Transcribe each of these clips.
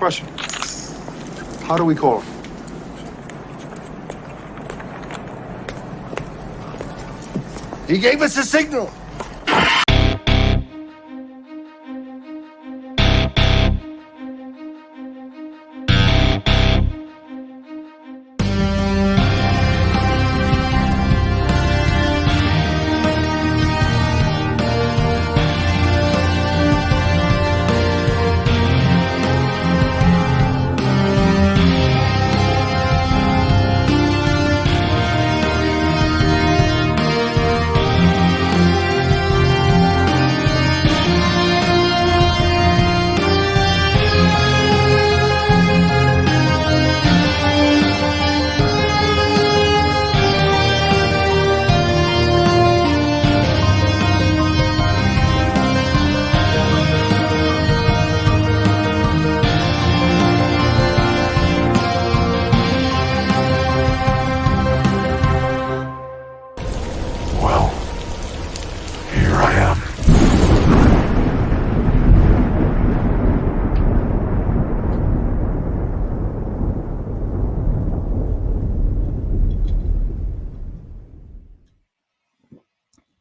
question. How do we call him? He gave us a signal.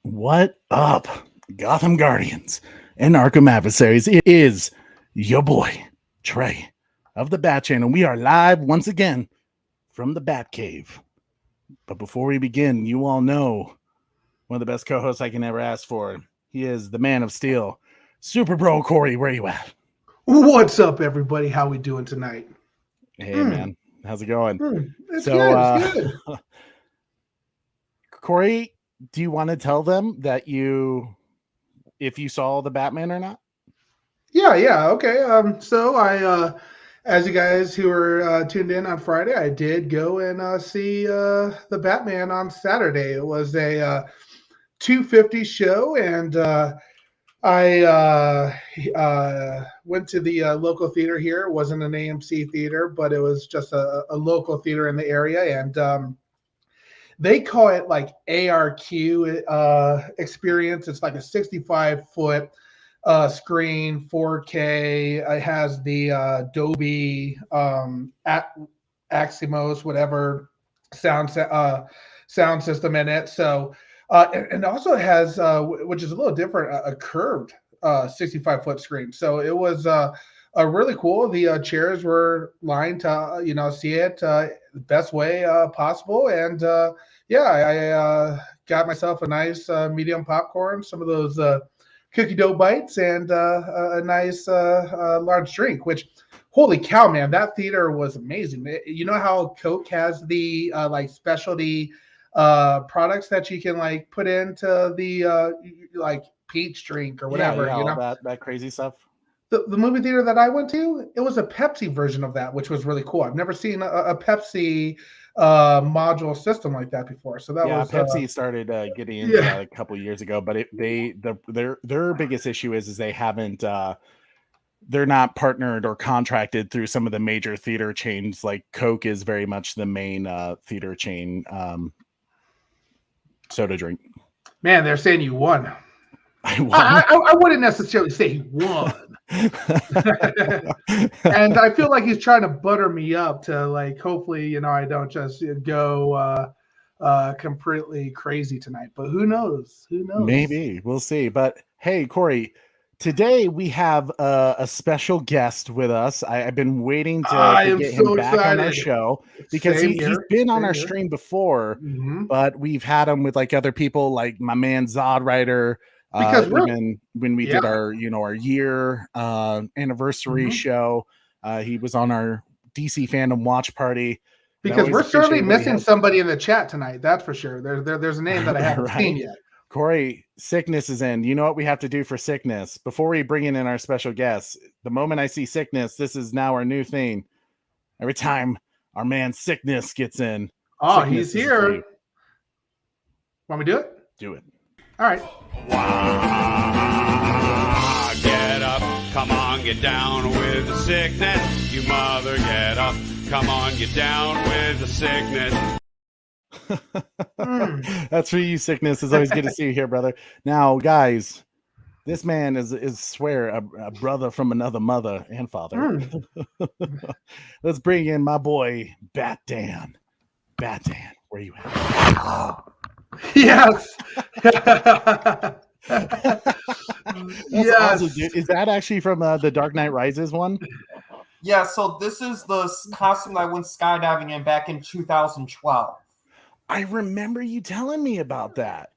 What up, Gotham Guardians and Arkham Adversaries? It is your boy, Trey of the Bat Channel. We are live once again from the Bat Cave. But before we begin, you all know one of the best co-hosts I can ever ask for. He is the man of steel, Super Bro Corey. Where you at? What's up, everybody? How we doing tonight? Hey, man. How's it going? It's good. It's good. Corey, do you want to tell them that if you saw the Batman or not? Yeah. Okay. So I, as you guys who were tuned in on Friday, I did go and see the Batman on Saturday. It was a 2:50 show, and I went to the local theater here. It wasn't an AMC theater, but it was just a local theater in the area, and they call it like ARQ experience. It's like a 65-foot screen, 4K. It has the Dolby Aximos, whatever sound system in it. So, and also has, which is a little different, a curved 65-foot screen. So it was really cool. The chairs were lined to, see it the best way possible. And I got myself a nice medium popcorn, some of those cookie dough bites, and a nice large drink, which, holy cow, man, that theater was amazing. You know how Coke has the like specialty products that you can like put into the like peach drink or whatever, you know, all that crazy stuff. The movie theater that I went to, it was a Pepsi version of that, which was really cool. I've never seen a Pepsi module system like that before. So that was Pepsi started getting into that a couple of years ago, but their biggest issue is they haven't they're not partnered or contracted through some of the major theater chains. Like Coke is very much the main theater chain soda drink. Man, they're saying you won. I wouldn't necessarily say he won. And I feel like he's trying to butter me up to like, hopefully, I don't just go completely crazy tonight. But who knows? Maybe. We'll see. But hey, Corey, today we have a special guest with us. I've been waiting to get him back on our show because he's been on our stream before, but we've had him with like other people, like my man Zod Rider. Because even when we did our year anniversary show, he was on our DC fandom watch party. Because we're certainly missing somebody in the chat tonight. That's for sure. There's a name that I haven't seen yet. Corey, Sickness is in. You know what we have to do for Sickness? Before we bring in our special guest, the moment I see Sickness, this is now our new thing. Every time our man Sickness gets in. Oh, he's here. Want me to do it? Do it. All right. Get up, come on, get down with the sickness. You mother, get up, come on, get down with the sickness. That's for you, Sickness. It's always good to see you here, brother. Now, guys, This man is swear a brother from another mother and father. Let's bring in my boy Bat-Dan. Bat-Dan, where you at? Yes. That's awesome, dude. Is that actually from the Dark Knight Rises one? Yeah, so this is the costume I went skydiving in back in 2012. I remember you telling me about that.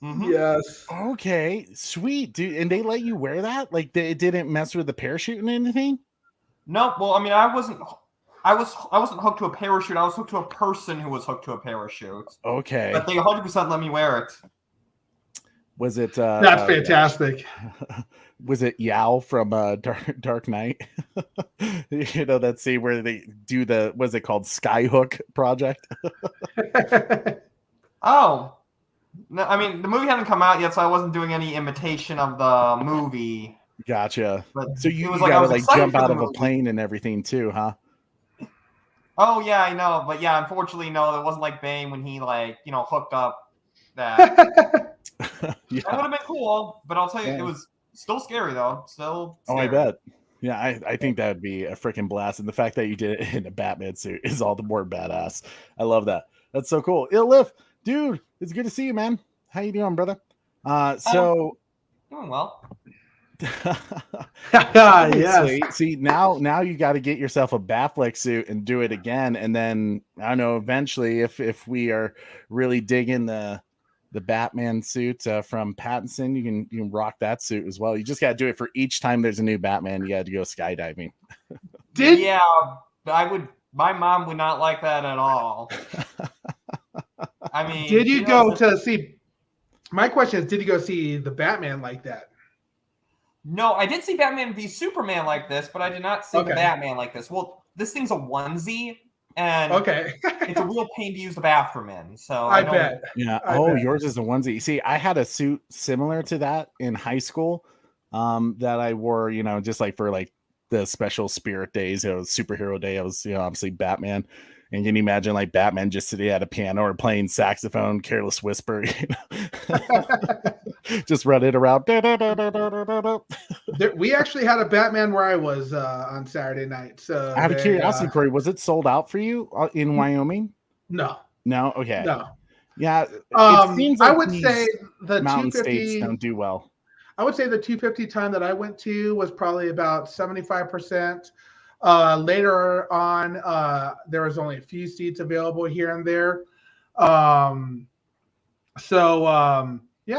Mm-hmm. Yes. Okay, sweet, dude. And they let you wear that? Like, it didn't mess with the parachute and anything? No, well, I mean, I wasn't hooked to a parachute. I was hooked to a person who was hooked to a parachute. Okay. But they 100% let me wear it. Was it? That's fantastic. Was it Yao from Dark Knight? You know that scene where they do the what's it called, Skyhook project? Oh, no, I mean the movie hadn't come out yet, so I wasn't doing any imitation of the movie. Gotcha. But so you like, gotta like jump out of a plane and everything too, huh? Oh yeah, I know, but yeah, unfortunately, no, it wasn't like Bane when he hooked up that. Yeah. That would have been cool, but I'll tell you, it was still scary though. Still scary. Oh, I bet. Yeah, I think that would be a freaking blast, and the fact that you did it in a Batman suit is all the more badass. I love that. That's so cool. Illif, dude, it's good to see you, man. How you doing, brother? Doing well. Yes. See, now you got to get yourself a Batfleck suit and do it again, and then I don't know. Eventually, if we are really digging the Batman suit from Pattinson, you can rock that suit as well. You just got to do it for each time there's a new Batman. You got to go skydiving. Yeah, I would. My mom would not like that at all. I mean, did you go to see? My question is, did you go see the Batman like that? No, I did see Batman v Superman like this, but I did not see the Batman like this. Well, this thing's a onesie, and it's a real pain to use the bathroom in. So I bet. Yeah. Yours is a onesie. See, I had a suit similar to that in high school, that I wore, just like for like the special spirit days. It was superhero day. I was, obviously Batman. And can you imagine like Batman just sitting at a piano or playing saxophone, Careless Whisper, just running around. We actually had a Batman where I was on Saturday night. So out of curiosity, Corey, was it sold out for you in Wyoming? No. No. Okay. No. Yeah. It seems like I would say the mountain 250 states don't do well. I would say the 250 time that I went to was probably about 75%. Later on, there was only a few seats available here and there. Yeah,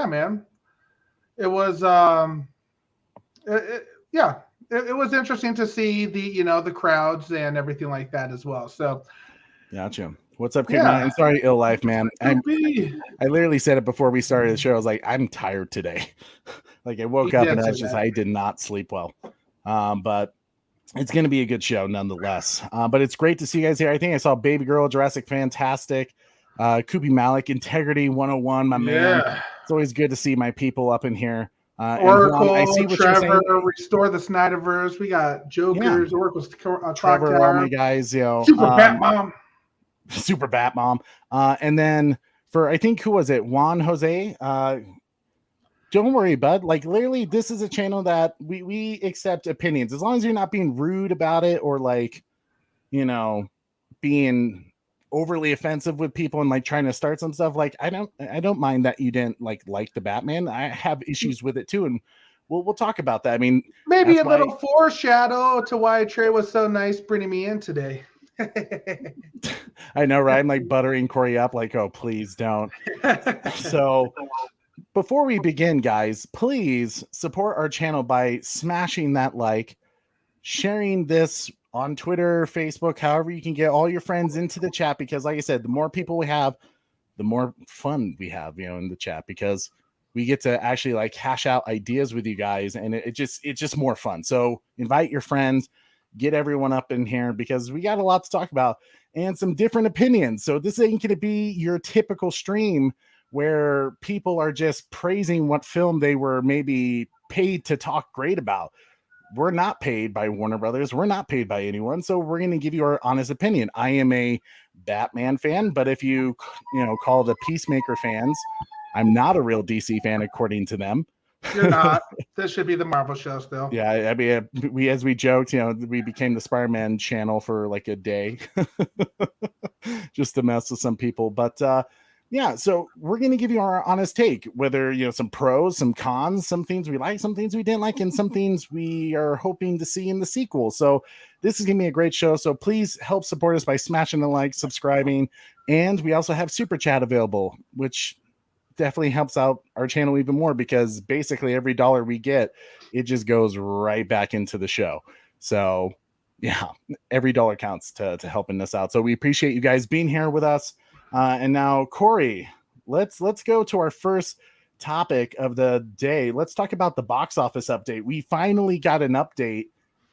man, it was, it was interesting to see the crowds and everything like that as well. So, gotcha. What's up, kid? I'm sorry, ill life, man. I literally said it before we started the show. I was like, I'm tired today. Like I woke up and I did not sleep well. But it's going to be a good show nonetheless. But it's great to see you guys here. I think I saw Baby Girl, Jurassic Fantastic, Kubi Malik, Integrity 101, my man. It's always good to see my people up in here. Oracle, I see what Trevor, Restore the Snyderverse. We got Jokers, Oracle's Trevor, all my guys, Super Bat Mom. And then for, I think, who was it? Juan Jose. Don't worry, bud. Like literally, this is a channel that we accept opinions as long as you're not being rude about it or like, being overly offensive with people and like trying to start some stuff. Like I don't mind that you didn't like the Batman. I have issues with it too, and we'll talk about that. I mean, maybe a little foreshadow to why Trey was so nice bringing me in today. I know, right? I'm like buttering Corey up, like, oh, please don't. So before we begin, guys, please support our channel by smashing that like, sharing this on Twitter, Facebook, however you can get all your friends into the chat, because like I said, the more people we have, the more fun we have, in the chat, because we get to actually like hash out ideas with you guys, and it's just more fun. So invite your friends, get everyone up in here, because we got a lot to talk about and some different opinions. So this ain't going to be your typical stream where people are just praising what film they were maybe paid to talk great about. We're not paid by Warner Brothers. We're not paid by anyone. So we're going to give you our honest opinion. I am a Batman fan, but if you call the Peacemaker fans, I'm not a real DC fan according to them. You're not. This should be the Marvel show still. Yeah, I mean, as we joked, we became the Spider-Man channel for like a day, just to mess with some people. But yeah, so we're gonna give you our honest take, whether some pros, some cons, some things we like, some things we didn't like, and some things we are hoping to see in the sequel. So this is gonna be a great show. So please help support us by smashing the like, subscribing, and we also have Super Chat available, which definitely helps out our channel even more, because basically every dollar we get, it just goes right back into the show. So yeah, every dollar counts to helping us out. So we appreciate you guys being here with us. And now, Corey, let's go to our first topic of the day. Let's talk about the box office update. We finally got an update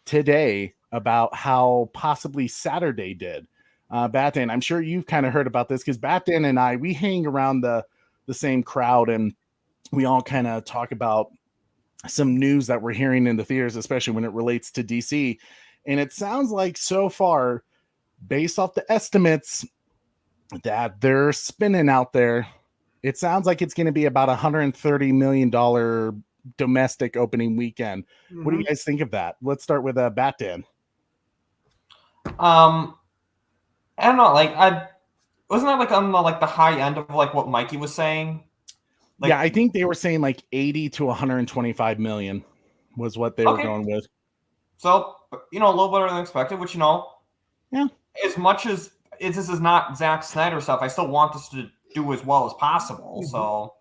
today about how possibly Saturday did. Batman, I'm sure you've kind of heard about this, because Batman and we hang around the same crowd, and we all kind of talk about some news that we're hearing in the theaters, especially when it relates to DC. And it sounds like so far, based off the estimates that they're spinning out there, it sounds like it's going to be about $130 million domestic opening weekend. Mm-hmm. What do you guys think of that? Let's start with Batman. I don't know. Wasn't that like on the high end of like what Mikey was saying? Yeah, I think they were saying like 80 to 125 million was what they were going with. So, a little better than expected, which, yeah. As much as this is not Zack Snyder stuff, I still want this to do as well as possible. Mm-hmm. So,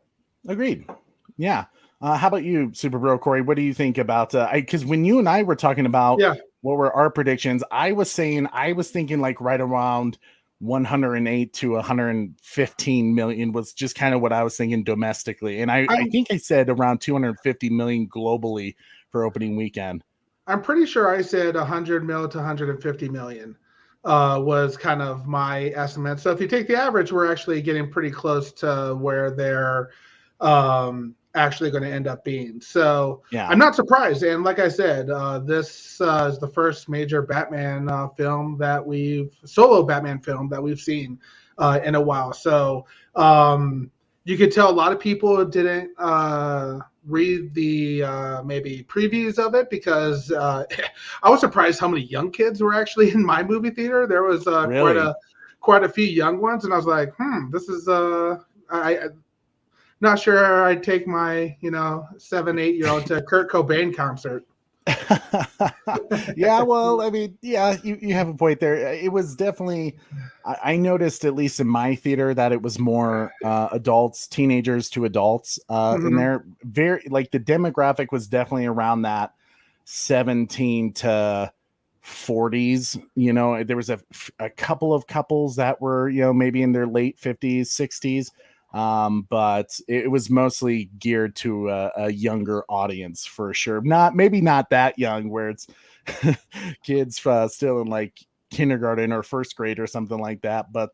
agreed. Yeah. How about you, Super Bro Corey? What do you think about? Because when you and I were talking about what were our predictions, I was thinking like right around 108 to 115 million was just kind of what I was thinking domestically. And I think I said around 250 million globally for opening weekend. I'm pretty sure I said 100 mil to 150 million was kind of my estimate. So if you take the average, we're actually getting pretty close to where they're actually going to end up being. So yeah. I'm not surprised. And like I said, this is the first major Batman solo Batman film that we've seen in a while. So you could tell a lot of people didn't read the maybe previews of it, because I was surprised how many young kids were actually in my movie theater. There was really? quite a few young ones, and I was like, this is not sure I'd take my 7-8-year-old to a Kurt Cobain concert. Yeah, well, I mean, yeah, you have a point there. It was definitely, I noticed, at least in my theater, that it was more adults, teenagers to adults in there. Very, like, the demographic was definitely around that 17 to 40s. There was a couple of couples that were, maybe in their late 50s, 60s. But it was mostly geared to a younger audience for sure. Maybe not that young, where it's kids still in like kindergarten or first grade or something like that. But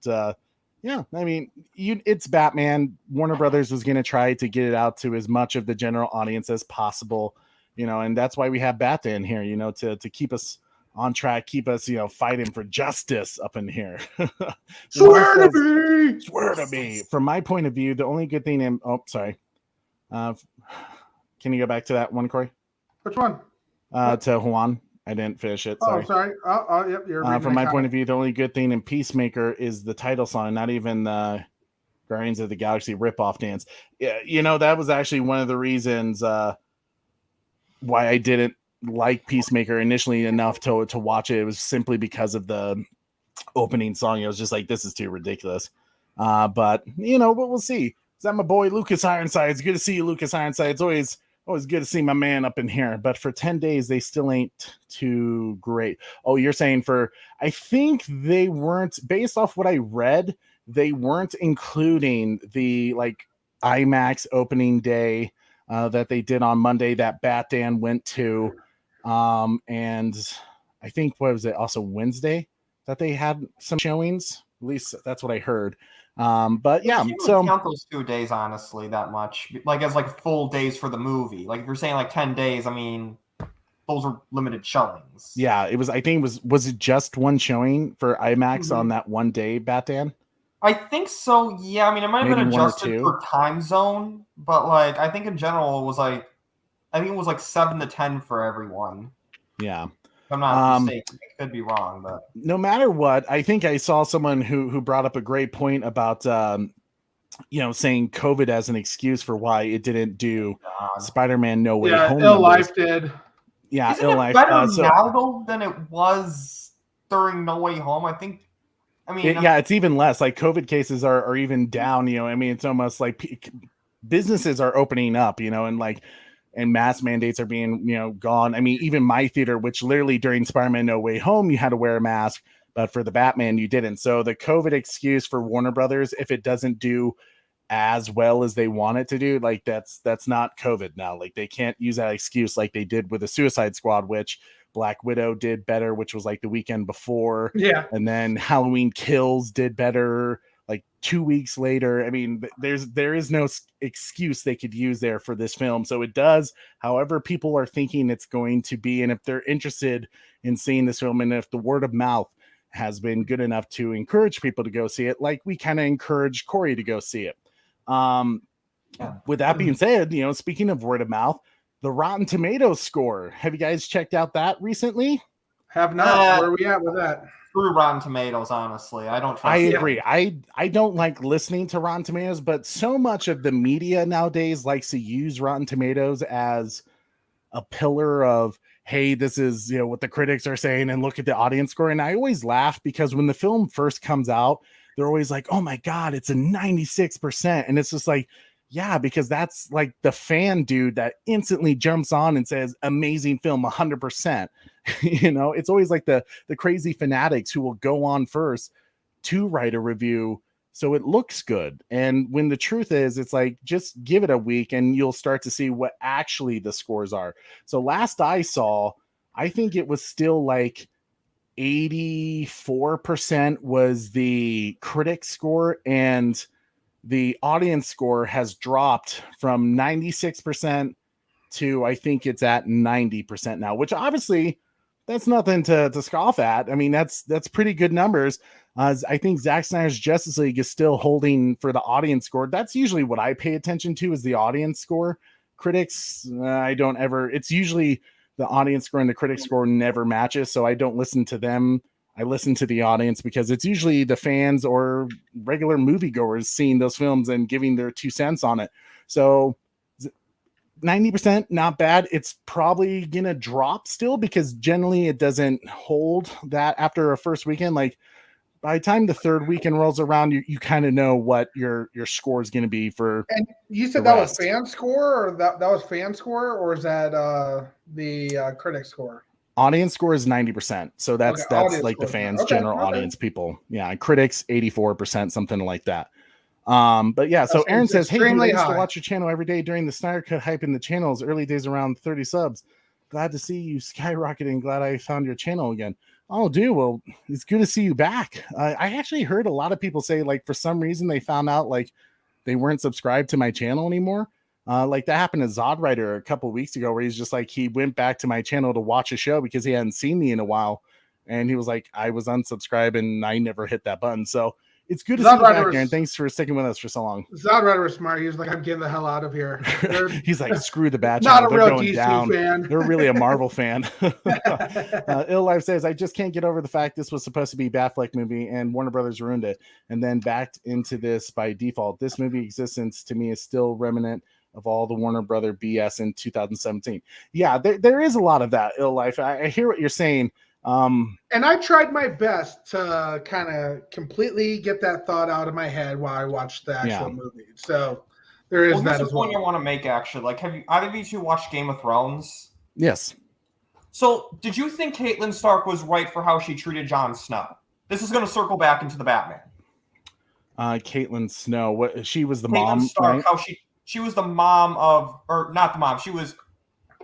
yeah, I mean, it's Batman. Warner Brothers was going to try to get it out to as much of the general audience as possible, and that's why we have Batman here, to keep us on track, keep us, fighting for justice up in here. Swear to me. From my point of view, the only good thing sorry. Can you go back to that one, Corey? Which one? To Juan. I didn't finish it. Sorry. Oh, sorry. Oh, yep. You're from my point of view, the only good thing in Peacemaker is the title song, not even the Guardians of the Galaxy ripoff dance. Yeah, that was actually one of the reasons why I didn't like Peacemaker initially enough to watch it. It was simply because of the opening song. It was just like, this is too ridiculous. But we'll see. Is that my boy Lucas Ironside? It's good to see you, Lucas Ironside. It's always good to see my man up in here. But for 10 days, they still ain't too great. Oh, you're saying I think they weren't, based off what I read, they weren't including the like IMAX opening day that they did on Monday that Batman went to. And I think, what was it, also Wednesday that they had some showings? At least that's what I heard. But yeah, so count those 2 days honestly that much, like as like full days for the movie. Like if you're saying like 10 days, I mean, those are limited showings. Yeah, it was. I think was it just one showing for IMAX on that one day, Batman? I think so. Yeah, I mean, it might have been adjusted for time zone, but like I think in general it was like I think it was like 7 to 10 for everyone. Yeah. If I'm not mistaken. I could be wrong, but no matter what, I think I saw someone who brought up a great point about saying COVID as an excuse for why it didn't do Spider-Man No Way Home. Ill Life did. Yeah, Isn't it better now though than it was during No Way Home? It's even less. Like COVID cases are even down. It's almost like businesses are opening up. And mask mandates are being gone. Even my theater, which literally during Spider-Man No Way Home you had to wear a mask, but for the Batman you didn't. So the COVID excuse for Warner Brothers, if it doesn't do as well as they want it to do, like that's not COVID now. Like they can't use that excuse like they did with the Suicide Squad, which Black Widow did better, which was like the weekend before. Yeah. And then Halloween Kills did better like 2 weeks later. There is no excuse they could use there for this film. So it does, however people are thinking it's going to be. And if they're interested in seeing this film, and if the word of mouth has been good enough to encourage people to go see it, like we kind of encourage Corey to go see it. With that being said, speaking of word of mouth, the Rotten Tomatoes score, have you guys checked out that recently? Have not. Where are we at with that? Through Rotten Tomatoes, honestly, I don't trust I agree. I don't like listening to Rotten Tomatoes, but so much of the media nowadays likes to use Rotten Tomatoes as a pillar of, hey, this is what the critics are saying, and look at the audience score. And I always laugh because when the film first comes out, they're always like, oh my God, it's a 96%. And it's just like, yeah, because that's like the fan dude that instantly jumps on and says, amazing film, 100%. It's always like the crazy fanatics who will go on first to write a review so it looks good. And when the truth is, it's like, just give it a week and you'll start to see what actually the scores are. So last I saw, I think it was still like 84% was the critic score, and the audience score has dropped from 96% to, I think it's at 90% now, which obviously that's nothing to scoff at. That's pretty good numbers. I think Zack Snyder's Justice League is still holding for the audience score. That's usually what I pay attention to, is the audience score. Critics, it's usually the audience score and the critic score never matches. So I don't listen to them. I listen to the audience because it's usually the fans or regular moviegoers seeing those films and giving their 2 cents on it. So 90%, not bad. It's probably going to drop still because generally it doesn't hold that after a first weekend. Like by the time the third weekend rolls around, you kind of know what your score is going to be for. And you said that was fan score, or that was fan score, or is that the critic score? Audience score is 90%. So that's like the fans, general audience people. Yeah. And critics, 84%, something like that. But yeah, so Aaron says, hey, dude, I used to watch your channel every day during the Snyder Cut hype in the channel's early days, around 30 subs. Glad to see you skyrocketing. Glad I found your channel again. Oh, dude, well, it's good to see you back. I actually heard a lot of people say, like, for some reason they found out like they weren't subscribed to my channel anymore. Like that happened to Zodwriter a couple of weeks ago, where he's just like, he went back to my channel to watch a show because he hadn't seen me in a while. And he was like, I was unsubscribed and I never hit that button. So it's good to see you back, Aaron. Thanks for sticking with us for so long. Zodwriter was smart. He was like, I'm getting the hell out of here. He's like, screw the Bat Not channel. a real DC fan. They're really a Marvel fan. Ill Life says, I just can't get over the fact this was supposed to be a Batfleck movie and Warner Brothers ruined it and then backed into this by default. This movie existence to me is still remnant of all the Warner Brother BS in 2017. Yeah, there is a lot of that, Ill Life. I hear what you're saying. And I tried my best to kind of completely get that thought out of my head while I watched the actual movie. So there is that as well. Point I want to make, actually. Like, have you either of you two watched Game of Thrones? Yes. So did you think Caitlin Stark was right for how she treated Jon Snow? This is going to circle back into the Batman. Caitlin Snow, what she was the Caitlin mom. Stark, right? how she was the mom of, or not the mom, she was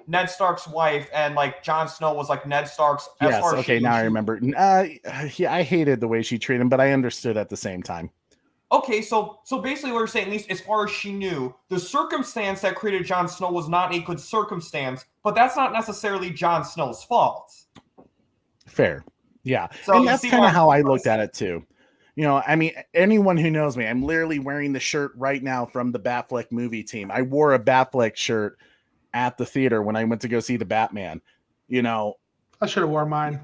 Ned Stark's wife, and like Jon Snow was like Ned Stark's. Yes, okay, now I remember. Yeah, I hated the way she treated him, but I understood at the same time. Okay, so basically what you're saying, at least as far as she knew, the circumstance that created Jon Snow was not a good circumstance, but that's not necessarily Jon Snow's fault. Fair. Yeah. So and that's kind of how I looked at it too. You know, I mean, anyone who knows me, I'm literally wearing the shirt right now from the Batfleck movie team. I wore a Batfleck shirt at the theater when I went to go see the Batman. You know, I should have worn mine.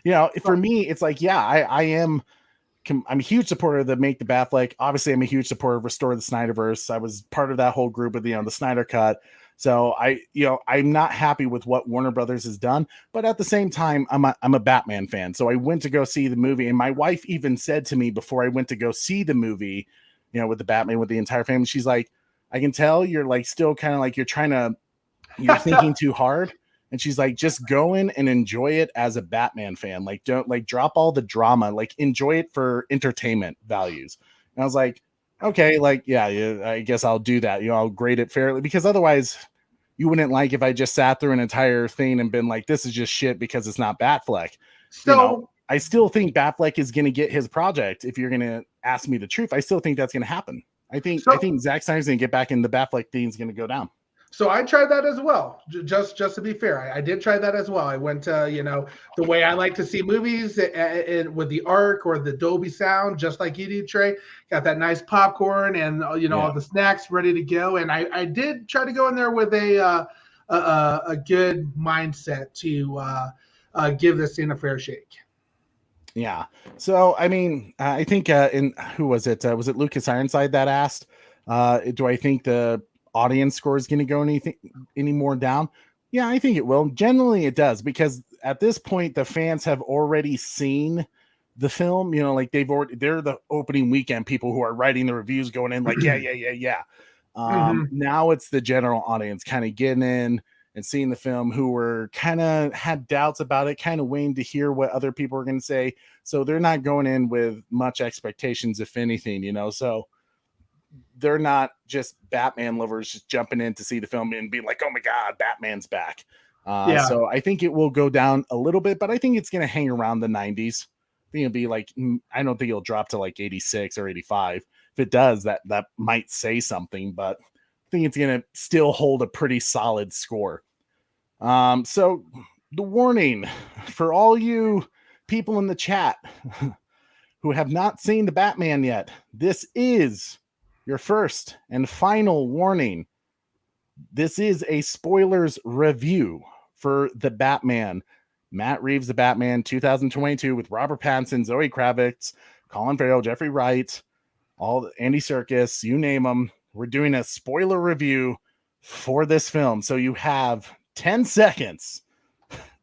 You know, for me, it's like, yeah, I'm a huge supporter of the Make the Batfleck. Obviously, I'm a huge supporter of Restore the Snyderverse. I was part of that whole group of, you know, the Snyder Cut. So I'm not happy with what Warner Brothers has done, but at the same time, I'm a Batman fan. So I went to go see the movie, and my wife even said to me before I went to go see the movie, you know, with the Batman, with the entire family, she's like, I can tell you're like still kind of like you're thinking too hard. And she's like, just go in and enjoy it as a Batman fan. Like, don't like drop all the drama, like enjoy it for entertainment values. And I was like, okay, like, yeah, I guess I'll do that. You know, I'll grade it fairly, because otherwise you wouldn't like if I just sat through an entire thing and been like, this is just shit because it's not Batfleck. So, you know, I still think Batfleck is going to get his project. If you're going to ask me the truth, I still think that's going to happen. I think Zack Snyder's going to get back in the Batfleck thing is going to go down. So I tried that as well. Just to be fair, I did try that as well. I went to, you know, the way I like to see movies with the Arc or the Dolby sound, just like you do, Trey. Got that nice popcorn and, you know, all the snacks ready to go. And I did try to go in there with a good mindset to give this thing a fair shake. Yeah. So, I mean, I think who was it? Was it Lucas Ironside that asked, do I think the audience score is going to go any more down? Yeah, I think it will. Generally it does, because at this point the fans have already seen the film. You know, like they're the opening weekend people who are writing the reviews going in like yeah. Now it's the general audience kind of getting in and seeing the film, who were kind of had doubts about it, kind of waiting to hear what other people are going to say. So they're not going in with much expectations, if anything, you know. So they're not just Batman lovers just jumping in to see the film and being like, oh my God, Batman's back. So I think it will go down a little bit, but I think it's going to hang around the 90s. I think it'll be like, I don't think it'll drop to like 86 or 85. If it does, that might say something, but I think it's going to still hold a pretty solid score. So the warning for all you people in the chat who have not seen the Batman yet, this is your first and final warning. This is a spoilers review for the Batman. Matt Reeves, the Batman 2022, with Robert Pattinson, Zoe Kravitz, Colin Farrell, Jeffrey Wright, Andy Serkis, you name them. We're doing a spoiler review for this film. So you have 10 seconds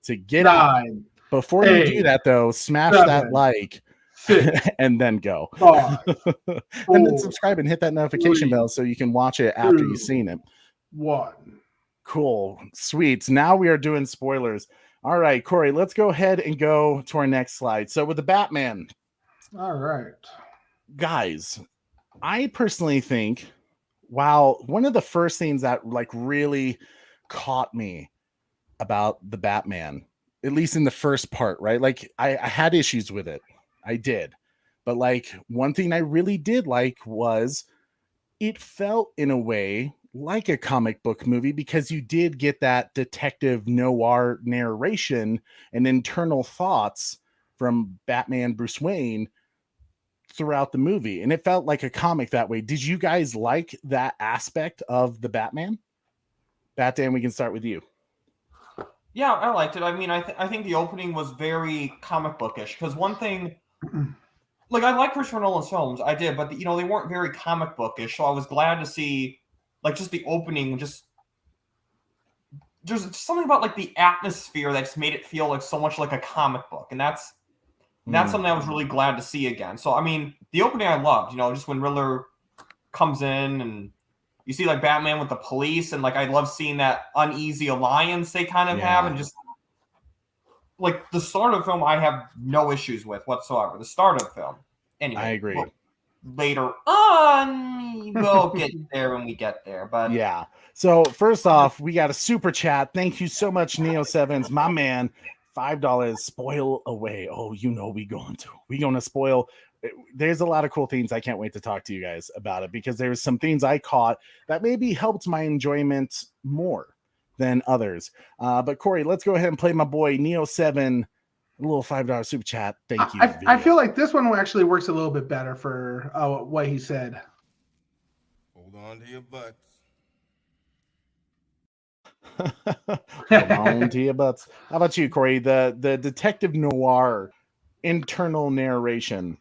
to get out. Before you do that, though, smash that like and then go. 5, 4, and then subscribe and hit that notification bell so you can watch it after you've seen it. 1. Cool. Sweet. So now we are doing spoilers. All right, Corey, let's go ahead and go to our next slide. So with the Batman. All right. Guys, I personally think, wow, one of the first things that like really caught me about the Batman, at least in the first part, right? Like I had issues with it. I did. But like one thing I really did like was it felt in a way like a comic book movie, because you did get that detective noir narration and internal thoughts from Batman Bruce Wayne throughout the movie. And it felt like a comic that way. Did you guys like that aspect of the Batman? Batman, we can start with you. Yeah, I liked it. I mean, I think the opening was very comic bookish, because one thing, like, I like Christopher Nolan's films, I did, but they weren't very comic bookish. So I was glad to see, like, just the opening. Just there's something about like the atmosphere that just made it feel like so much like a comic book, and that's something I was really glad to see again. So I mean, the opening I loved. Just when Riddler comes in and you see like Batman with the police, and like I love seeing that uneasy alliance they kind of have, and just like the start of the film I have no issues with whatsoever. The start of the film. Anyway, I agree. Later on, we'll get there when we get there. But yeah. So first off, we got a super chat. Thank you so much, Neo Sevens, my man. $5 spoil away. Oh, we going to spoil. There's a lot of cool things. I can't wait to talk to you guys about it, because there's some things I caught that maybe helped my enjoyment more than others. But Corey, let's go ahead and play my boy Neo 7, a little $5 super chat. Thank you. I feel like this one actually works a little bit better for what he said. Hold on to your butts. Hold on to your butts. How about you, Corey? The detective noir internal narration.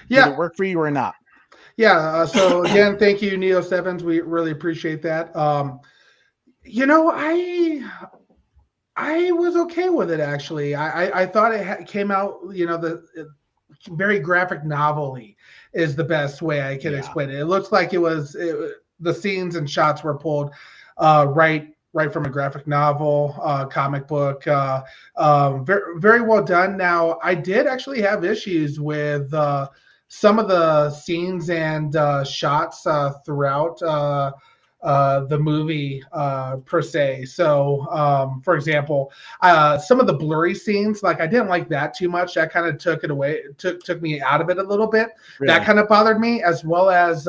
Did it work for you or not? Yeah. So again, thank you, Neo Sevens. We really appreciate that. You know, I was okay with it actually. I thought it came out. You know, the very graphic novel-y is the best way I can explain it. It looks like the scenes and shots were pulled right from a graphic novel, comic book. Very, very well done. Now, I did actually have issues with some of the scenes and shots throughout the movie per se. So, for example, some of the blurry scenes, like I didn't like that too much. That kind of took it away, took me out of it a little bit. Really? That kind of bothered me, as well as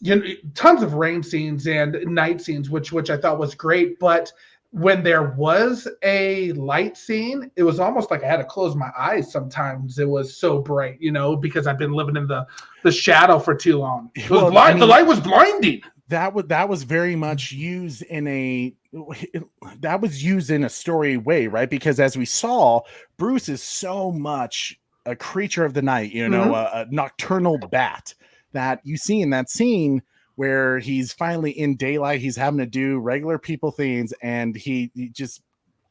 you know, tons of rain scenes and night scenes, which I thought was great. But when there was a light scene, it was almost like I had to close my eyes sometimes. It was so bright, you know, because I've been living in the shadow for too long. It was blind. I mean, the light was blinding. That was very much used in a story way, right? Because as we saw, Bruce is so much a creature of the night, you know, a nocturnal bat that you see in that scene where he's finally in daylight. He's having to do regular people things, and he just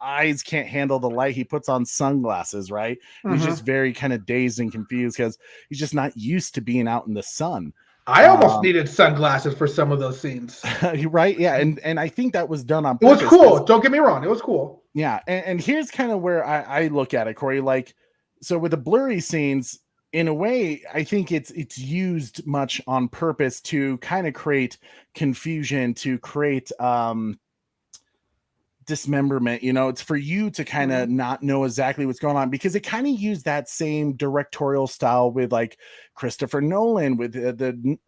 eyes can't handle the light. He puts on sunglasses, right? He's just very kind of dazed and confused because he's just not used to being out in the sun. I almost needed sunglasses for some of those scenes. Right? Yeah, and I think that was done on purpose. It was cool. Don't get me wrong. It was cool. Yeah, and here's kind of where I look at it, Corey. Like, so with the blurry scenes, in a way, I think it's used much on purpose to kind of create confusion, to create dismemberment. You know, it's for you to kind of not know exactly what's going on, because it kind of used that same directorial style with like Christopher Nolan with the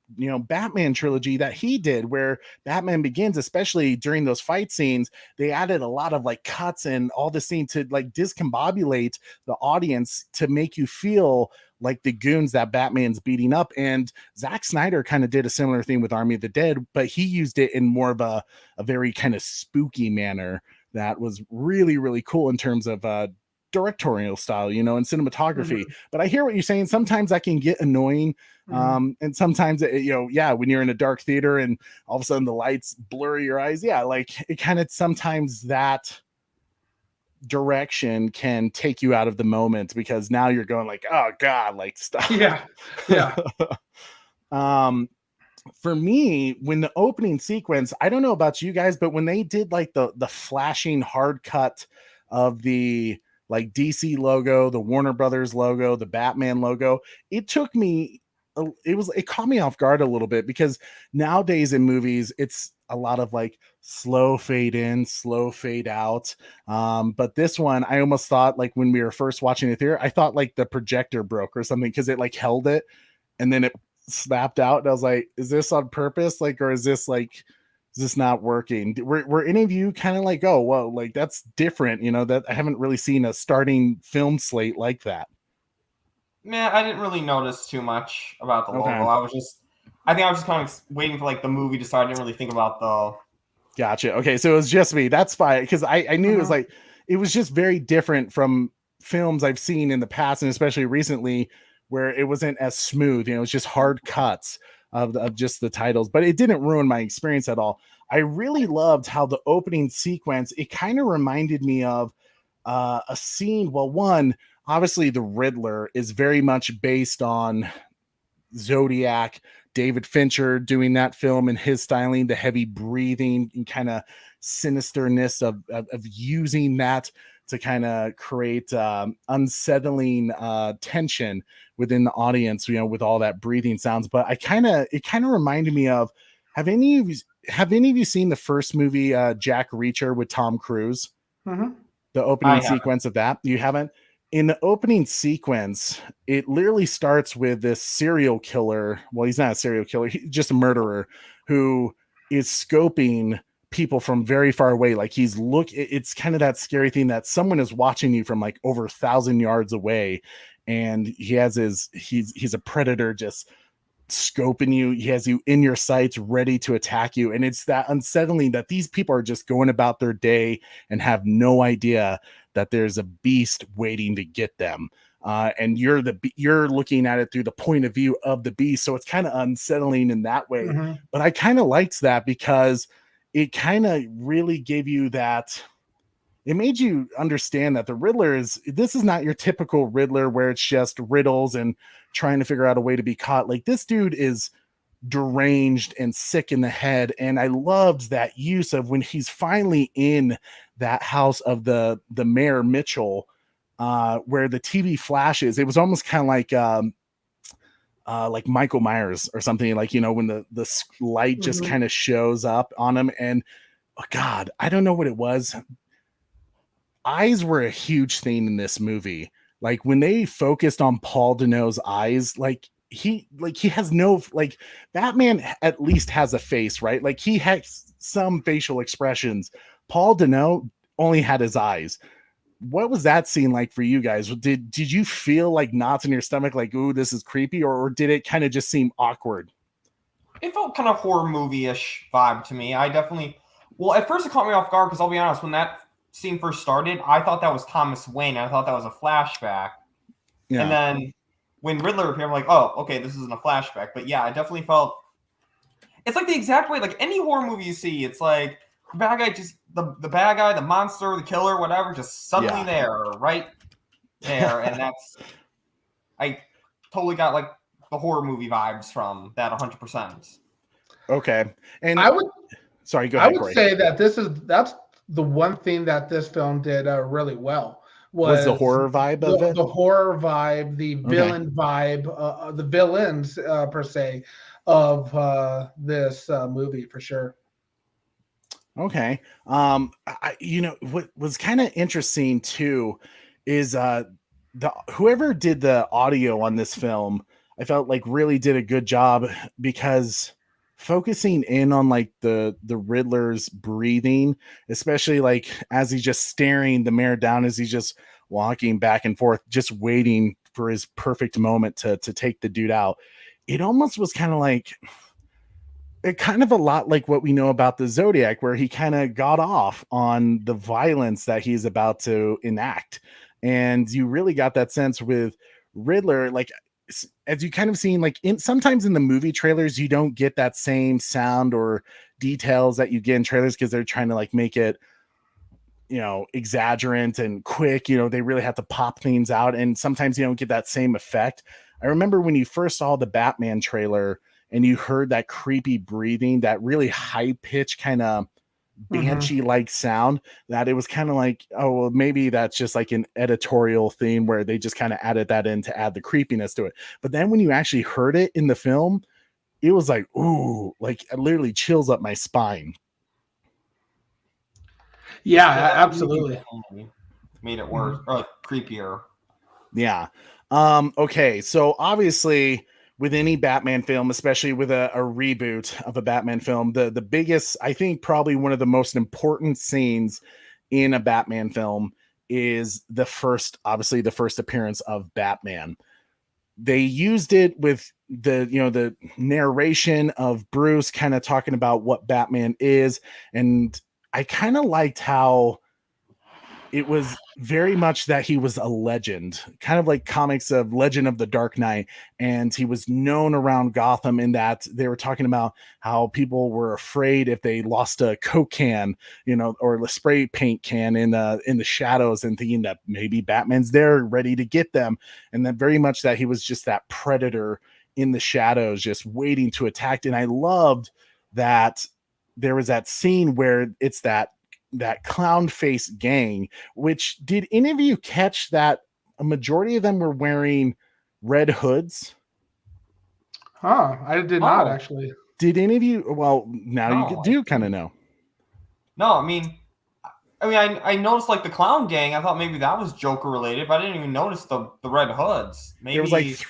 Batman trilogy that he did, where Batman Begins, especially during those fight scenes, they added a lot of like cuts and all the scene to like discombobulate the audience to make you feel like the goons that Batman's beating up. And Zack Snyder kind of did a similar thing with Army of the Dead, but he used it in more of a very kind of spooky manner that was really, really cool in terms of directorial style, you know, and cinematography. But I hear what you're saying. Sometimes that can get annoying. And sometimes, when you're in a dark theater and all of a sudden the lights blur your eyes. Yeah, like it kind of sometimes that direction can take you out of the moment, because now you're going like, oh God, like stop. Yeah. For me, when the opening sequence, I don't know about you guys, but when they did like the flashing hard cut of the like DC logo, the Warner Brothers logo, the Batman logo, it caught me off guard a little bit, because nowadays in movies, it's a lot of like slow fade in, slow fade out. But this one, I almost thought, like when we were first watching the theater, I thought like the projector broke or something, because it like held it and then it snapped out. And I was like, is this on purpose? Like, or is this not working? Were any of you kind of like, oh, well, like that's different, you know, that I haven't really seen a starting film slate like that? Man, I didn't really notice too much about the logo. I think I was just kind of waiting for like the movie to start. I didn't really think about the. Gotcha. Okay, so it was just me. That's fine, because I knew it was like, it was just very different from films I've seen in the past, and especially recently, where it wasn't as smooth. You know, it was just hard cuts of just the titles, but it didn't ruin my experience at all. I really loved how the opening sequence, it kind of reminded me of a scene. Well, one, obviously the Riddler is very much based on Zodiac, David Fincher doing that film and his styling, the heavy breathing and kind of sinisterness of using that to kind of create unsettling tension within the audience, you know, with all that breathing sounds. But it kind of reminded me of, have any of you seen the first movie, Jack Reacher, with Tom Cruise? The opening sequence of that? You haven't? In the opening sequence, it literally starts with this serial killer. Well, he's not a serial killer. He's just a murderer who is scoping people from very far away. Like it's kind of that scary thing that someone is watching you from like over 1,000 yards away. And he has he's a predator just scoping you. He has you in your sights, ready to attack you. And it's that unsettling that these people are just going about their day and have no idea that there's a beast waiting to get them. And you're looking at it through the point of view of the beast. So it's kind of unsettling in that way. Mm-hmm. But I kind of liked that because it kind of really gave you that. It made you understand that the Riddler this is not your typical Riddler where it's just riddles and trying to figure out a way to be caught. Like, this dude is deranged and sick in the head. And I loved that use of when he's finally in that house of the Mayor Mitchell, where the TV flashes. It was almost kind of like Michael Myers or something, like, you know, when the light just kind of shows up on him. And oh God, I don't know what it was. Eyes were a huge thing in this movie. Like, when they focused on Paul Dano's eyes, like he has no, like, Batman at least has a face, right? Like, he has some facial expressions. Paul Dano only had his eyes. What was that scene like for you guys? Did you feel like knots in your stomach, like, ooh, this is creepy, or did it kind of just seem awkward? It felt kind of horror movie-ish vibe to me. At first it caught me off guard because I'll be honest, when that scene first started, I thought that was Thomas Wayne. I thought that was a flashback. Yeah. And then when Riddler appeared, I'm like, oh, okay, this isn't a flashback. But yeah, I definitely felt it's like the exact way, like any horror movie you see, it's like the bad guy just the bad guy, the monster, the killer, whatever, just suddenly there, right there. And I totally got like the horror movie vibes from that 100%. Okay. And I would sorry, go ahead. I would say that that's the one thing that this film did really well was the horror vibe of it. The horror vibe, the villain vibe, the villains per se of this movie for sure. Okay. What was kind of interesting too is whoever did the audio on this film, I felt like really did a good job, because focusing in on like the Riddler's breathing, especially like as he's just staring the mayor down, as he's just walking back and forth, just waiting for his perfect moment to take the dude out. It almost was kind of like a lot like what we know about the Zodiac, where he kind of got off on the violence that he's about to enact. And you really got that sense with Riddler, like, as you kind of seen, like sometimes in the movie trailers, you don't get that same sound or details that you get in trailers because they're trying to like make it, you know, exaggerant and quick. You know, they really have to pop things out, and sometimes you don't get that same effect. I remember when you first saw the Batman trailer and you heard that creepy breathing, that really high pitch kind of banshee like sound, that it was kind of like, oh, well, maybe that's just like an editorial thing where they just kind of added that in to add the creepiness to it. But then when you actually heard it in the film, it was like, ooh, like it literally chills up my spine. Yeah, absolutely. Made it worse, or creepier. Yeah. Okay, so obviously with any Batman film, especially with a reboot of a Batman film, the biggest, I think probably one of the most important scenes in a Batman film is the first appearance of Batman. They used it with the narration of Bruce kind of talking about what Batman is. And I kind of liked how it was very much that he was a legend, kind of like comics of Legend of the Dark Knight. And he was known around Gotham in that they were talking about how people were afraid if they lost a Coke can, or a spray paint can in the shadows, and thinking that maybe Batman's there ready to get them. And then very much that he was just that predator in the shadows, just waiting to attack. And I loved that there was that scene where it's that clown face gang, which, did any of you catch that a majority of them were wearing red hoods? I did not actually. Did any of you? Well, now you do kind of know. No, I mean, I noticed like the clown gang. I thought maybe that was Joker related, but I didn't even notice the red hoods. Maybe it was like,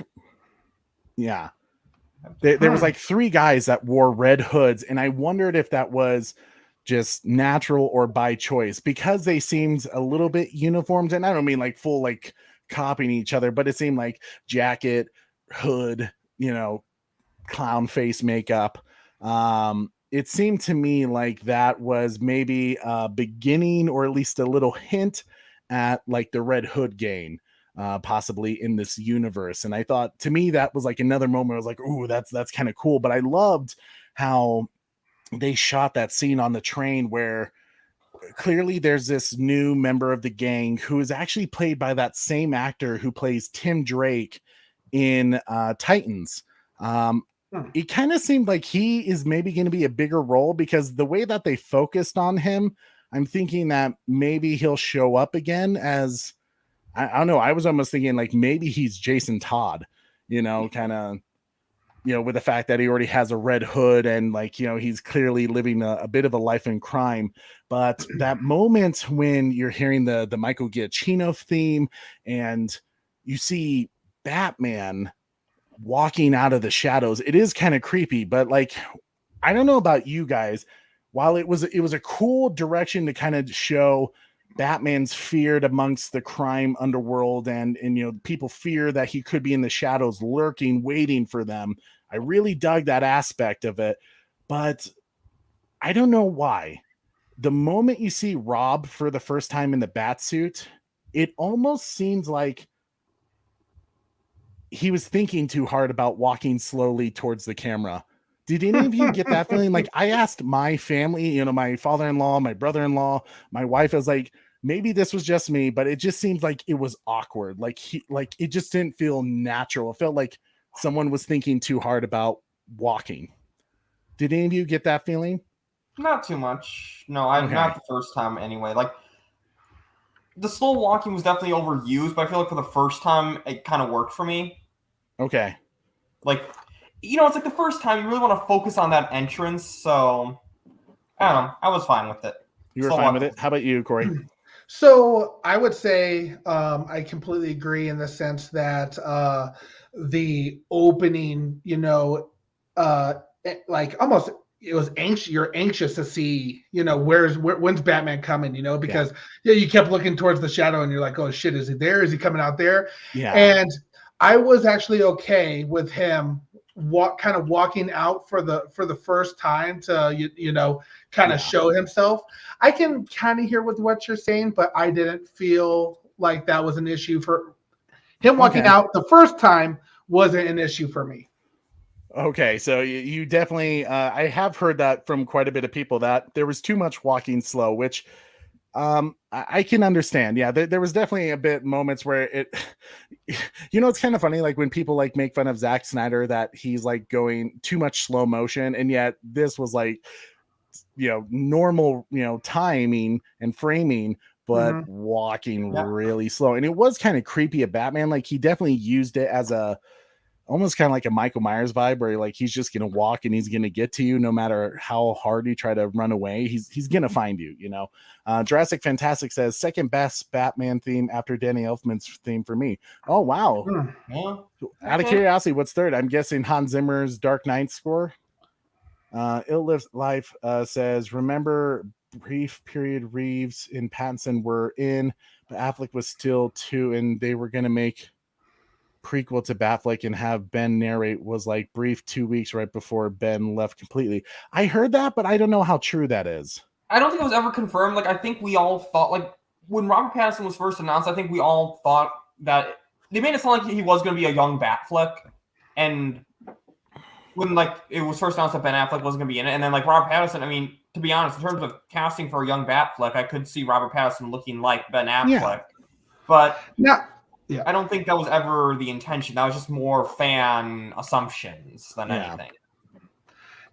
there was like 3 guys that wore red hoods, and I wondered if that was just natural or by choice, because they seemed a little bit uniformed. And I don't mean like full like copying each other, but it seemed like jacket, hood, clown face makeup. It seemed to me like that was maybe a beginning or at least a little hint at like the Red Hood gang, possibly in this universe. And I thought, to me, that was like another moment. I was like, ooh, that's kind of cool. But I loved how they shot that scene on the train where clearly there's this new member of the gang who is actually played by that same actor who plays Tim Drake in Titans. It kind of seemed like he is maybe going to be a bigger role, because the way that they focused on him, I'm thinking that maybe he'll show up again as, I don't know. I was almost thinking like maybe he's Jason Todd, kind of, with the fact that he already has a red hood and like, he's clearly living a bit of a life in crime. But that moment when you're hearing the Michael Giacchino theme and you see Batman walking out of the shadows, it is kind of creepy. But like, I don't know about you guys, while it was a cool direction to kind of show Batman's feared amongst the crime underworld and people fear that he could be in the shadows lurking, waiting for them. I really dug that aspect of it, but I don't know why. The moment you see Rob for the first time in the bat suit, it almost seems like he was thinking too hard about walking slowly towards the camera. Did any of you get that feeling? Like, I asked my family, my father-in-law, my brother-in-law, my wife, I was like, maybe this was just me, but it just seems like it was awkward. Like it just didn't feel natural. It felt like someone was thinking too hard about walking. Did any of you get that feeling? Not too much. No, not the first time anyway. Like, the slow walking was definitely overused, but I feel like for the first time, it kind of worked for me. Okay. Like, it's like the first time you really want to focus on that entrance, so I don't know. I was fine with it. You were fine with it? How about you, Corey? So I would say I completely agree in the sense that the opening, like almost it was anxious. You're anxious to see, when's Batman coming, because you kept looking towards the shadow and you're like, oh shit, is he there? Is he coming out there? Yeah. And I was actually okay with him walking out for the first time to kind of show himself. I can kind of hear with what you're saying, but I didn't feel like that was an issue for him walking out the first time. Wasn't an issue for me. Okay, so you definitely I have heard that from quite a bit of people that there was too much walking slow, which I can understand. Yeah, there was definitely a bit moments where it, it's kind of funny, like when people like make fun of Zack Snyder that he's like going too much slow motion, and yet this was like, normal, timing and framing, but walking really slow. And it was kind of creepy at Batman. Like he definitely used it as almost kind of like a Michael Myers vibe, where like he's just gonna walk and he's gonna get to you no matter how hard you try to run away. He's gonna find you. Jurassic Fantastic says second best Batman theme after Danny Elfman's theme for me. Oh wow! Out of curiosity, what's third? I'm guessing Hans Zimmer's Dark Knight score. Ill Live Life says, remember brief period Reeves and Pattinson were in, but Affleck was still 2, and they were gonna make prequel to Batfleck and have Ben narrate, was like brief 2 weeks right before Ben left completely. I heard that, but I don't know how true that is. I don't think it was ever confirmed. Like, I think we all thought, like, when Robert Pattinson was first announced, I think we all thought that they made it sound like he was going to be a young Batfleck, and when like it was first announced that Ben Affleck wasn't going to be in it, and then like Robert Pattinson, I mean, to be honest, in terms of casting for a young Batfleck, I could see Robert Pattinson looking like Ben Affleck, but yeah, I don't think that was ever the intention. That was just more fan assumptions than anything.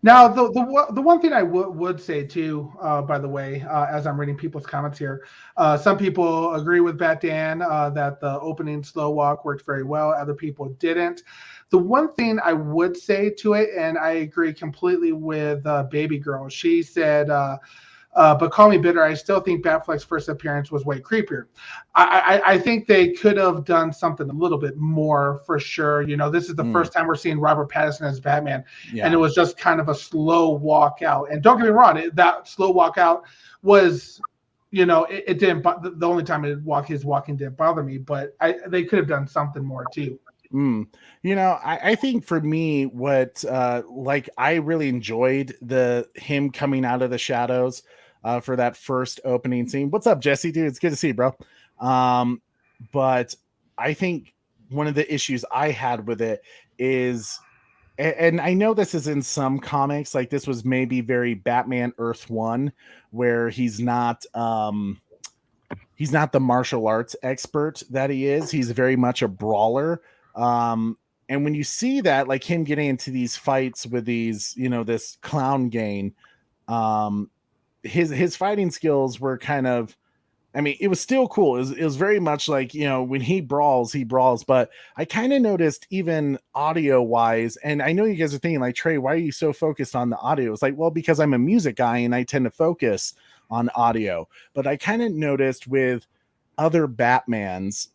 Now, the one thing I would say too, by the way, as I'm reading people's comments here, some people agree with Bat Dan that the opening slow walk worked very well. Other people didn't. The one thing I would say to it, and I agree completely with Baby Girl, she said, but call me bitter, I still think Batfleck's first appearance was way creepier. I think they could have done something a little bit more for sure. This is the first time we're seeing Robert Pattinson as Batman, and it was just kind of a slow walk out. And don't get me wrong, that slow walk out was, it didn't. The only time his walking didn't bother me, but they could have done something more too. You know, I think for me, what like I really enjoyed him coming out of the shadows for that first opening scene. What's up, Jesse? Dude, it's good to see you, bro. But I think one of the issues I had with it is, and I know this is in some comics, like this was maybe very Batman Earth 1, where he's not the martial arts expert that he is. He's very much a brawler. And when you see that, like him getting into these fights with these, you know, this clown gang, his fighting skills were kind of, I mean, it was still cool. It was very much like, you know, when he brawls, but I kind of noticed even audio wise, and I know you guys are thinking like, Trey, why are you so focused on the audio? It's like, well, because I'm a music guy and I tend to focus on audio, but I kind of noticed with other Batmans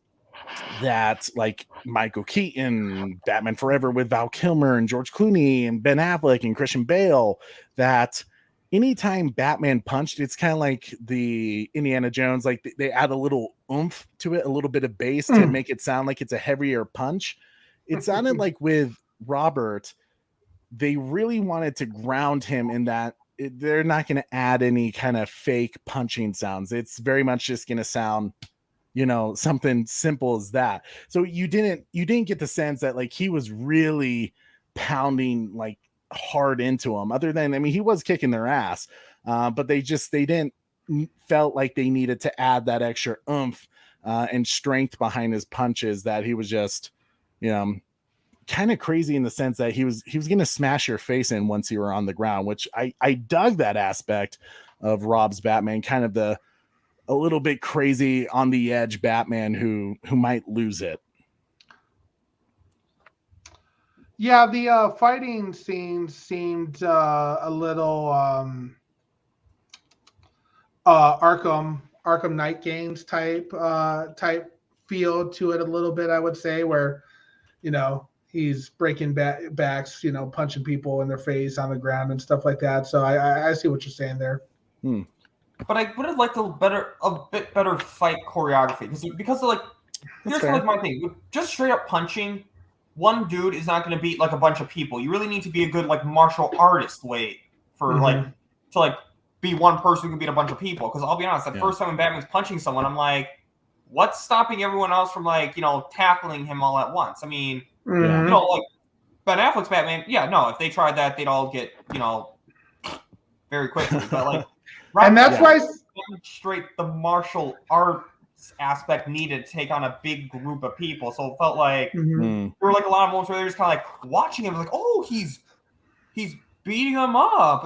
that like Michael Keaton, Batman Forever with Val Kilmer and George Clooney and Ben Affleck and Christian Bale, that anytime Batman punched, it's kind of like the Indiana Jones, like they add a little oomph to it, a little bit of bass to make it sound like it's a heavier punch. It sounded like with Robert, they really wanted to ground him in that they're not going to add any kind of fake punching sounds. It's very much just going to sound, you know, something simple as that. So you didn't get the sense that like he was really pounding like hard into him, other than, I mean, he was kicking their ass, but they didn't felt like they needed to add that extra oomph and strength behind his punches, that he was just, you know, kind of crazy in the sense that he was going to smash your face in once you were on the ground, which I dug that aspect of Rob's Batman, kind of a little bit crazy on the edge Batman who might lose it. Yeah, the fighting scenes seemed a little Arkham Knight games type feel to it a little bit, I would say, where, you know, he's breaking backs, you know, punching people in their face on the ground and stuff like that. So I see what you're saying there. But I would have liked a bit better fight choreography, because of like, here's kind of like my thing. Just straight up punching, one dude is not going to beat like a bunch of people. You really need to be a good like martial artist for like to like be one person who can beat a bunch of people. Because I'll be honest, the first time when Batman's punching someone, I'm like, what's stopping everyone else from like, you know, tackling him all at once? I mean, you know, like Ben Affleck's Batman. Yeah, no, if they tried that, they'd all get, you know, very quickly. But like, and that's why demonstrate the martial arts aspect needed to take on a big group of people. So it felt like there were like a lot of moments where they were just kind of like watching him, like, oh, he's beating him up.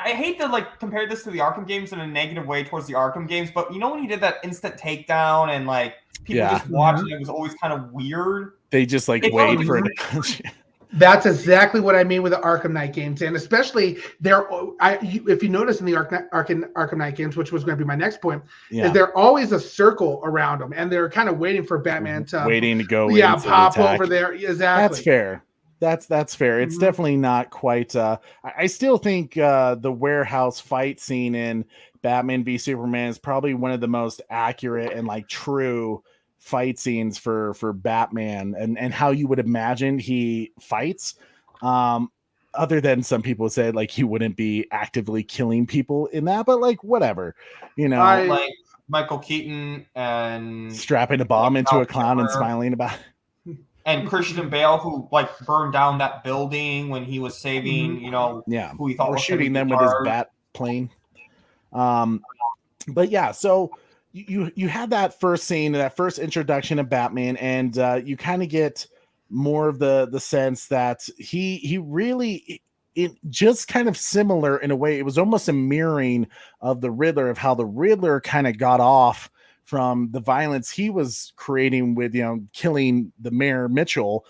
I hate to like compare this to the Arkham games in a negative way towards the Arkham games, but you know when he did that instant takedown and like people just watching it was always kind of weird. They just like wait for it to punch. That's exactly what I mean with the Arkham Knight games, and especially if you notice in the Arkham Knight games, which was going to be my next point, is there always a circle around them, and they're kind of waiting for Batman to go, pop over there. Exactly, that's fair. That's fair. It's definitely not quite. I still think the warehouse fight scene in Batman v Superman is probably one of the most accurate and like true fight scenes for Batman and how you would imagine he fights. Other than some people said like he wouldn't be actively killing people in that, but like whatever, you know, like Michael Keaton and strapping a bomb into a clown and smiling about it. And Christian Bale, who like burned down that building when he was saving, you know, who he thought was shooting them with his bat plane. But yeah, so you had that first scene, that first introduction of Batman, and you kind of get more of the sense that he really, it just kind of similar in a way. It was almost a mirroring of the Riddler, of how the Riddler kind of got off from the violence he was creating with, you know, killing the Mayor Mitchell.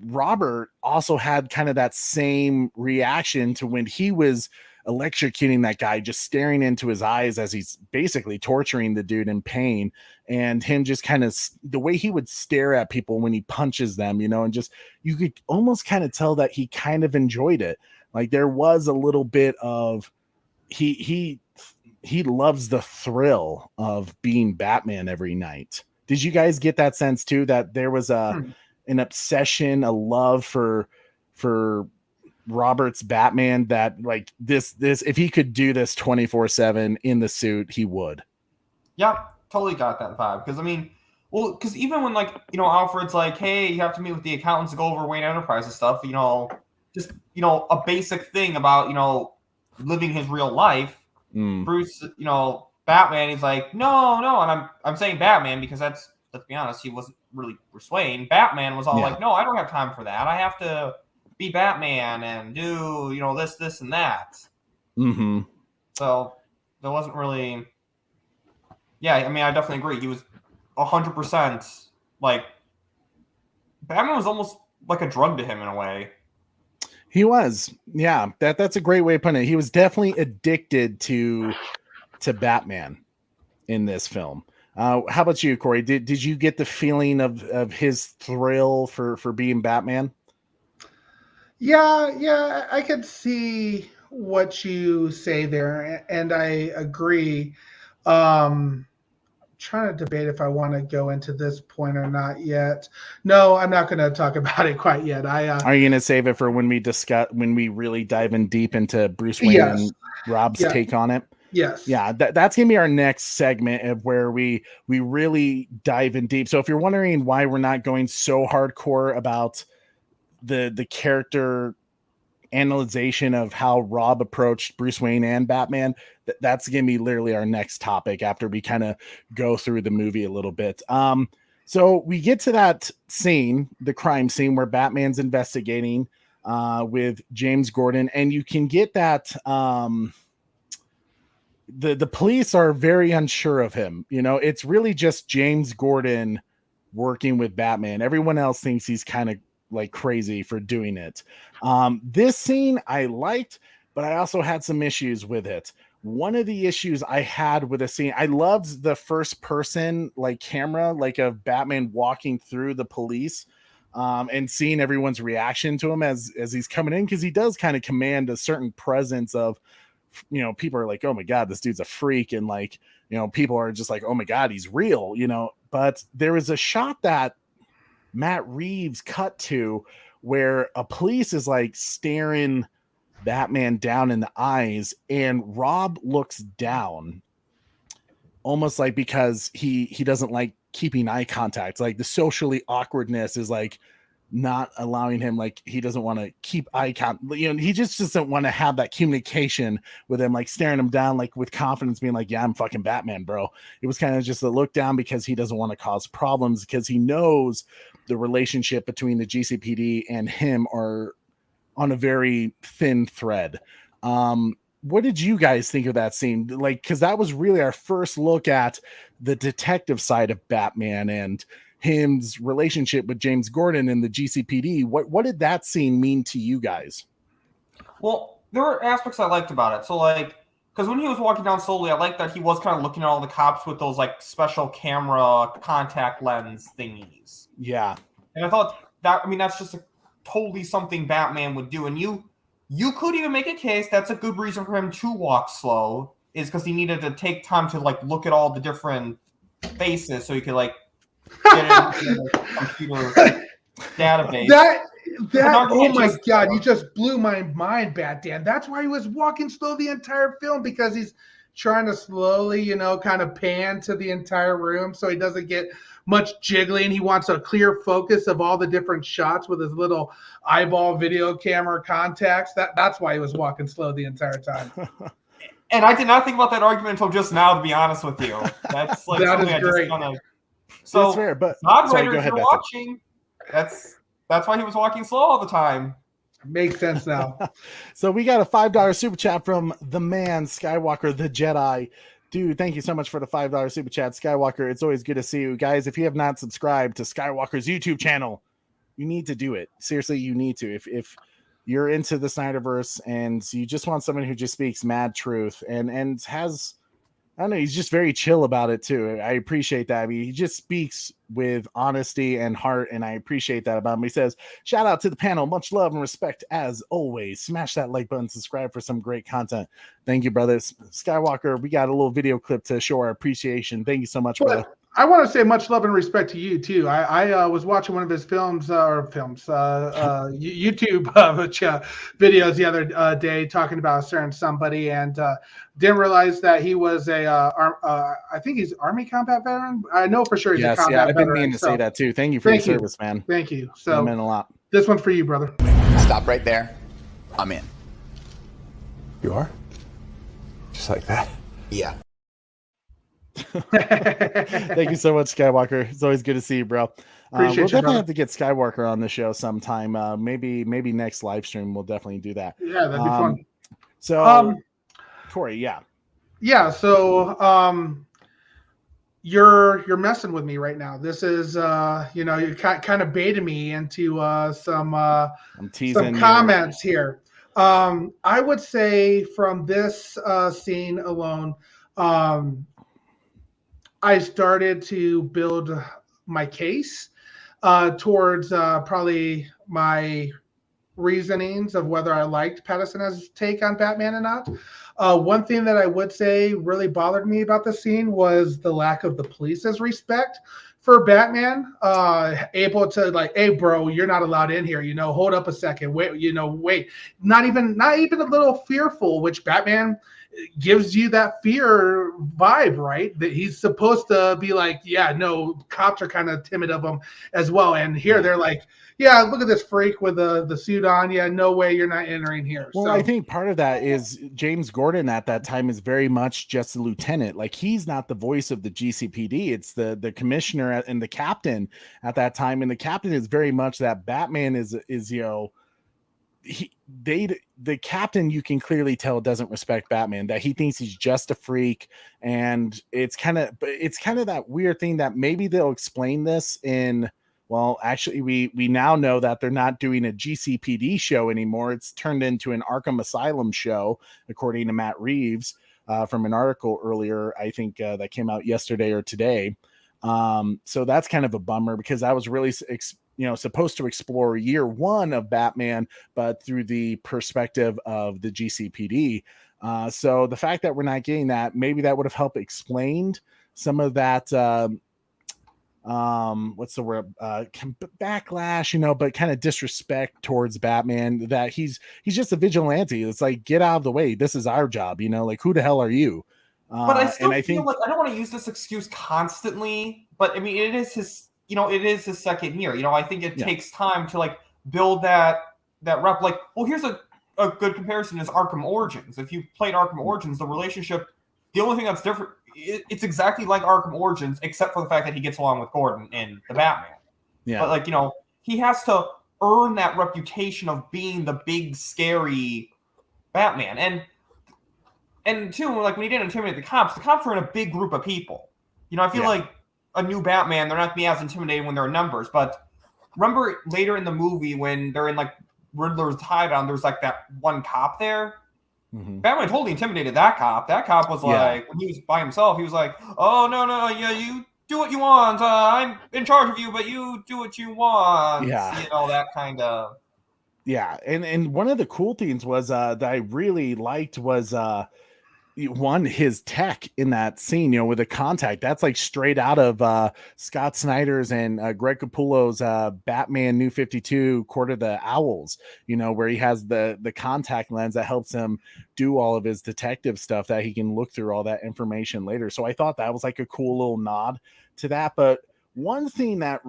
Robert also had kind of that same reaction to when he was electrocuting that guy, just staring into his eyes as he's basically torturing the dude in pain, and him just kind of the way he would stare at people when he punches them, you know, and just, you could almost kind of tell that he kind of enjoyed it. Like there was a little bit of, he loves the thrill of being Batman every night. Did you guys get that sense too, that there was an obsession, a love for Robert's Batman, that like this if he could do this 24/7 in the suit, he would? Yeah, totally got that vibe. Because I mean, well, because even when like, you know, Alfred's like, hey, you have to meet with the accountants to go over Wayne Enterprises stuff, you know, just, you know, a basic thing about, you know, living his real life. Bruce, you know, Batman, he's like, no, and I'm saying Batman because let's be honest, he wasn't really Bruce Wayne. Batman was all like, no, I don't have time for that. I have to be Batman and do, you know, this, and that. Mm-hmm. So there wasn't really. Yeah, I mean, I definitely agree. He was 100% like, Batman was almost like a drug to him in a way. He was, yeah. That's a great way of putting it. He was definitely addicted to Batman in this film. How about you, Corey? Did you get the feeling of his thrill for being Batman? Yeah, I could see what you say there, and I agree. Trying to debate if I want to go into this point or not yet. No, I'm not going to talk about it quite yet. Are you going to save it for when we really dive in deep into Bruce Wayne and Rob's take on it? Yes. Yeah, that's going to be our next segment of where we really dive in deep. So if you're wondering why we're not going so hardcore about the character analyzation of how Rob approached Bruce Wayne and Batman, that's going to be literally our next topic after we kind of go through the movie a little bit. So we get to that scene, the crime scene where Batman's investigating with James Gordon, and you can get that the police are very unsure of him. You know, it's really just James Gordon working with Batman. Everyone else thinks he's kind of like crazy for doing it. This scene I liked, but I also had some issues with it. One of the issues I had with the scene, I loved the first person like camera, like of Batman walking through the police and seeing everyone's reaction to him as he's coming in, because he does kind of command a certain presence of, you know, people are like, oh my God, this dude's a freak. And like, you know, people are just like, oh my God, he's real, you know. But there was a shot that Matt Reeves cut to where a police is like staring Batman down in the eyes, and Rob looks down almost like because he doesn't like keeping eye contact. Like the socially awkwardness is like not allowing him, like he doesn't want to keep eye contact, you know, he just doesn't want to have that communication with him, like staring him down like with confidence, being like, yeah, I'm fucking Batman, bro. It was kind of just a look down because he doesn't want to cause problems, because he knows the relationship between the GCPD and him are on a very thin thread. What did you guys think of that scene? Like, because that was really our first look at the detective side of Batman and his relationship with James Gordon and the GCPD. What did that scene mean to you guys? Well, there were aspects I liked about it. So, like, because when he was walking down slowly, I liked that he was kind of looking at all the cops with those, like, special camera contact lens thingies. Yeah. And I thought that, I mean, that's just totally something Batman would do. And you could even make a case that's a good reason for him to walk slow, is because he needed to take time to, like, look at all the different faces so he could, like, get into the computer database. That oh my God, you just blew my mind, Bat Dan. That's why he was walking slow the entire film, because he's trying to slowly, you know, kind of pan to the entire room so he doesn't get much jiggling. He wants a clear focus of all the different shots with his little eyeball video camera contacts. That's why he was walking slow the entire time. And I did not think about that argument until just now, to be honest with you. That's like that is great. So that's fair, but sorry, if you're watching, that's why he was walking slow all the time. Makes sense now. So we got a $5 super chat from the man Skywalker the Jedi. Dude, thank you so much for the $5 super chat, Skywalker. It's always good to see you guys. If you have not subscribed to Skywalker's YouTube channel, you need to do it. Seriously, you need to. If you're into the Snyderverse and you just want someone who just speaks mad truth and has, I don't know, he's just very chill about it too. I appreciate that. I mean, he just speaks with honesty and heart, and I appreciate that about him. He says, shout out to the panel. Much love and respect as always. Smash that like button, subscribe for some great content. Thank you, brothers. Skywalker, we got a little video clip to show our appreciation. Thank you so much, brother. I want to say much love and respect to you too. I was watching one of his YouTube videos the other day talking about a certain somebody, and didn't realize that he was I think he's Army combat veteran. I know for sure he's a combat I've been meaning to say that too. Thank you for your service, man. Thank you. So that meant a lot. This one's for you, brother. Stop right there. I'm in. You are? Just like that? Yeah. Thank you so much, Skywalker. It's always good to see you, bro. We'll definitely have to get Skywalker on the show sometime. Maybe next live stream we'll definitely do that. Yeah, that'd be fun. So, Corey, yeah. So, you're messing with me right now. This is you're kind of baiting me into some comments here. I would say from this scene alone, I started to build my case towards probably my reasonings of whether I liked Pattinson's take on Batman or not. One thing that I would say really bothered me about the scene was the lack of the police's respect for Batman, able to like, hey, bro, you're not allowed in here. Hold up a second. Wait. Not even a little fearful, which Batman gives you that fear vibe, right? That he's supposed to be like, yeah, no, cops are kind of timid of him as well. And here they're like, yeah, look at this freak with the suit on. Yeah, no way you're not entering here. Well, I think part of that is James Gordon at that time is very much just a lieutenant. Like, he's not the voice of the GCPD. It's the commissioner and the captain at that time. And the captain is very much that Batman is the captain, you can clearly tell, doesn't respect Batman, that he thinks he's just a freak. And it's kind of that weird thing that maybe they'll explain this in, well, actually we now know that they're not doing a GCPD show anymore. It's turned into an Arkham Asylum show, according to Matt Reeves, from an article earlier, I think that came out yesterday or today. So that's kind of a bummer, because I was really supposed to explore year one of Batman, but through the perspective of the GCPD. So the fact that we're not getting that, maybe that would have helped explained some of that, what's the word, backlash, but kind of disrespect towards Batman, that he's just a vigilante. It's like, get out of the way. This is our job, like, who the hell are you? But I still feel like I don't want to use this excuse constantly, but I mean, it is his second year. I think it takes time to like build that rep. Like, well, here's a good comparison is Arkham Origins. If you played Arkham Origins, the relationship, the only thing that's different, it's exactly like Arkham Origins, except for the fact that he gets along with Gordon in the Batman. Yeah. But like, he has to earn that reputation of being the big, scary Batman. And too, like, when he didn't intimidate the cops were in a big group of people. I feel like a new Batman, they're not going to be as intimidating when there are numbers. But remember later in the movie when they're in, like, Riddler's hideout, there's, like, that one cop there? Mm-hmm. Batman totally intimidated that cop. That cop was like, when he was by himself, he was like, oh, no, yeah, you do what you want. I'm in charge of you, but you do what you want. Yeah. That kind of... Yeah, and one of the cool things was that I really liked was... his tech in that scene, with the contact, that's like straight out of Scott Snyder's and Greg Capullo's Batman New 52 Court of the Owls, where he has the contact lens that helps him do all of his detective stuff, that he can look through all that information later. So I thought that was like a cool little nod to that. But one thing that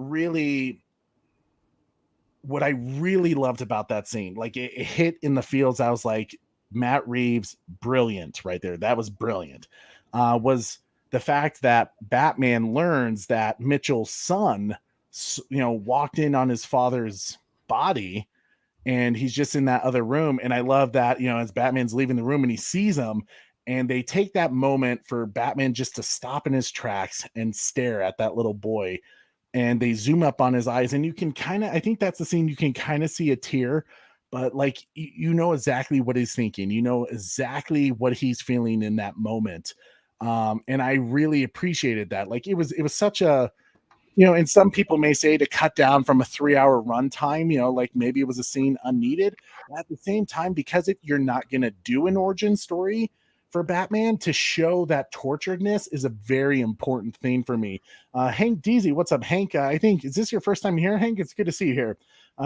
what I really loved about that scene, like it hit in the feels, I was like, Matt Reeves, brilliant right there. That was brilliant. Was the fact that Batman learns that Mitchell's son, walked in on his father's body, and he's just in that other room. And I love that, as Batman's leaving the room and he sees him, and they take that moment for Batman just to stop in his tracks and stare at that little boy. And they zoom up on his eyes, and you can I think that's the scene, you can kind of see a tear. But like, exactly what he's thinking, exactly what he's feeling in that moment. And I really appreciated that. Like, it was such a, and some people may say to cut down from a 3-hour runtime, like maybe it was a scene unneeded. But at the same time, because you're not going to do an origin story for Batman to show that torturedness is a very important thing for me. Hank Deasy, what's up, Hank? I think, is this your first time here, Hank? It's good to see you here.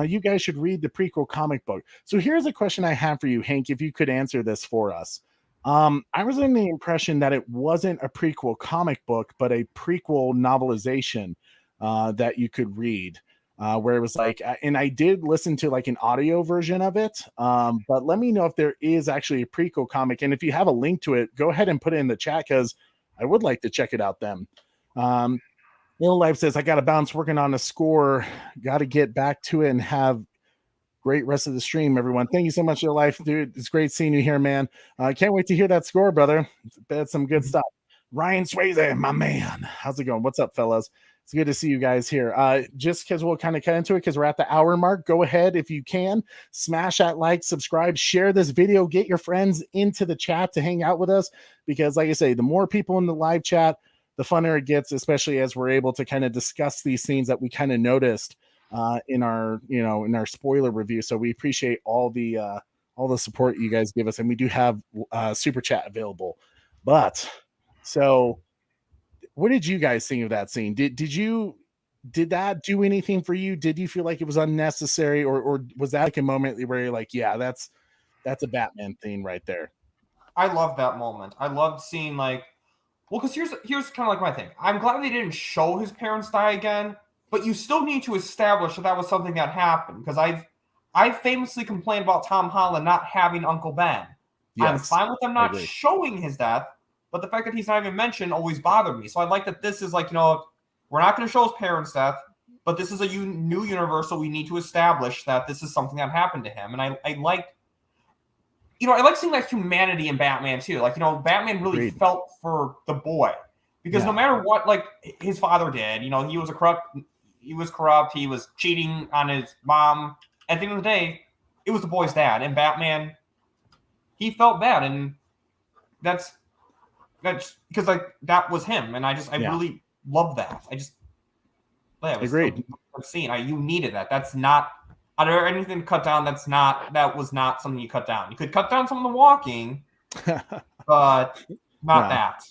You guys should read the prequel comic book. So here's a question I have for you, Hank, if you could answer this for us. I was under the impression that it wasn't a prequel comic book, but a prequel novelization that you could read. Where it was like, and I did listen to like an audio version of it, but let me know if there is actually a prequel comic, and if you have a link to it, go ahead and put it in the chat, because I would like to check it out then. Little Life says, I got to bounce working on a score, got to get back to it, and have great rest of the stream, everyone. Thank you so much, Little Life, dude. It's great seeing you here, man. I can't wait to hear that score, brother. That's some good stuff. Ryan Swayze, my man. How's it going? What's up, fellas? It's good to see you guys here. Just because we'll kind of cut into it, because we're at the hour mark, go ahead, if you can, smash that like, subscribe, share this video, get your friends into the chat to hang out with us, because like I say, the more people in the live chat, the funner it gets, especially as we're able to kind of discuss these things that we kind of noticed in our spoiler review. So we appreciate all the support you guys give us, and we do have super chat available. But so what did you guys think of that scene? Did that do anything for you? Did you feel like it was unnecessary, or was that like a moment where you're like, yeah, that's a Batman thing right there? I love that moment. I loved seeing like, well, because here's kind of like my thing. I'm glad they didn't show his parents die again, but you still need to establish that was something that happened. Because I've famously complained about Tom Holland not having Uncle Ben. Yes, I'm fine with them not showing his death, but the fact that he's not even mentioned always bothered me. So I like that this is like, we're not going to show his parents' death, but this is a new universe, so we need to establish that this is something that happened to him. And I like seeing that humanity in Batman too. Like, Batman really felt for the boy, because no matter what, like his father did, he was corrupt, he was cheating on his mom. At the end of the day, it was the boy's dad, and Batman, he felt bad, and that's because like that was him, and I really love that. Agreed. Scene. You needed that. That's not under anything to cut down. That was not something you cut down. You could cut down some of the walking, but not that.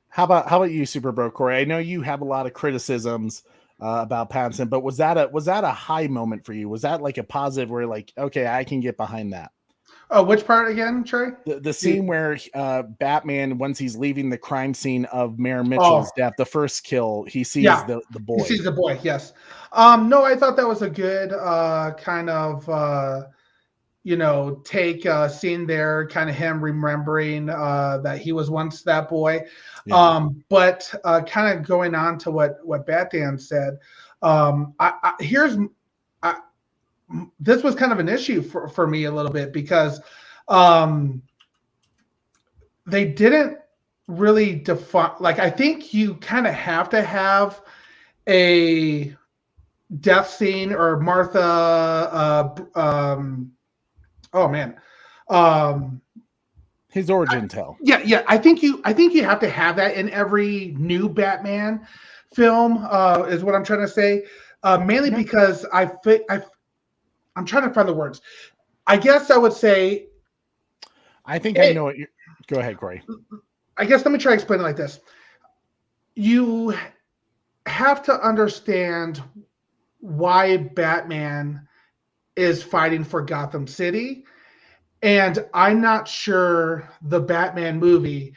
How about you, Super Bro Corey? I know you have a lot of criticisms about Pattinson, but was that a high moment for you? Was that like a positive where like, okay, I can get behind that? Oh, which part again, Trey? The scene where Batman, once he's leaving the crime scene of Mayor Mitchell's death, the first kill, he sees the boy. He sees the boy, yes. No, I thought that was a good kind of take scene there, kind of him remembering that he was once that boy. Yeah. But kind of going on to what Batman said, this was kind of an issue for me a little bit, because they didn't really define, like, I think you kind of have to have a death scene or Martha his origin tale. Yeah. I think you have to have that in every new Batman film, is what I'm trying to say. Mainly because I'm trying to find the words. I guess I would say. I think I know what you. Go ahead, Corey. I guess let me try to explain it like this. You have to understand why Batman is fighting for Gotham City, and I'm not sure the Batman movie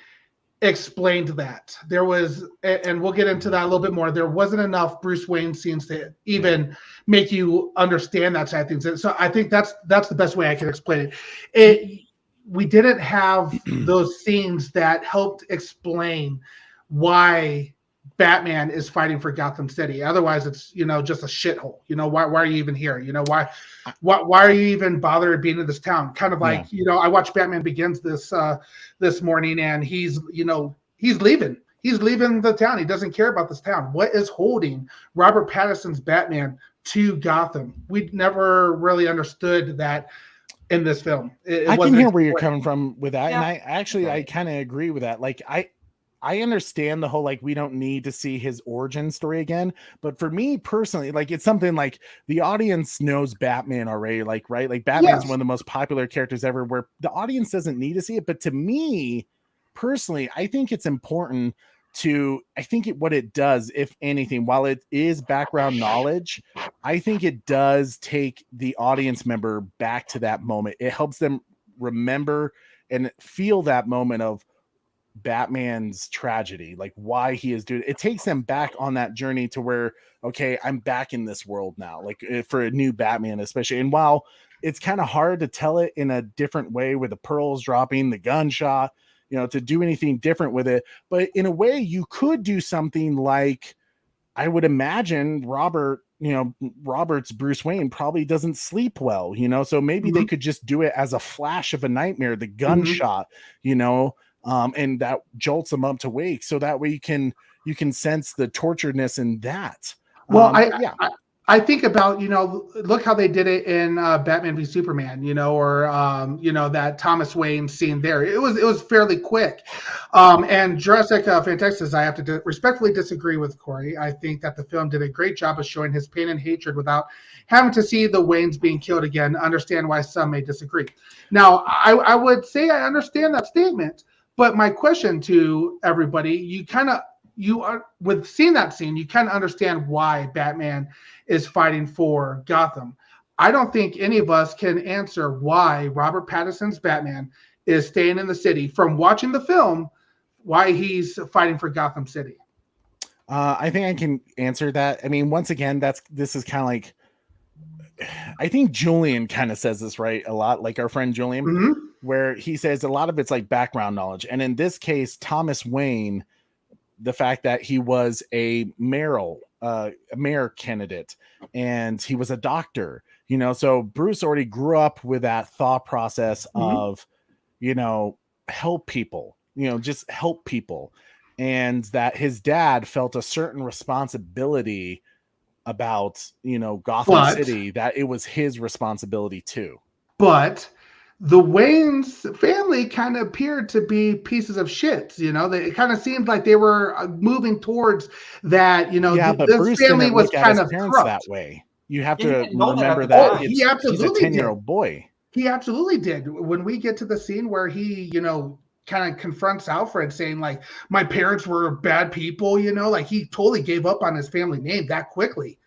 explained that. There was, and we'll get into that a little bit more, there wasn't enough Bruce Wayne scenes to even make you understand that side of things. So I think that's the best way I can explain it. We didn't have those scenes that helped explain why Batman is fighting for Gotham City. Otherwise, it's just a shithole. Why are you even here? Why are you even bothered being in this town? Kind of like I watched Batman Begins this morning, and he's leaving. He's leaving the town. He doesn't care about this town. What is holding Robert Pattinson's Batman to Gotham? We never really understood that in this film. I can hear where you're coming from with that, and I kind of agree with that. Like I understand the whole, like, we don't need to see his origin story again. But for me personally, like, it's something like the audience knows Batman already, like, right? Like, Batman's one of the most popular characters ever, where the audience doesn't need to see it. But to me, personally, I think it's important what it does, if anything, while it is background knowledge, I think it does take the audience member back to that moment. It helps them remember and feel that moment of Batman's tragedy, like why he is doing it. It takes them back on that journey to where, okay, I'm back in this world now, like for a new Batman, especially. And while it's kind of hard to tell it in a different way with the pearls dropping, the gunshot, to do anything different with it, but in a way you could do something like, I would imagine Robert's Bruce Wayne probably doesn't sleep well, so maybe they could just do it as a flash of a nightmare, the gunshot, and that jolts them up to wake. So that way you can sense the torturedness in that. Well, I think about, look how they did it in Batman v Superman, or that Thomas Wayne scene there. It was fairly quick. And Jurassic Fantastic, I have to respectfully disagree with Corey. I think that the film did a great job of showing his pain and hatred without having to see the Waynes being killed again. Understand why some may disagree. Now, I would say I understand that statement, but my question to everybody, with seeing that scene, you kind of understand why Batman is fighting for Gotham. I don't think any of us can answer why Robert Pattinson's Batman is staying in the city from watching the film, why he's fighting for Gotham City. I think I can answer that. I mean, once again, this is kind of like, I think Julian kind of says this right a lot, like our friend Julian, where he says a lot of it's like background knowledge. And in this case, Thomas Wayne, the fact that he was a mayor candidate and he was a doctor, so Bruce already grew up with that thought process of, help people, just help people. And that his dad felt a certain responsibility about, Gotham City, that it was his responsibility too. But the Wayne's family kind of appeared to be pieces of shit. It kind of seemed like they were moving towards that. Yeah, but this Bruce family was kind of parents corrupt that way. You have to remember that he absolutely he's a 10-year-old boy. He absolutely did. When we get to the scene where he, kind of confronts Alfred, saying like, "My parents were bad people," like he totally gave up on his family name that quickly.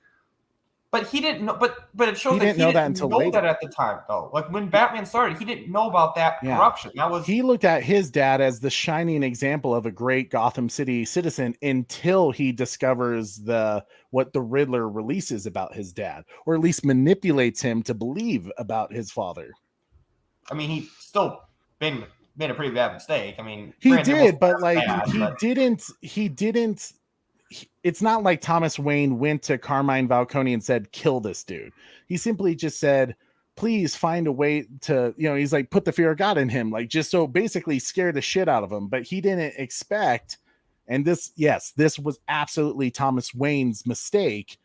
But he didn't know. But it shows he that didn't know that until later. That at the time, though. Like when Batman started, he didn't know about that corruption. He looked at his dad as the shining example of a great Gotham City citizen until he discovers what the Riddler releases about his dad, or at least manipulates him to believe about his father. I mean, he still made a pretty bad mistake. I mean, he did, but like he didn't. It's not like Thomas Wayne went to Carmine Falcone and said, "Kill this dude." He simply just said, "Please find a way to," he's like, put the fear of God in him, like just so basically scare the shit out of him. But he didn't expect, and this was absolutely Thomas Wayne's mistake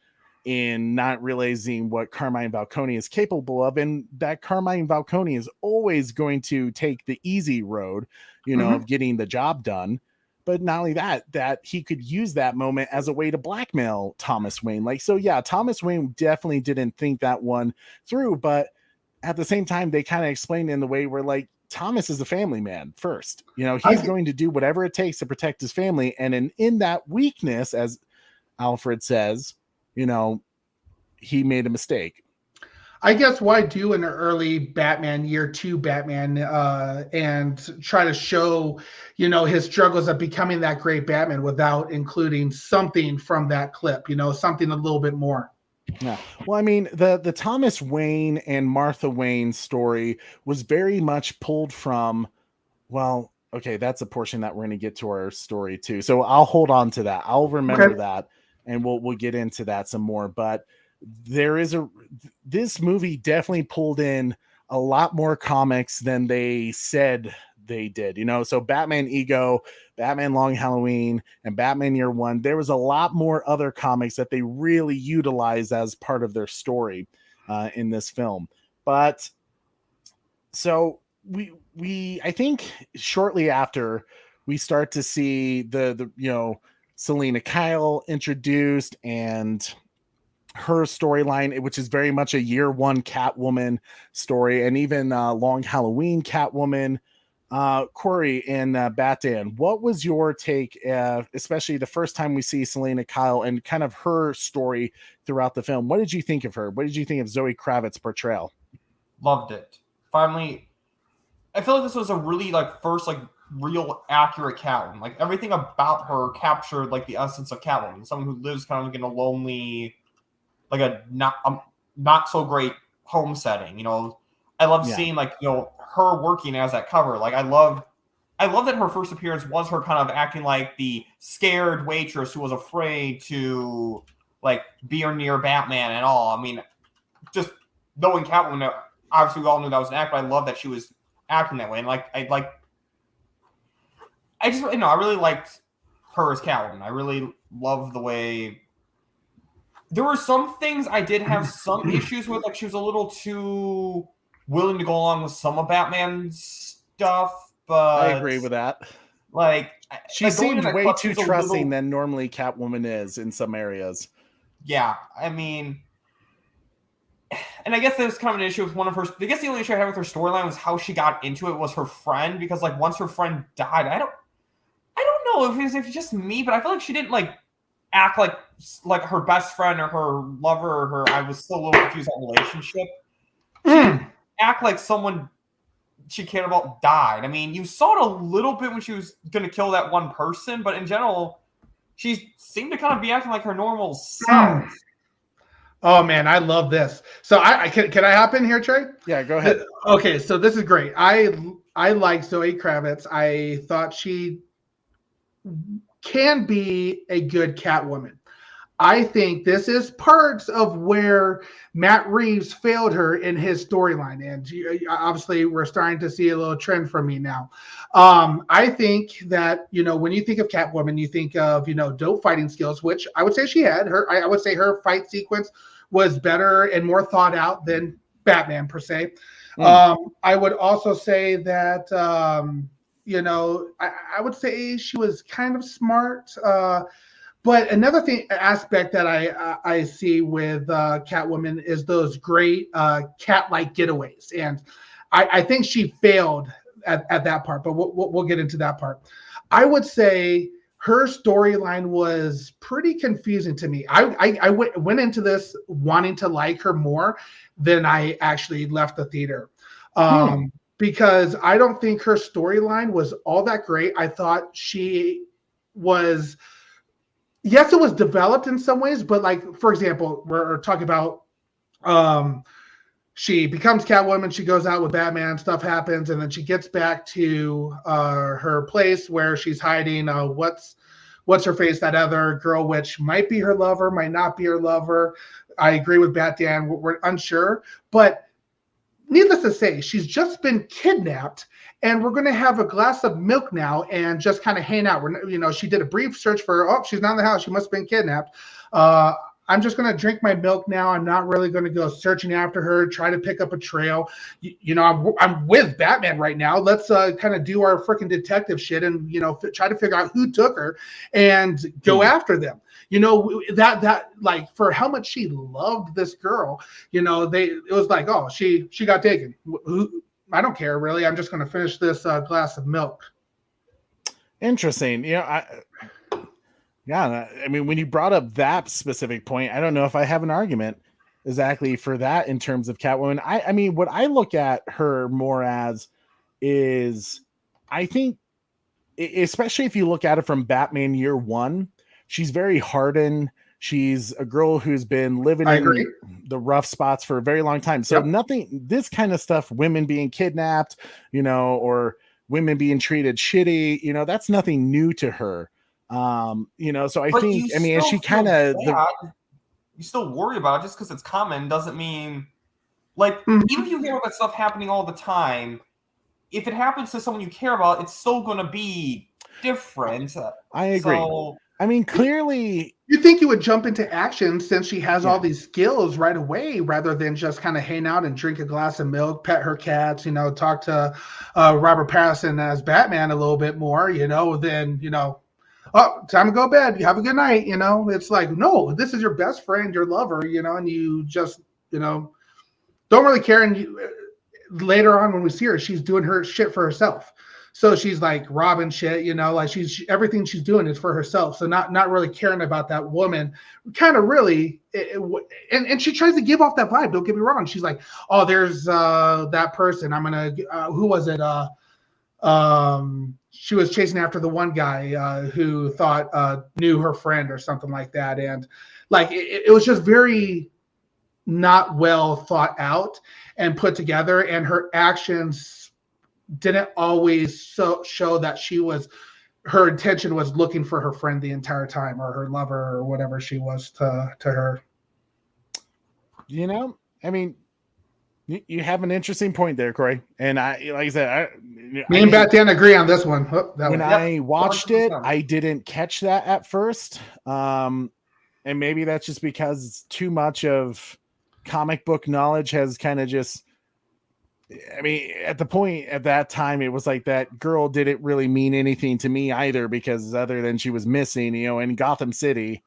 in not realizing what Carmine Falcone is capable of, and that Carmine Falcone is always going to take the easy road, of getting the job done. But not only that he could use that moment as a way to blackmail Thomas Wayne. Like, so yeah, Thomas Wayne definitely didn't think that one through, but at the same time, they kind of explained in the way where like Thomas is a family man first, he's going to do whatever it takes to protect his family. And in that weakness, as Alfred says, he made a mistake. I guess why do an early Batman, year 2 Batman, and try to show, his struggles of becoming that great Batman without including something from that clip, something a little bit more. Yeah. Well, I mean, the Thomas Wayne and Martha Wayne story was very much pulled from, well, okay, that's a portion that we're going to get to our story too. So I'll hold on to that. I'll remember that, and we'll get into that some more. But this movie definitely pulled in a lot more comics than they said they did, so Batman Ego, Batman Long Halloween, and Batman Year One, there was a lot more other comics that they really utilized as part of their story in this film. But so we I think shortly after we start to see the Selena Kyle introduced and her storyline, which is very much a Year One Catwoman story, and even Long Halloween Catwoman. Corey and Batman, what was your take, especially the first time we see Selena Kyle and kind of her story throughout the film? What did you think of her? What did you think of Zoe Kravitz's portrayal? Loved it. Finally, I feel like this was a really first real accurate Catwoman. Like everything about her captured like the essence of Catwoman, someone who lives kind of in a lonely, like a not so great home setting. I love seeing her working as that cover. Like I love that her first appearance was her kind of acting like the scared waitress who was afraid to be near Batman at all. I mean, just knowing Catwoman, obviously we all knew that was an act, but I love that she was acting that way. And I really liked her as Catwoman. I really love the way. There were some things I did have some issues with, like she was a little too willing to go along with some of Batman's stuff, but I agree with that. She seemed way too trusting than normally Catwoman is in some areas. Yeah, I mean, and I guess there's kind of an issue with one of her. I guess the only issue I had with her storyline was how she got into it was her friend, because once her friend died, I don't know if it's just me, but I feel like she didn't act like her best friend or her lover or her. I was still a little confused on that relationship. She didn't act like someone she cared about died. I mean, you saw it a little bit when she was going to kill that one person, but in general, she seemed to kind of be acting like her normal self. Oh man, I love this. So I can I hop in here, Trey? Yeah, go ahead. Okay, so this is great. I like Zoe Kravitz. I thought she can be a good Catwoman. I think this is parts of where Matt Reeves failed her in his storyline. And obviously, we're starting to see a little trend from me now. I think that, when you think of Catwoman, you think of, dope fighting skills, which I would say she had. I would say her fight sequence was better and more thought out than Batman, per se. I would also say that, I would say she was kind of smart. But another aspect that I see with Catwoman is those great cat-like getaways, and I think she failed at that part. But we'll get into that part. I would say her storyline was pretty confusing to me. I went into this wanting to like her more than I actually left the theater, because I don't think her storyline was all that great. I thought she was. Yes, it was developed in some ways, but for example, we're talking about she becomes Catwoman, she goes out with Batman, stuff happens, and then she gets back to her place where she's hiding. What's her face? That other girl, which might be her lover, might not be her lover. I agree with Batman. We're unsure, but needless to say, she's just been kidnapped, and we're going to have a glass of milk now and just kind of hang out. She did a brief search for her. Oh, she's not in the house. She must have been kidnapped. I'm just going to drink my milk now. I'm not really going to go searching after her, try to pick up a trail. I'm with Batman right now. Let's kind of do our freaking detective shit and, try to figure out who took her and go after them. That for how much she loved this girl, it was like, oh, she got taken. I don't care really. I'm just going to finish this glass of milk. Interesting. I mean, when you brought up that specific point, I don't know if I have an argument exactly for that in terms of Catwoman. I mean, what I look at her more as is, I think, especially if you look at it from Batman Year One, she's very hardened. She's a girl who's been living in the rough spots for a very long time. So this kind of stuff, women being kidnapped, or women being treated shitty, that's nothing new to her. So I think, I mean, she kind of, you still worry about it just because it's common doesn't mean even if you hear about that stuff happening all the time, if it happens to someone you care about, it's still going to be different. I agree. So, I mean, clearly you think you would jump into action since she has all these skills right away, rather than just kind of hang out and drink a glass of milk, pet her cats, talk to Robert Pattinson as Batman a little bit more, then, oh, time to go to bed. You have a good night. It's like, no, this is your best friend, your lover, and you just, don't really care. And later on when we see her, she's doing her shit for herself. So she's like robbing shit, like everything she's doing is for herself. So not really caring about that woman, kind of really. And she tries to give off that vibe. Don't get me wrong. She's like, oh, there's that person. I'm gonna. Who was it? She was chasing after the one guy who thought knew her friend or something like that, and like it was just very not well thought out and put together, and her actions didn't always show that her intention was looking for her friend the entire time, or her lover, or whatever she was to her. I mean, you have an interesting point there, Corey. And like I said, me and Batman agree on this one. When I watched it, I didn't catch that at first. And maybe that's just because too much of comic book knowledge has kind of just, I mean, at that time, it was like that girl didn't really mean anything to me either, because other than she was missing, in Gotham City,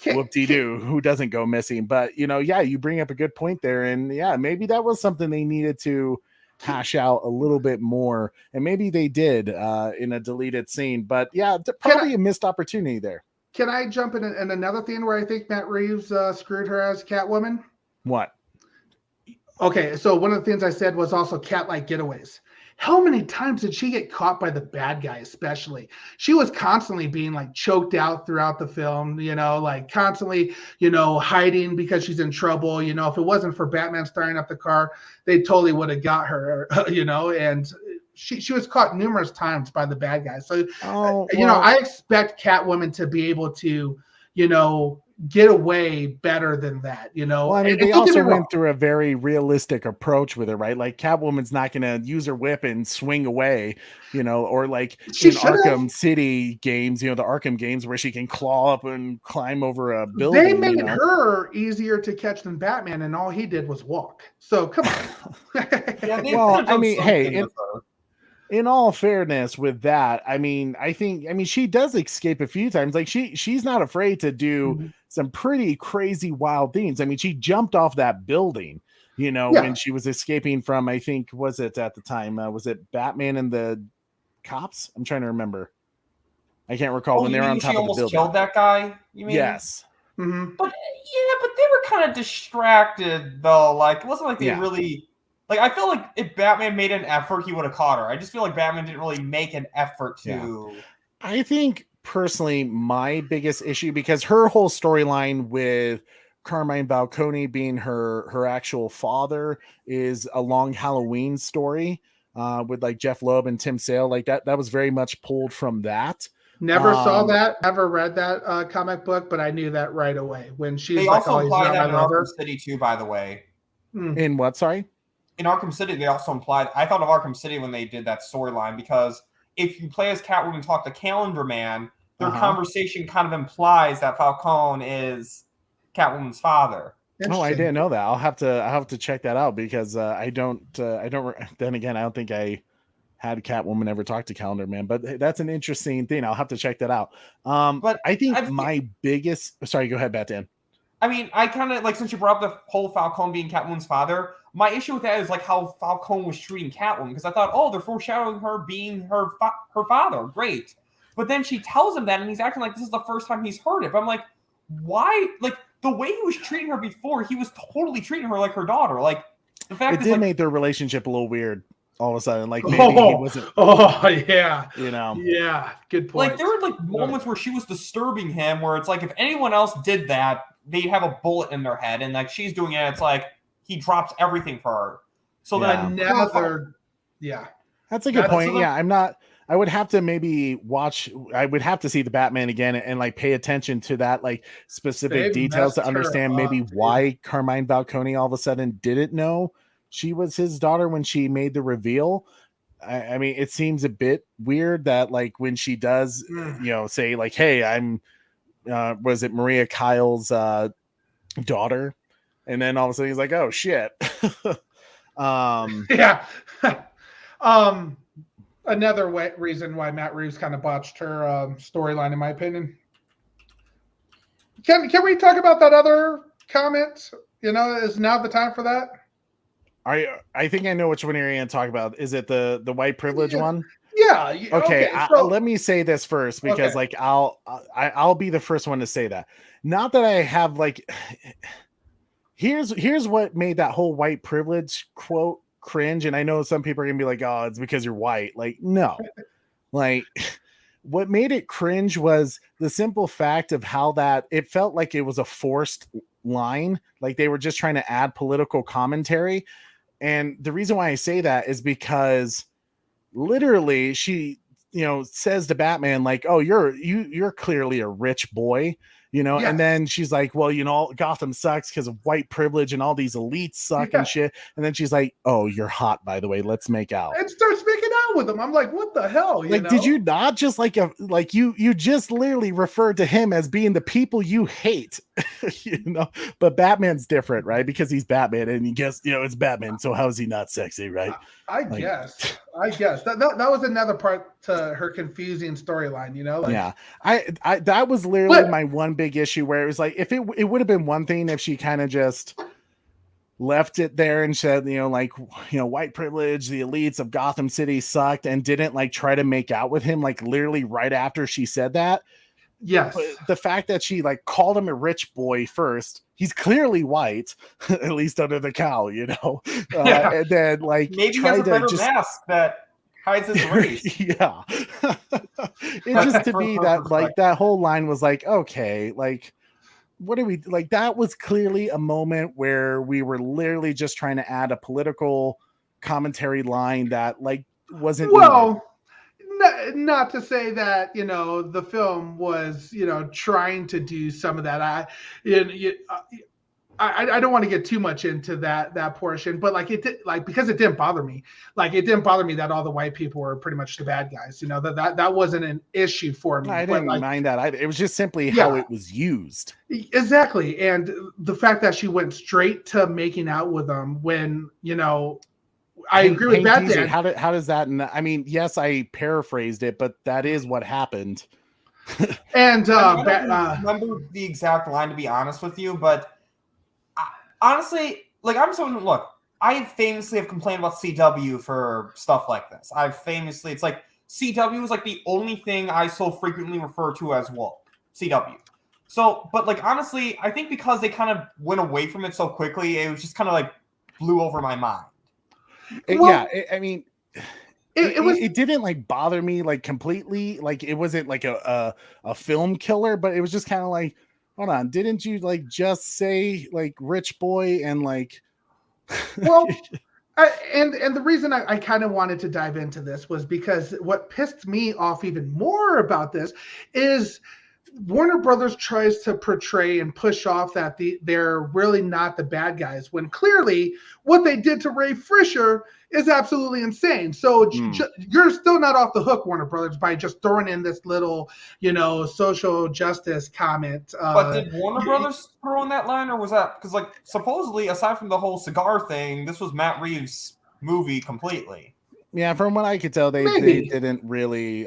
whoop-de-doo, who doesn't go missing? But, yeah, you bring up a good point there. And yeah, maybe that was something they needed to hash out a little bit more. And maybe they did in a deleted scene. But yeah, probably a missed opportunity there. Can I jump in another thing where I think Matt Reeves screwed her as Catwoman? What? Okay, so one of the things I said was also cat-like getaways. How many times did she get caught by the bad guy, especially? She was constantly being like choked out throughout the film, like constantly, hiding because she's in trouble. If it wasn't for Batman starting up the car, they totally would have got her, and she was caught numerous times by the bad guy. So, I expect Catwoman to be able to, get away better than that, Well, I mean, they also went through a very realistic approach with it, right? Like Catwoman's not going to use her whip and swing away, or like in Arkham City games, the Arkham games where she can claw up and climb over a building. They made her easier to catch than Batman, and all he did was walk. So come on. Well, I mean, hey, in all fairness with that, I mean, she does escape a few times. Like she's not afraid to do some pretty crazy, wild things. I mean, she jumped off that building, when she was escaping from, I think, was it at the time, was it Batman and the cops? I'm trying to remember. I can't recall when they were on top of the building. Almost killed that guy? You mean? Yes. Mm-hmm. But they were kind of distracted though. Like it wasn't like they really. Like, I feel like if Batman made an effort, he would have caught her. I just feel like Batman didn't really make an effort to. Yeah. I think, personally, my biggest issue, because her whole storyline with Carmine Falcone being her actual father is a long Halloween story with, like, Jeff Loeb and Tim Sale. Like, that was very much pulled from that. Never saw that, never read that comic book, but I knew that right away. When she's they like, also implied that in Arkham City, too, by the way. In what, sorry? In Arkham City, they also implied. I thought of Arkham City when they did that storyline, because if you play as Catwoman and talk to Calendar Man, their conversation kind of implies that Falcone is Catwoman's father. Oh, I didn't know that. I'll have to check that out, because I don't. Then again, I don't think I had Catwoman ever talk to Calendar Man, but that's an interesting thing. I'll have to check that out. But I think my biggest. Sorry, go ahead, Bat-Dan. I mean, I kind of like, since you brought up the whole Falcone being Catwoman's father, my issue with that is like how Falcone was treating Catwoman, because I thought, oh, they're foreshadowing her being her father. Great. But then she tells him that, and he's acting like this is the first time he's heard it. But I'm like, why? Like, the way he was treating her before, he was totally treating her like her daughter. Like, the fact it did make their relationship a little weird all of a sudden. Like, maybe he wasn't. Oh, yeah. Yeah, good point. Like, there were like moments where she was disturbing him, where it's like, if anyone else did that, they'd have a bullet in their head, and like she's doing it, it's like he drops everything for her. So that's a good point. I would have to maybe watch. I would have to see the Batman again and like pay attention to that like specific details to understand maybe why Carmine Falcone all of a sudden didn't know she was his daughter when she made the reveal. I mean, it seems a bit weird that like when she does, say like, "Hey, I'm." Was it Maria Kyle's daughter? And then all of a sudden he's like, oh shit. Another reason why Matt Reeves kind of botched her storyline, in my opinion. Can we talk about that other comment? Is now the time for that? I think I know which one you're going to talk about. Is it the white privilege one? Yeah. Okay. So, let me say this first because like I'll be the first one to say that. Not that I have like. Here's what made that whole white privilege quote cringe, and I know some people are gonna be like, "Oh, it's because you're white." Like, no, like what made it cringe was the simple fact of how that it felt like it was a forced line, like they were just trying to add political commentary. And the reason why I say that is because literally she says to Batman like, "Oh, you're clearly a rich boy." yes. And then she's like, "Well, Gotham sucks because of white privilege and all these elites suck and shit." And then she's like, "Oh, you're hot, by the way. Let's make out." And starts making out with him. I'm like, what the hell? Did you not just you just literally referred to him as being the people you hate, But Batman's different, right? Because he's Batman, and you guess it's Batman. So how is he not sexy, right? I guess that was another part to her confusing storyline. Yeah, I that was literally my one big issue where it was like if it would have been one thing if she kind of just left it there and said, white privilege, the elites of Gotham City sucked, and didn't like try to make out with him like literally right after she said that. Yes. But the fact that she like called him a rich boy first, he's clearly white, at least under the cowl, and then like maybe he has a better mask that hides his race. Yeah. It just to me that like that whole line was like, okay, like what do we like? That was clearly a moment where we were literally just trying to add a political commentary line that like wasn't not to say that the film was trying to do some of that. I don't want to get too much into that portion, but like it did, like because it didn't bother me. Like it didn't bother me that all the white people were pretty much the bad guys. That wasn't an issue for me. I didn't mind that either. It was just simply how it was used. Exactly, and the fact that she went straight to making out with them when I agree with Batman. How does that? I mean, yes, I paraphrased it, but that is what happened. And I don't remember the exact line to be honest with you, but. Honestly, like I famously have complained about CW for stuff like this. It's like CW is like the only thing I so frequently refer to as woke. CW. So, but like honestly, I think because they kind of went away from it so quickly, it was just kind of like blew over my mind. It didn't like bother me like completely. Like it wasn't like a film killer, but it was just kind of like, hold on, didn't you like just say like rich boy and like well and the reason I kind of wanted to dive into this was because what pissed me off even more about this is Warner Brothers tries to portray and push off that they're really not the bad guys when clearly what they did to Ray Fisher is absolutely insane. So you're still not off the hook, Warner Brothers, by just throwing in this little, social justice comment. But did Warner Brothers throw in that line, or was that because, like, supposedly, aside from the whole cigar thing, this was Matt Reeves' movie completely? Yeah, from what I could tell, they didn't really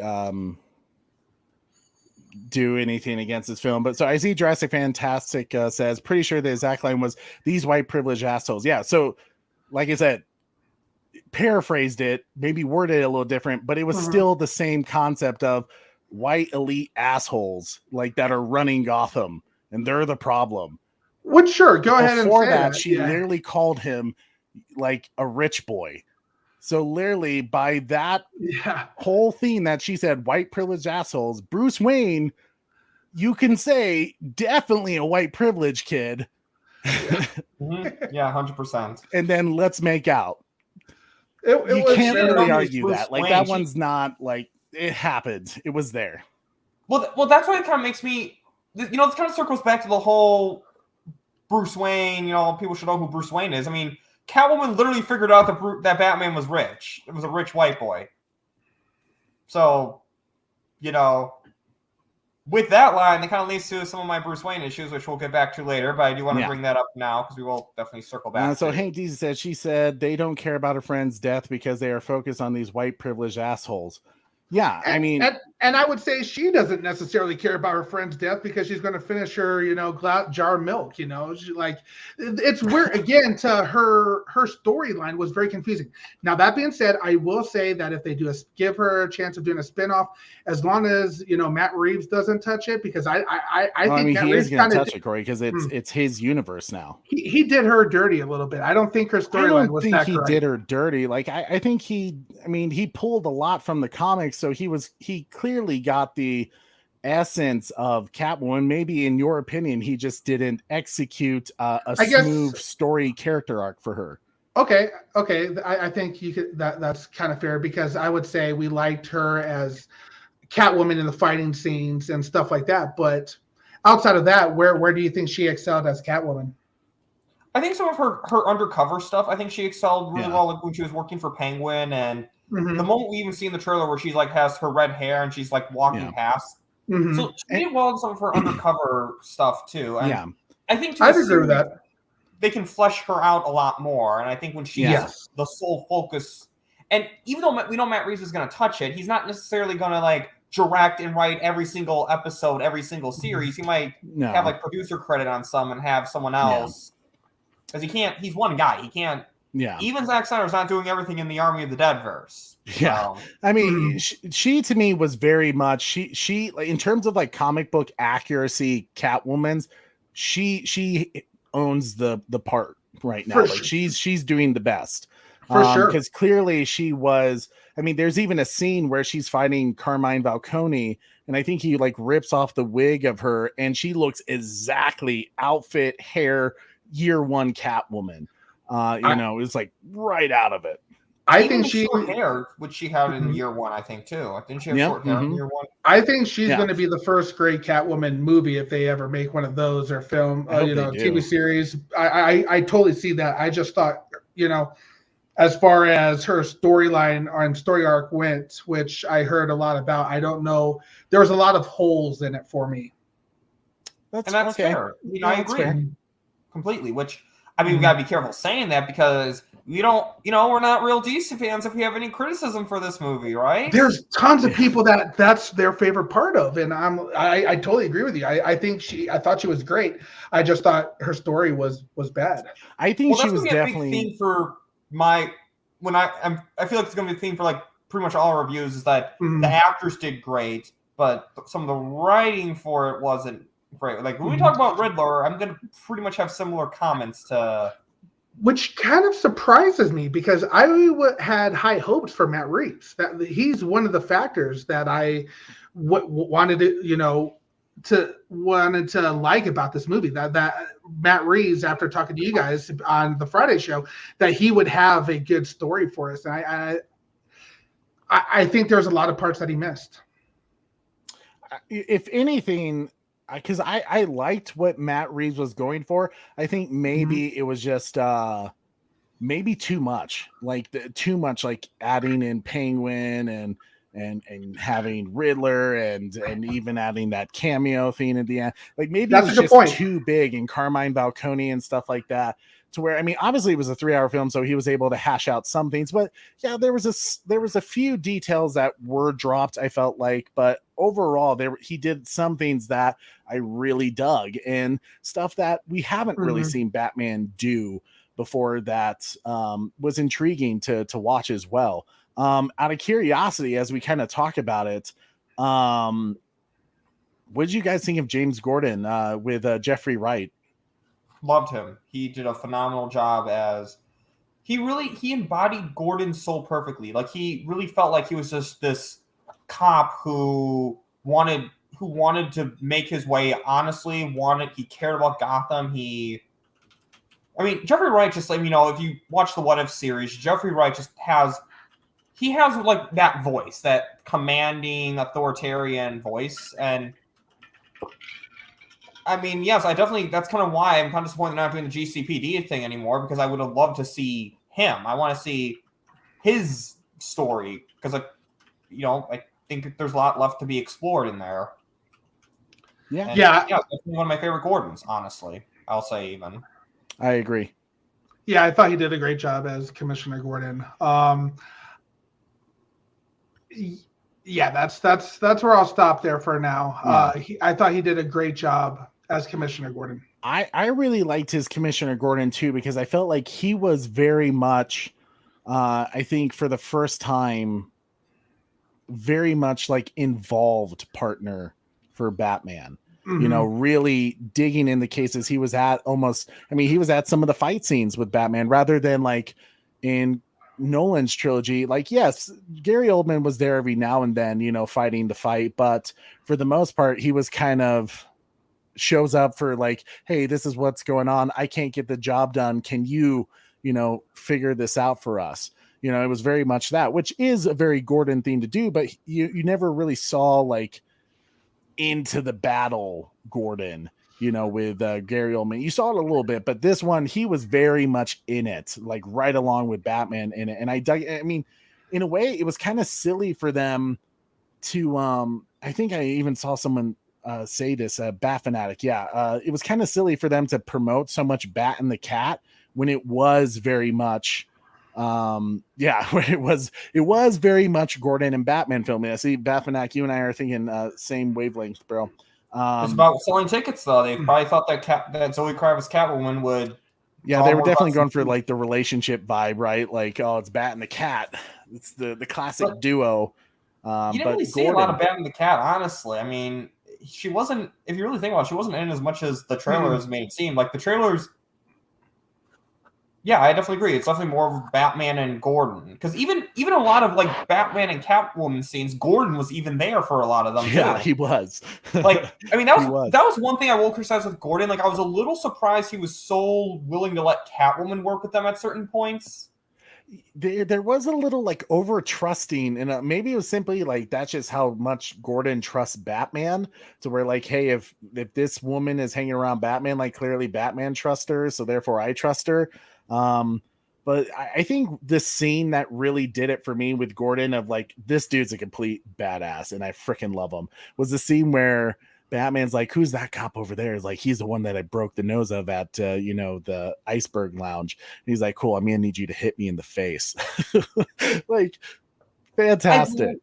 do anything against this film. But so I see Jurassic Fantastic says, pretty sure the exact line was these white privileged assholes. Yeah, so like I said, paraphrased it, maybe worded it a little different, but it was still the same concept of white elite assholes like that are running Gotham and they're the problem. Go ahead and say before that she literally called him like a rich boy. So literally by that whole thing that she said, white privileged assholes, Bruce Wayne, you can say definitely a white privileged kid. Yeah, 100%. And then let's make out. You can't really argue that. Like that one's not like it happened. It was there. Well, that's why it kind of makes me, this kind of circles back to the whole Bruce Wayne. People should know who Bruce Wayne is. I mean, Catwoman literally figured out that Batman was rich. It was a rich white boy. So, with that line, it kind of leads to some of my Bruce Wayne issues, which we'll get back to later. But I do want to bring that up now because we will definitely circle back. So Hank D said, she said they don't care about her friend's death because they are focused on these white privileged assholes. Yeah, I mean, And I would say she doesn't necessarily care about her friend's death because she's going to finish her, jar of milk. It's weird. Again, to her storyline was very confusing. Now that being said, I will say that if they give her a chance of doing a spinoff, as long as Matt Reeves doesn't touch it, because I think Matt he Reeves is going to touch it, Corey, because it's his universe now. He did her dirty a little bit. I don't think her storyline was that he did her dirty. Like I think he pulled a lot from the comics, so he clearly got the essence of Catwoman. Maybe in your opinion, he just didn't execute a smooth story character arc for her. Okay. I think you could. That's kind of fair, because I would say we liked her as Catwoman in the fighting scenes and stuff like that. But outside of that, where do you think she excelled as Catwoman? I think some of her undercover stuff, I think she excelled really well, like when she was working for Penguin, and the moment we even see in the trailer where she's like has her red hair and she's like walking past. So she did well in some of her undercover stuff too. And I think I'd agree with that. They can flesh her out a lot more, and I think when she's the sole focus, and even though we know Matt Reeves is going to touch it, he's not necessarily going to like direct and write every single episode, every single series. He might have like producer credit on some and have someone else. Because he can't, he's one guy. He can't. Yeah. Even Zack Snyder's not doing everything in the Army of the Dead verse. Yeah. I mean, she to me was very much, she in terms of like comic book accuracy, Catwoman's, she owns the part right now. Like she's doing the best. For sure. Because clearly she was, I mean, there's even a scene where she's fighting Carmine Falcone, and I think he like rips off the wig of her, and she looks exactly outfit, hair, year one Catwoman. It's like right out of it. I think she short hair, which she had in year one, I think too. I think she had short hair in year one. I think she's going to be the first great Catwoman movie if they ever make one of those, or film, TV series. I totally see that. I just thought, as far as her storyline and story arc went, which I heard a lot about, I don't know. There was a lot of holes in it for me. That's fair. I agree completely. Which, I mean, we gotta be careful saying that, because we don't, we're not real DC fans if we have any criticism for this movie, right? There's tons of people that's their favorite part of, and I totally agree with you. I thought she was great. I just thought her story was bad. I think she was definitely a big theme for I feel like it's gonna be a theme for like pretty much all reviews, is that the actors did great, but some of the writing for it wasn't great. Like when we talk about Riddler, I'm gonna pretty much have similar comments to, which kind of surprises me, because I had high hopes for Matt Reeves. That he's one of the factors that I wanted to like about this movie. That Matt Reeves, after talking to you guys on the Friday show, that he would have a good story for us. And I think there's a lot of parts that he missed. If anything, because I liked what Matt Reeves was going for. I think maybe it was just maybe too much, like adding in Penguin and having Riddler and even adding that cameo thing at the end. Like maybe it was just too big, and Carmine Falcone and stuff like that. To where, I mean, obviously it was a 3-hour film, so he was able to hash out some things, but yeah, there was a few details that were dropped, I felt like, but overall he did some things that I really dug, and stuff that we haven't really seen Batman do before that was intriguing to watch as well. Out of curiosity, as we kind of talk about it, what did you guys think of James Gordon with Jeffrey Wright? Loved him. He did a phenomenal job as he embodied Gordon so perfectly. Like he really felt like he was just this cop who wanted to make his way honestly, he cared about Gotham. Jeffrey Wright just, like, if you watch the What If series, Jeffrey Wright just has like that voice, that commanding, authoritarian voice. And I mean, yes, that's kind of why I'm kind of disappointed they're not doing the GCPD thing anymore, because I would have loved to see him. I want to see his story, because, I think there's a lot left to be explored in there. Yeah, that's one of my favorite Gordons, honestly. I'll say even. I agree. Yeah, I thought he did a great job as Commissioner Gordon. Yeah, that's where I'll stop there for now. Yeah. I thought he did a great job as Commissioner Gordon. I really liked his Commissioner Gordon too, because I felt like he was very much, I think for the first time, very much like involved partner for Batman. You know, really digging in the cases. He was at he was at some of the fight scenes with Batman rather than like in Nolan's trilogy. Like, yes, Gary Oldman was there every now and then, you know, fighting the fight, but for the most part, he was kind of shows up for like, hey, this is what's going on. I can't get the job done. Can you, you know, figure this out for us? You know, it was very much that, which is a very Gordon thing to do, but you never really saw like into the battle Gordon, you know, with Gary Oldman. You saw it a little bit, but this one, he was very much in it, like right along with Batman in it. And I mean, in a way, it was kind of silly for them to, I think I even saw someone say this, Bat Fanatic. Yeah. It was kind of silly for them to promote so much Bat and the Cat when it was very much, it was very much Gordon and Batman filming. I see Bat Fanatic, you and I are thinking same wavelength, bro. It's about selling tickets, though. They probably thought that Zoe Kravitz Catwoman would. Yeah, they were definitely going for like the relationship vibe, right? Like, oh, it's Bat and the Cat. It's the classic duo. You didn't really see a lot of Bat and the Cat, honestly. I mean, she wasn't. If you really think about it, she wasn't in as much as the trailers made it seem. Like the trailers. Yeah, I definitely agree. It's definitely more of Batman and Gordon, because even a lot of like Batman and Catwoman scenes, Gordon was even there for a lot of them. Yeah, too. he was. Like, I mean, that was one thing I will criticize with Gordon. Like, I was a little surprised he was so willing to let Catwoman work with them at certain points. There was a little like over trusting, and maybe it was simply like that's just how much Gordon trusts Batman. So we're like, hey, if this woman is hanging around Batman, like clearly Batman trusts her, so therefore I trust her. But I think the scene that really did it for me with Gordon of like, this dude's a complete badass and I freaking love him, was the scene where Batman's like, who's that cop over there? Is like, he's the one that I broke the nose of at, you know, the Iceberg Lounge. And he's like, cool, I'm going to need you to hit me in the face. Like, fantastic.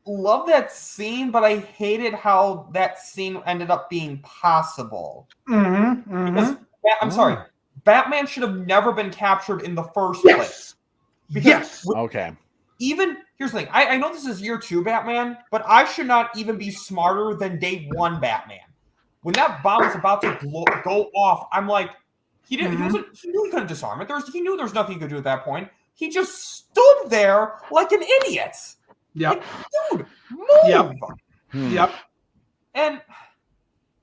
I love that scene, but I hated how that scene ended up being possible. Because, I'm sorry. Batman should have never been captured in the first place. Yes. Okay. Even here's the thing. I know this is year 2 Batman, but I should not even be smarter than day 1 Batman. When that bomb was about to go off, I'm like, he didn't. He knew he couldn't disarm it. He knew there was nothing he could do at that point. He just stood there like an idiot. Yep. Like, dude, move. Yep. And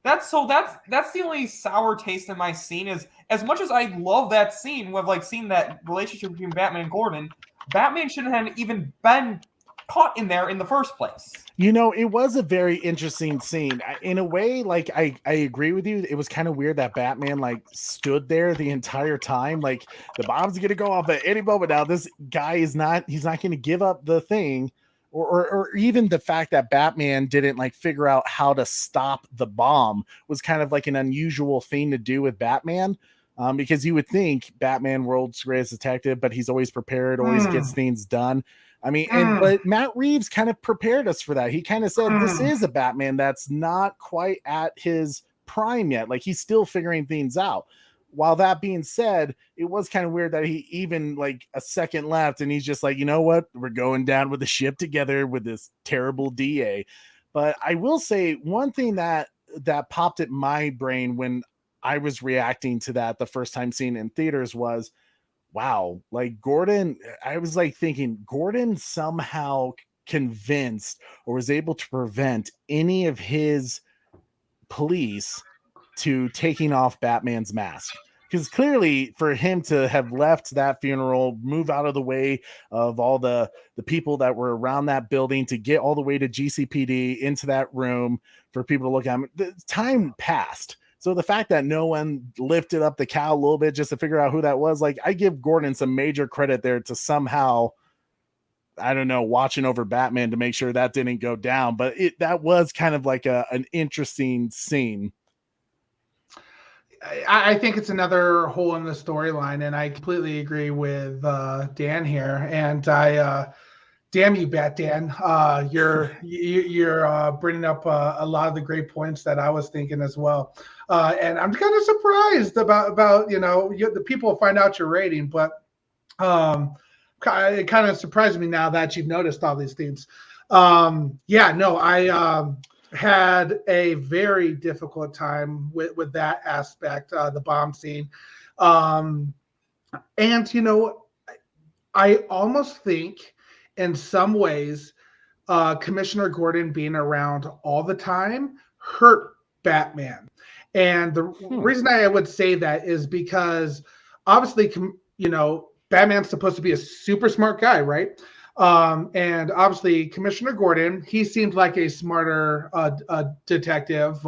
that's the only sour taste in my scene is, as much as I love that scene with like seeing that relationship between Batman and Gordon, Batman shouldn't have even been caught in there in the first place. You know, it was a very interesting scene. In a way, like I agree with you. It was kind of weird that Batman like stood there the entire time. Like the bomb's gonna go off at any moment now. This guy he's not gonna give up the thing. Or even the fact that Batman didn't like figure out how to stop the bomb was kind of like an unusual thing to do with Batman. Because you would think Batman, world's greatest detective, but he's always prepared, always gets things done. I mean, but Matt Reeves kind of prepared us for that. He kind of said, this is a Batman that's not quite at his prime yet. Like he's still figuring things out. While that being said, it was kind of weird that he even like a second left and he's just like, you know what? We're going down with the ship together with this terrible DA. But I will say one thing that popped at my brain when I was reacting to that the first time seeing it in theaters was, wow, like Gordon, I was like thinking Gordon somehow convinced or was able to prevent any of his police to taking off Batman's mask. Because clearly for him to have left that funeral, move out of the way of all the people that were around that building to get all the way to GCPD into that room for people to look at him, the time passed. So the fact that no one lifted up the cow a little bit just to figure out who that was, like I give Gordon some major credit there to somehow, I don't know, watching over Batman to make sure that didn't go down. But that was kind of like an interesting scene. I think it's another hole in the storyline, and I completely agree with Dan here. And Damn you, Bat Dan. You're bringing up a lot of the great points that I was thinking as well. And I'm kind of surprised about the people find out your rating, but it kind of surprised me now that you've noticed all these things. I had a very difficult time with that aspect, the bomb scene. And I almost think in some ways, Commissioner Gordon being around all the time hurt Batman. And the reason I would say that is because obviously, Batman's supposed to be a super smart guy, right? And obviously, Commissioner Gordon, he seemed like a smarter detective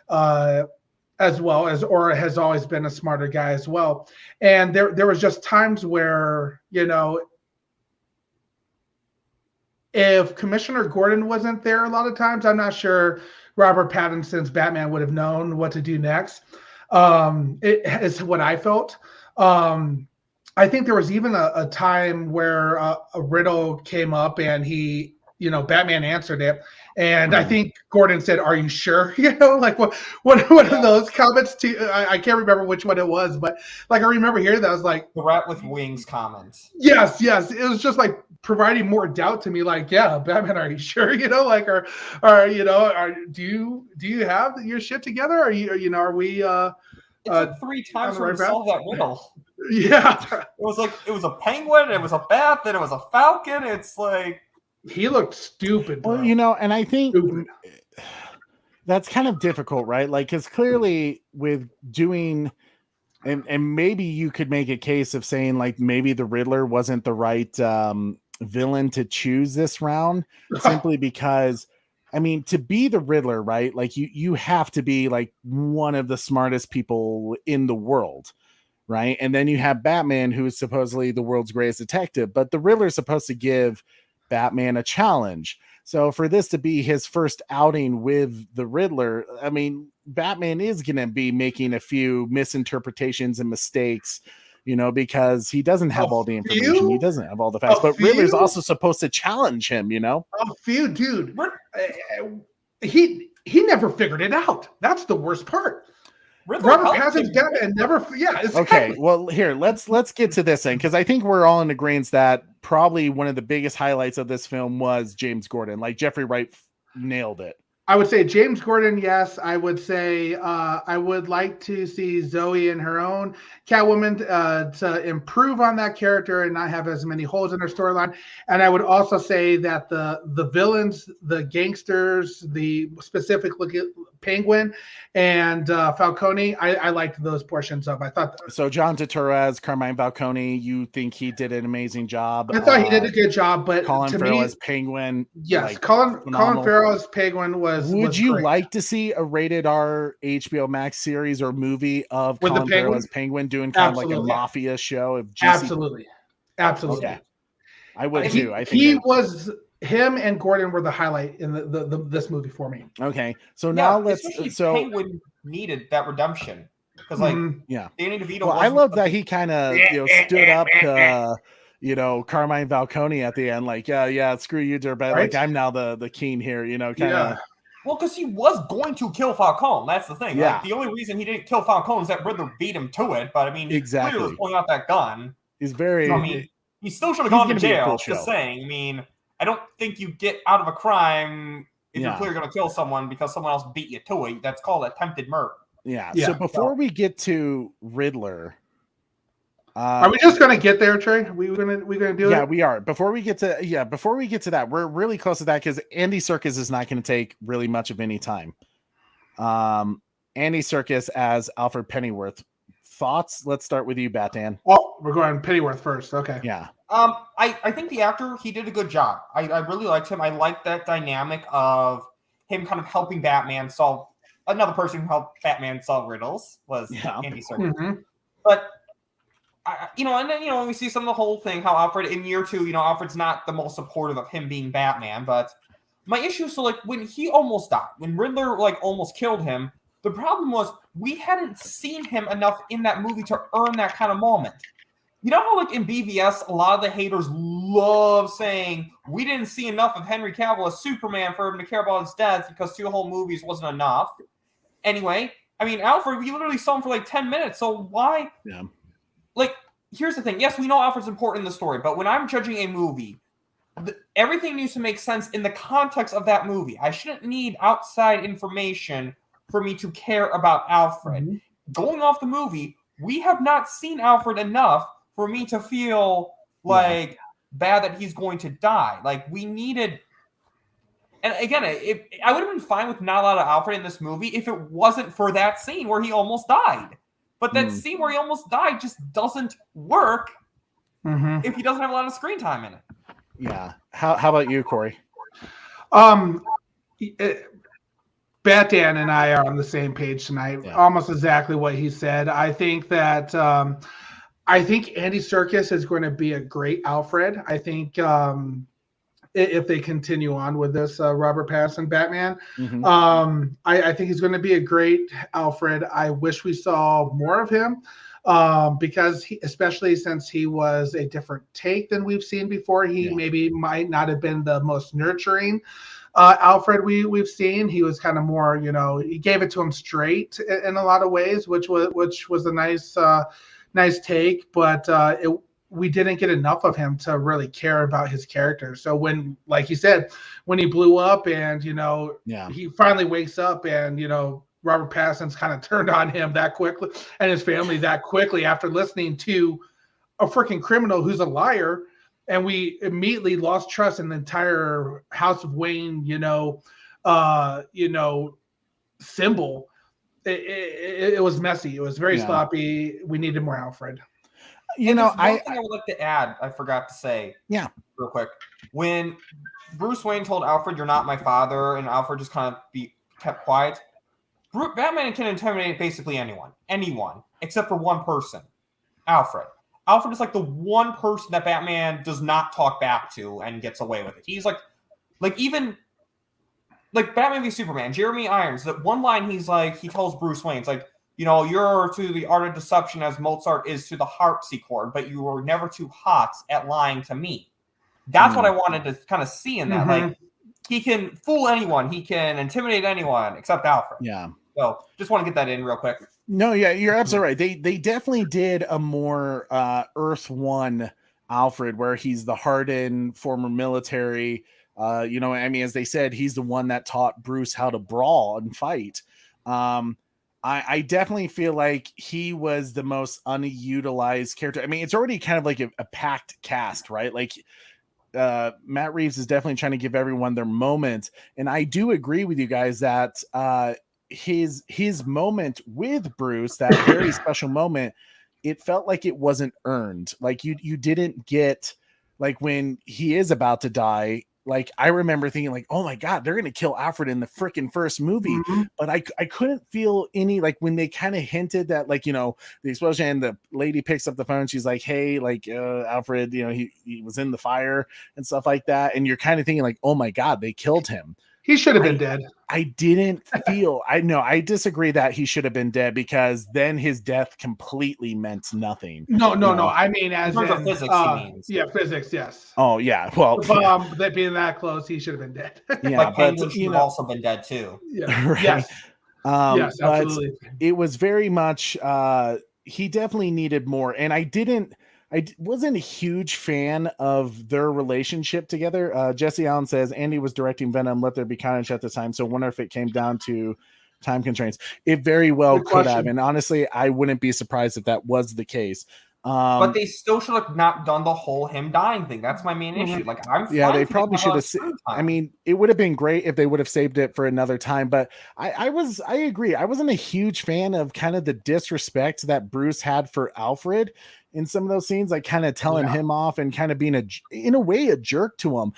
as well as, or has always been a smarter guy as well. And there was just times where, if Commissioner Gordon wasn't there a lot of times, I'm not sure Robert Pattinson's Batman would have known what to do next. It is what I felt. I think there was even a time where a riddle came up and Batman answered it. And I think Gordon said, "Are you sure?" Like one of those comments I can't remember which one it was, but like I remember hearing that. I was like, the rat with wings comments. Yes. It was just like providing more doubt to me. Like, yeah, Batman, are you sure? Do you have your shit together? Are we? It took 3 times for him to solve that riddle. Yeah, it was a penguin, it was a bat, then it was a falcon. It's like he looked stupid, bro. Well, and I think that's kind of difficult, right? Like, because clearly with doing, and maybe you could make a case of saying like maybe the Riddler wasn't the right villain to choose this round, simply because, I mean, to be the Riddler, right? Like you have to be like one of the smartest people in the world, right? And then you have Batman, who is supposedly the world's greatest detective, but the Riddler is supposed to give Batman a challenge. So for this to be his first outing with the Riddler, I mean, Batman is going to be making a few misinterpretations and mistakes, because he doesn't have all the information. He doesn't have all the facts, but Riddler's also supposed to challenge him, A few, dude. He never figured it out. That's the worst part. Robert Pattinson's Batman never. Yeah. Exactly. Okay. Well, here let's get to this end, because I think we're all in agreement that probably one of the biggest highlights of this film was James Gordon. Like Jeffrey Wright nailed it. I would say James Gordon, yes. I would say I would like to see Zoe in her own Catwoman to improve on that character and not have as many holes in her storyline. And I would also say that the villains, the gangsters, the specific Penguin and Falcone, I liked those portions of. I thought so. John Turturro as Carmine Falcone, you think he did an amazing job? I thought he did a good job, but Colin Farrell as Penguin, yes, Colin Farrell as Penguin was. Would you great. like to see a rated R HBO Max series or movie of with Colin Farrell as Penguin doing kind of like a mafia show of Absolutely. Okay. I would too. I think him and Gordon were the highlight in this movie for me. Okay, so now let's. So Penguin needed that redemption because, Danny DeVito. Well, I love that he kind of stood up to Carmine Falcone at the end, like screw you, dirtbag. Right? Like I'm now the king here, kind of. Well, because he was going to kill Falcone. That's the thing. Yeah. Like, the only reason he didn't kill Falcone is that Riddler beat him to it. But I mean, he clearly was pulling out that gun. He's very. So, I mean, he still should have gone to jail. Just saying. I mean, I don't think you get out of a crime if you're clearly going to kill someone because someone else beat you to it. That's called attempted murder. Yeah. So before we get to Riddler, are we just gonna get there, Trey? We gonna do it? Yeah, we are. Before we get to that, we're really close to that because Andy Serkis is not going to take really much of any time. Andy Serkis as Alfred Pennyworth. Thoughts? Let's start with you, Batman. Oh, we're going Pennyworth first. Okay. Yeah. I think the actor, he did a good job. I really liked him. I liked that dynamic of him kind of helping Batman solve. Another person who helped Batman solve riddles was Andy Serkis. Mm-hmm. But and then we see some of the whole thing how Alfred in year 2, Alfred's not the most supportive of him being Batman. But my issue, so like when he almost died, when Riddler almost killed him, the problem was we hadn't seen him enough in that movie to earn that kind of moment. You know how in BVS a lot of the haters love saying we didn't see enough of Henry Cavill as Superman for him to care about his death because 2 whole movies wasn't enough. Anyway, I mean, Alfred, we literally saw him for like 10 minutes. So why? Yeah. Like, here's the thing. Yes, we know Alfred's important in the story, but when I'm judging a movie, everything needs to make sense in the context of that movie. I shouldn't need outside information for me to care about Alfred. Mm-hmm. Going off the movie, we have not seen Alfred enough for me to feel like bad that he's going to die. Like, we needed... And again, I would have been fine with not a lot of Alfred in this movie if it wasn't for that scene where he almost died. But that scene where he almost died just doesn't work if he doesn't have a lot of screen time in it. Yeah. How about you, Corey? Batan and I are on the same page tonight. Yeah. Almost exactly what he said. I think that Andy Serkis is going to be a great Alfred. I think if they continue on with this Robert Pattinson Batman, I think he's going to be a great Alfred. I wish we saw more of him. Because especially since he was a different take than we've seen before, he maybe might not have been the most nurturing Alfred we've seen. He was kind of more, he gave it to him straight in a lot of ways, which was a nice take, but we didn't get enough of him to really care about his character. So when, like you said, when he blew up and he finally wakes up and Robert Pattinson's kind of turned on him that quickly and his family that quickly after listening to a freaking criminal who's a liar. And we immediately lost trust in the entire House of Wayne, symbol. It was messy. It was very sloppy. We needed more Alfred. One thing I would like to add, I forgot to say real quick. When Bruce Wayne told Alfred, "You're not my father," and Alfred just kind of kept quiet, Batman can intimidate basically anyone, except for one person, Alfred. Alfred is like the one person that Batman does not talk back to and gets away with it. He's like even Batman v Superman, Jeremy Irons, that one line he tells Bruce Wayne, it's like, you're to the art of deception as Mozart is to the harpsichord, but you were never too hot at lying to me. That's what I wanted to kind of see in that. Like, he can fool anyone, he can intimidate anyone except Alfred. Yeah. So just want to get that in real quick. No, yeah, you're absolutely right. They definitely did a more Earth One Alfred, where he's the hardened former military. As they said, he's the one that taught Bruce how to brawl and fight. I definitely feel like he was the most unutilized character. I mean, it's already kind of like a packed cast, right? Like, Matt Reeves is definitely trying to give everyone their moment. And I do agree with you guys that his moment with Bruce, that very special moment, it felt like it wasn't earned. Like you didn't get, like, when he is about to die, like, I remember thinking like, oh my God, they're going to kill Alfred in the freaking first movie. But I couldn't feel any, like, when they kind of hinted that, like, the explosion and the lady picks up the phone. She's like, hey, like, Alfred, he was in the fire and stuff like that. And you're kind of thinking like, oh my God, they killed him. He should have been dead. I didn't feel, I disagree that he should have been dead, because then his death completely meant nothing. No. I mean, as in physics, he means. Yeah, physics, yes. Oh, yeah. Well, that being that close, he should have been dead. Yeah, but should have also been dead too. Yeah. Right. Yes. Yes, absolutely. But it was very much, he definitely needed more. And I wasn't a huge fan of their relationship together. Jesse Allen says Andy was directing Venom, Let There Be Carnage at the time, so wonder if it came down to time constraints. It very well could have, and honestly, I wouldn't be surprised if that was the case. But they still should have not done the whole him dying thing. That's my main issue. Like, they probably should have. I mean, it would have been great if they would have saved it for another time. But I agree. I wasn't a huge fan of kind of the disrespect that Bruce had for Alfred in some of those scenes, like kind of telling him off and kind of being in a way a jerk to him.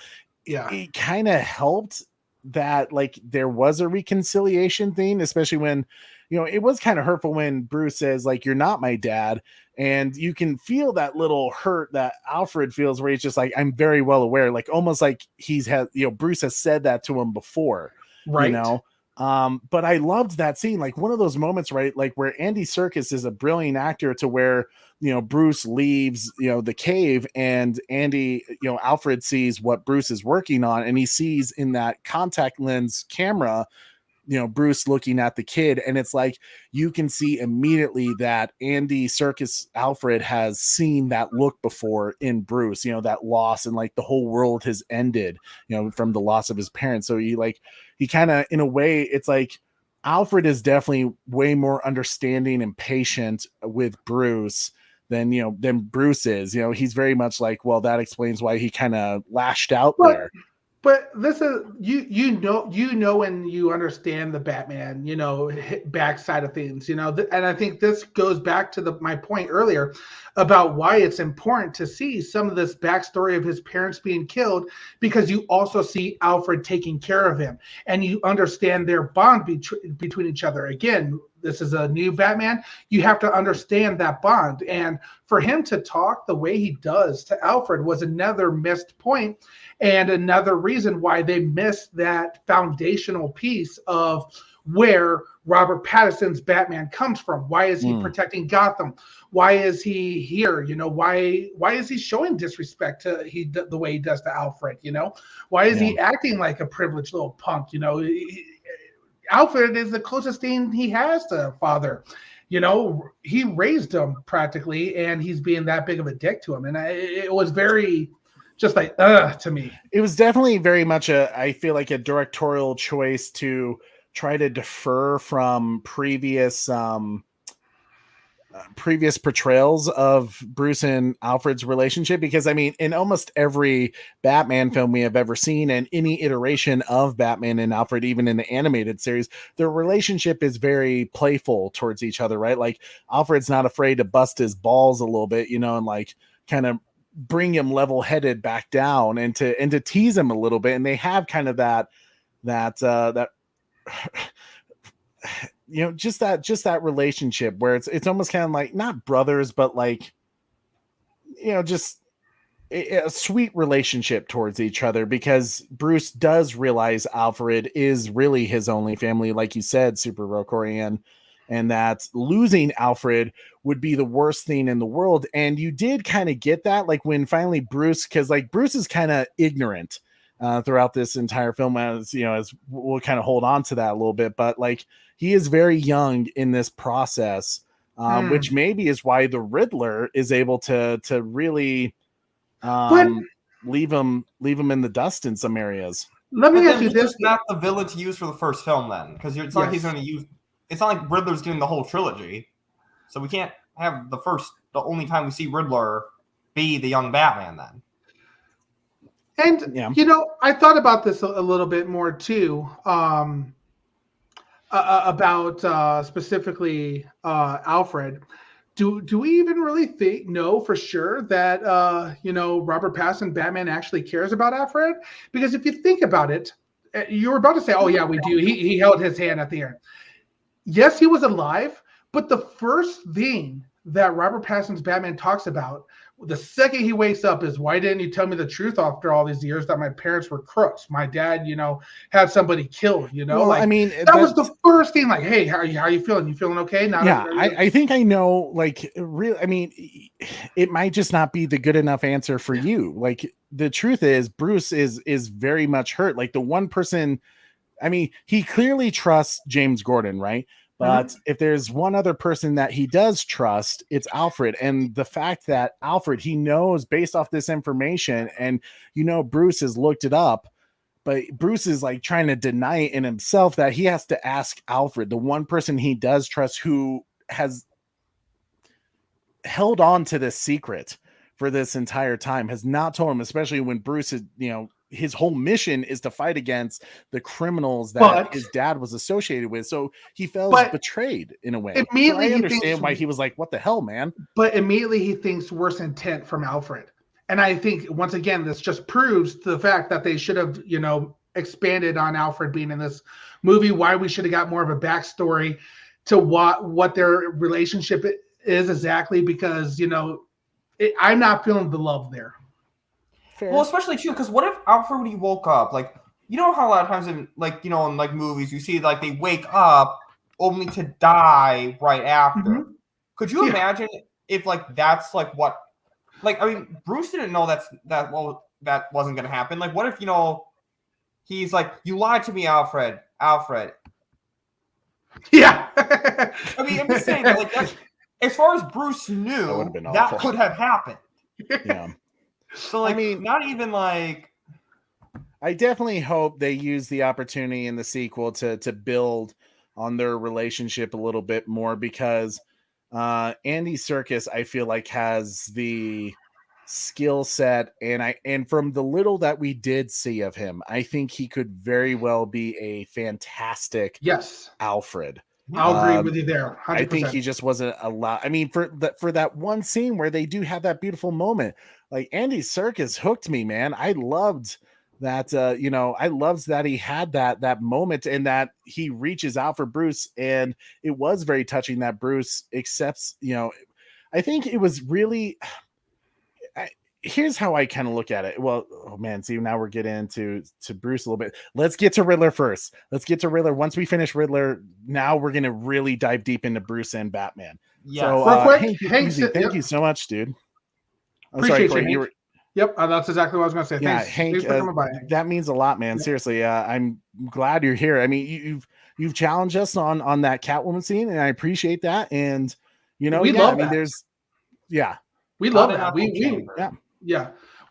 Yeah, it kind of helped that, like, there was a reconciliation thing, especially when, it was kind of hurtful when Bruce says, like, you're not my dad. And you can feel that little hurt that Alfred feels, where he's just like, I'm very well aware, like almost like Bruce has said that to him before, right? But I loved that scene, like one of those moments, right? Like where Andy Serkis is a brilliant actor to where, Bruce leaves, the cave, and Andy, Alfred sees what Bruce is working on, and he sees in that contact lens camera, Bruce looking at the kid, and it's like you can see immediately that Andy Serkis Alfred has seen that look before in Bruce, that loss, and like the whole world has ended, from the loss of his parents. So he kind of, in a way, it's like Alfred is definitely way more understanding and patient with Bruce than Bruce is. He's very much like, well, that explains why he kind of lashed out there. But this is you know and you understand the Batman backside of things, and I think this goes back to my point earlier about why it's important to see some of this backstory of his parents being killed, because you also see Alfred taking care of him, and you understand their bond between each other. Again, this is a new Batman. You have to understand that bond, and for him to talk the way he does to Alfred was another missed point. And another reason why they missed that foundational piece of where Robert Pattinson's Batman comes from. Why is he protecting Gotham? Why is he here? Why is he showing disrespect to the way he does to Alfred? Why is he acting like a privileged little punk? Alfred is the closest thing he has to a father. He raised him practically, and he's being that big of a dick to him. And it was very just like, to me. It was definitely very much I feel like a directorial choice to try to defer from previous portrayals of Bruce and Alfred's relationship, because in almost every Batman film we have ever seen, and any iteration of Batman and Alfred, even in the animated series, their relationship is very playful towards each other, right? Like Alfred's not afraid to bust his balls a little bit, and like kind of bring him level-headed back down, and to tease him a little bit. And they have kind of that just that relationship where it's almost kind of like not brothers, but like just a sweet relationship towards each other, because Bruce does realize Alfred is really his only family, like you said, Super Rokorian, and that losing Alfred would be the worst thing in the world. And you did kind of get that, like when finally Bruce, because like Bruce is kind of ignorant throughout this entire film, as we'll kind of hold on to that a little bit, but like he is very young in this process, which maybe is why the Riddler is able to really leave him in the dust in some areas. Let me ask you this: not the villain to use for the first film, then, because it's not like he's going to use. It's not like Riddler's getting the whole trilogy, so we can't have the only time we see Riddler be the young Batman then. And I thought about this a little bit more too, about specifically Alfred. Do we even really know for sure that Robert Pattinson Batman actually cares about Alfred? Because if you think about it, you were about to say, "Oh yeah, we do." He held his hand at the end. Yes, he was alive, but the first thing that Robert Pattinson's Batman talks about the second he wakes up is, why didn't you tell me the truth after all these years that my parents were crooks? My dad, had somebody killed, Well, that was the first thing. Like, hey, how are you feeling? You feeling okay? I think I know, like, really, it might just not be the good enough answer for you. Like, the truth is Bruce is very much hurt. Like the one person, he clearly trusts James Gordon, right? But if there's one other person that he does trust, it's Alfred. And the fact that Alfred, he knows based off this information, and Bruce has looked it up, but Bruce is like trying to deny it in himself, that he has to ask Alfred, the one person he does trust, who has held on to this secret for this entire time, has not told him, especially when Bruce is, his whole mission is to fight against the criminals that his dad was associated with. So he feels betrayed in a way. Immediately, so I understand why he was like, what the hell, man? But immediately he thinks worse intent from Alfred. And I think, once again, this just proves the fact that they should have, expanded on Alfred being in this movie, why we should have got more of a backstory to what their relationship is exactly, because, I'm not feeling the love there. Fair. Well, especially too, because what if Alfred, when he woke up, like, you know how a lot of times in like, you know, in like movies you see like they wake up only to die right after. Mm-hmm. Could you imagine if like that's like what, like, I mean, Bruce didn't know that wasn't gonna happen. Like, what if, you know, he's like, you lied to me, Alfred. Yeah. I mean, I'm just saying that, like, that's, as far as Bruce knew, that could have happened. Yeah. So, like, I mean, not even like. I definitely hope they use the opportunity in the sequel to build on their relationship a little bit more, because Andy Serkis, I feel like, has the skill set, and from the little that we did see of him, I think he could very well be a fantastic Alfred. I'll agree with you there. 100%. I think he just wasn't allowed. I mean, for that one scene where they do have that beautiful moment, like Andy Serkis hooked me, man. I loved that. You know, I loved that he had that moment, and that he reaches out for Bruce, and it was very touching that Bruce accepts. You know, I think it was really. Here's how I kind of look at it. Well, oh man, see, now we're getting into Bruce a little bit. Let's get to Riddler first. Let's get to Riddler. Once we finish Riddler, now we're gonna really dive deep into Bruce and Batman. Yeah. So, real quick, Hank, thank you so much, dude. Appreciate sorry, you. Yep, that's exactly what I was gonna say. Yeah, thanks. Hank, thanks for coming by, Hank. That means a lot, man. Seriously, I'm glad you're here. I mean, you've challenged us on that Catwoman scene, and I appreciate that. And you know, we love that. We love that.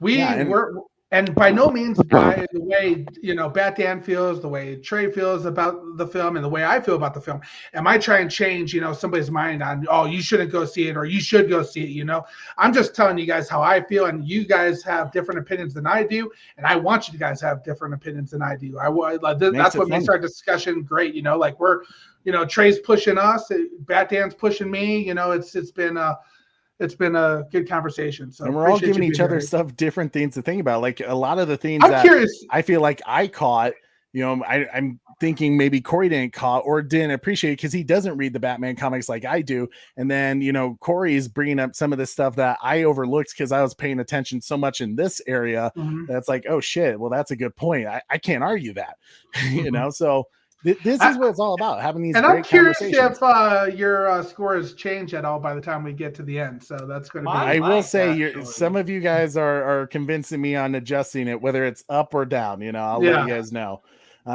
We're and by no means by the way, you know, Bat Dan feels, the way Trey feels about the film, and the way I feel about the film. Am I trying to change, you know, somebody's mind on, oh, you shouldn't go see it, or you should go see it? You know, I'm just telling you guys how I feel, and you guys have different opinions than I do, and I want you guys to have different opinions than I do. That's what makes our discussion great. You know, like we're, you know, Trey's pushing us, Bat Dan's pushing me. You know, it's been a good conversation. So, and we're all giving each other different things to think about. Like a lot of the things I'm curious. I feel like I caught, you know, I'm thinking maybe Corey didn't caught or didn't appreciate because he doesn't read the Batman comics like I do. And then, you know, Corey is bringing up some of the stuff that I overlooked because I was paying attention so much in this area. That's like, oh shit, well, that's a good point. I can't argue that, you know? So this is what it's all about, having these great conversations. And I'm curious if your score has changed at all by the time we get to the end. So that's going to be. I will say, some of you guys are convincing me on adjusting it, whether it's up or down. You know, I'll let you guys know.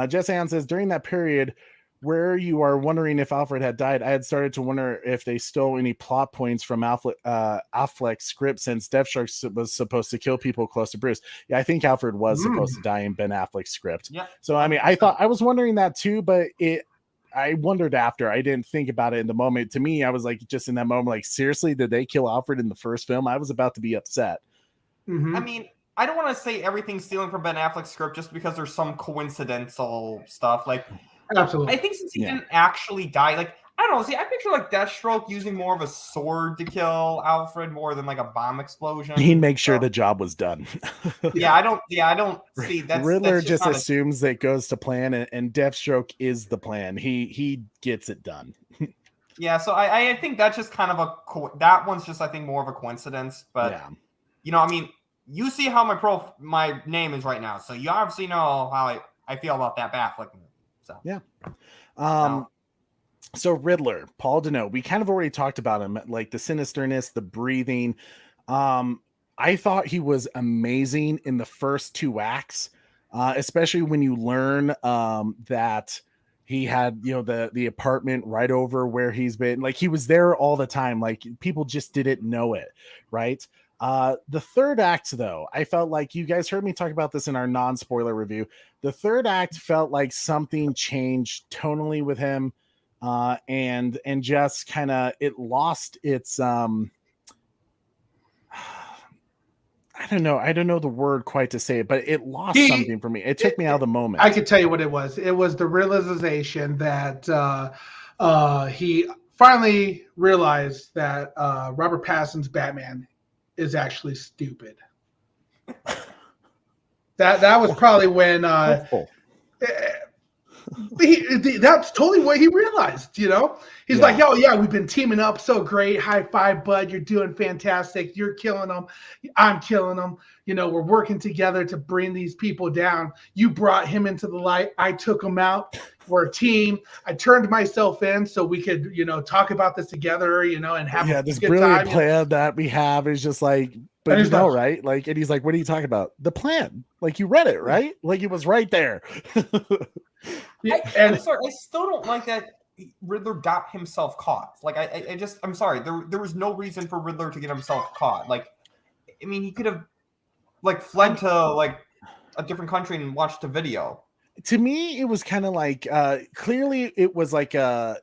Jess Ann says, during that period where you are wondering if Alfred had died, I had started to wonder if they stole any plot points from Affleck's script, since Deathstroke was supposed to kill people close to Bruce. Yeah, I think Alfred was supposed to die in Ben Affleck's script. Yeah. So, I mean, I was wondering that too, but I wondered after. I didn't think about it in the moment. To me, I was like, just in that moment, like, seriously, did they kill Alfred in the first film? I was about to be upset. I mean, I don't want to say everything's stealing from Ben Affleck's script just because there's some coincidental stuff. Like, absolutely. I think since he didn't actually die, like, I don't know. See, I picture like Deathstroke using more of a sword to kill Alfred more than like a bomb explosion. He'd make sure the job was done. I don't see that. Riddler just assumes that it goes to plan, and Deathstroke is the plan. He gets it done. Yeah, so I think that's just kind of that one's just, I think, more of a coincidence. But you know, I mean, you see how my name is right now, so you obviously know how I feel about that Batfleck movie. So yeah. So Riddler, Paul Dano, we kind of already talked about him, like the sinisterness, the breathing. I thought he was amazing in the first two acts, especially when you learn that he had, you know, the apartment right over where he's been. Like, he was there all the time. Like, people just didn't know it, right? The third act, though, I felt like, you guys heard me talk about this in our non-spoiler review. The third act felt like something changed tonally with him, and just kind of, it lost its I don't know the word quite to say it, but it lost something for me. It took me out of the moment. I can tell you what it was. It was the realization that he finally realized that Robert Pattinson's Batman is actually stupid. That was probably when That's totally what he realized, you know? He's like, oh, yeah, we've been teaming up so great. High five, bud. You're doing fantastic. You're killing them. I'm killing them. You know, we're working together to bring these people down. You brought him into the light. I took him out. We're a team. I turned myself in so we could, you know, talk about this together, you know, and have a this good brilliant time, plan that we have is just like, but you know, right? Like, and he's like, what are you talking about? The plan. Like, you read it, right? Like, it was right there. I'm sorry, I still don't like that Riddler got himself caught. Like, I'm sorry, there was no reason for Riddler to get himself caught. Like, I mean, he could have like fled to like a different country and watched a video. To me, it was kind of like clearly it was like a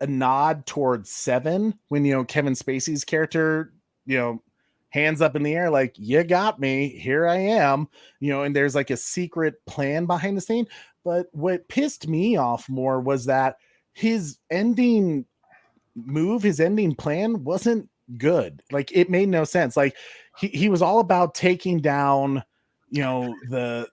nod towards Seven when, you know, Kevin Spacey's character, you know, hands up in the air like, you got me, here I am, you know, and there's like a secret plan behind the scene. But what pissed me off more was that his ending move, his ending plan wasn't good. Like, it made no sense. Like, he was all about taking down, you know, the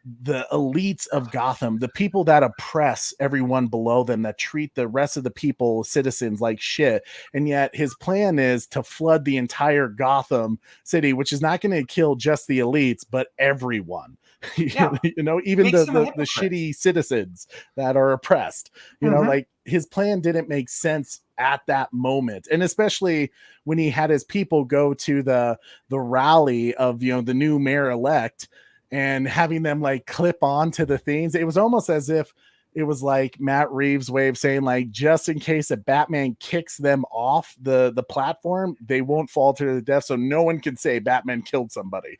elites of Gotham, the people that oppress everyone below them, that treat the rest of the people, citizens, like shit. And yet his plan is to flood the entire Gotham city, which is not going to kill just the elites, but everyone. Yeah. You know, even the shitty citizens that are oppressed, you know, like, his plan didn't make sense at that moment. And especially when he had his people go to the rally of, you know, the new mayor elect, and having them like clip on to the things. It was almost as if it was like Matt Reeves' way of saying, like, just in case a Batman kicks them off the platform, they won't fall to their death, so no one can say Batman killed somebody.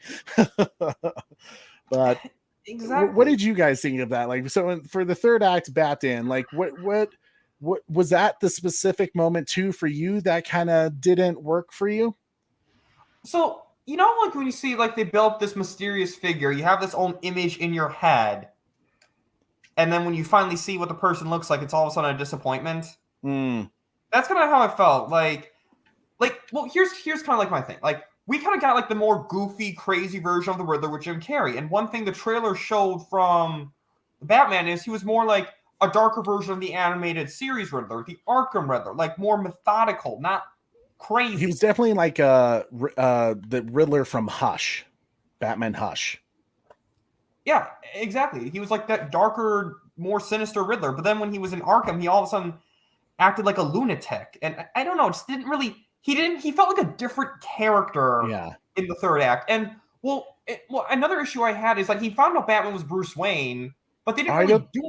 But exactly, what did you guys think of that? Like, so for the third act, Bat-In, like, what was that the specific moment too for you that kind of didn't work for you? So, you know, like when you see like they build up this mysterious figure, you have this own image in your head, and then when you finally see what the person looks like, it's all of a sudden a disappointment. That's kind of how I felt. Like, well, here's kind of like my thing. Like, we kind of got like the more goofy, crazy version of the Riddler with Jim Carrey, and one thing the trailer showed from Batman is he was more like a darker version of the animated series Riddler, the Arkham Riddler, like more methodical, not crazy. He was definitely like the Riddler from Hush, Batman Hush. Yeah, exactly. He was like that darker, more sinister Riddler. But then when he was in Arkham, he all of a sudden acted like a lunatic. And I don't know, it just didn't really. He felt like a different character in the third act. And well, another issue I had is like he found out Batman was Bruce Wayne, but they didn't really do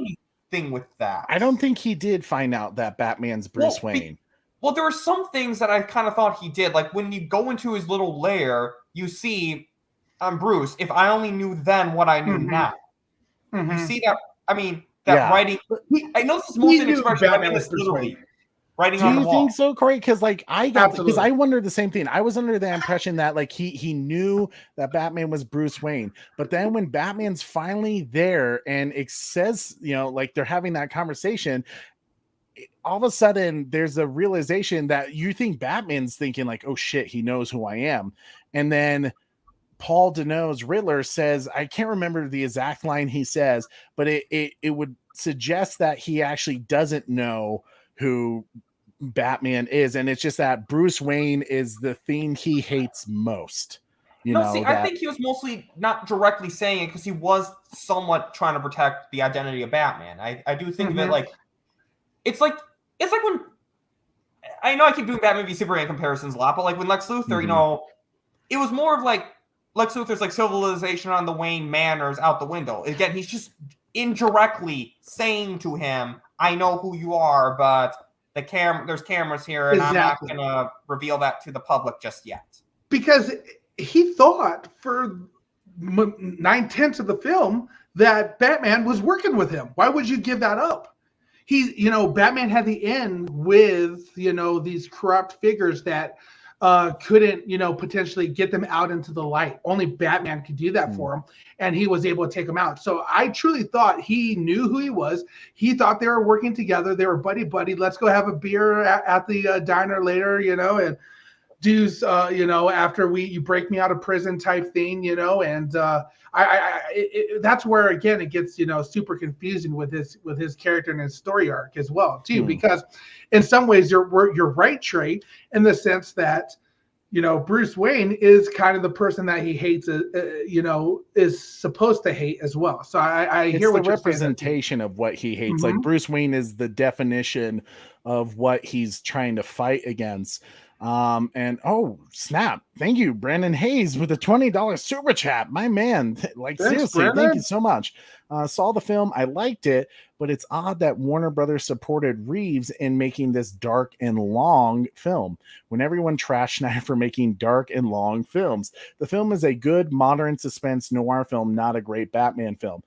anything with that. I don't think he did find out that Batman's Bruce Wayne. Well, there were some things that I kind of thought he did. Like when you go into his little lair, you see, I'm Bruce. If I only knew then what I knew now. You see that? I mean, that writing. I know this is mostly an expression, but I mean this literally. Writing on the wall. Do you think so, Corey? Because like because I wondered the same thing. I was under the impression that like he knew that Batman was Bruce Wayne, but then when Batman's finally there and it says, you know, like they're having that conversation, all of a sudden there's a realization that you think Batman's thinking like, oh shit, he knows who I am, and then Paul Dano's Riddler says, I can't remember the exact line he says, but it would suggest that he actually doesn't know who Batman is, and it's just that Bruce Wayne is the thing he hates most. I think he was mostly not directly saying it because he was somewhat trying to protect the identity of Batman. I do think of it like it's like when I know I keep doing Batman v Superman comparisons a lot, but like when Lex Luthor, you know, it was more of like Lex Luthor's like civilization on the Wayne Manor's out the window. Again, he's just indirectly saying to him, I know who you are, but there's cameras here, and I'm not going to reveal that to the public just yet. Because he thought for 9/10 of the film that Batman was working with him. Why would you give that up? Batman had the end with, these corrupt figures that couldn't, potentially get them out into the light. Only Batman could do that for him, and he was able to take them out. So I truly thought he knew who he was. He thought they were working together. They were buddy-buddy. Let's go have a beer at the diner later, and dues, after you break me out of prison type thing, and that's where again it gets super confusing with his character and his story arc as well too, because in some ways you're right, Trey, in the sense that Bruce Wayne is kind of the person that he hates, is supposed to hate as well. So I hear what the you're representation of what he hates. Like Bruce Wayne is the definition of what he's trying to fight against. And oh snap! Thank you, Brandon Hayes, with a $20 super chat. My man, like Thanks, seriously, Brandon. thank you so much. Saw the film, I liked it, but it's odd that Warner Brothers supported Reeves in making this dark and long film when everyone trashed Snyder for making dark and long films. The film is a good modern suspense noir film, not a great Batman film.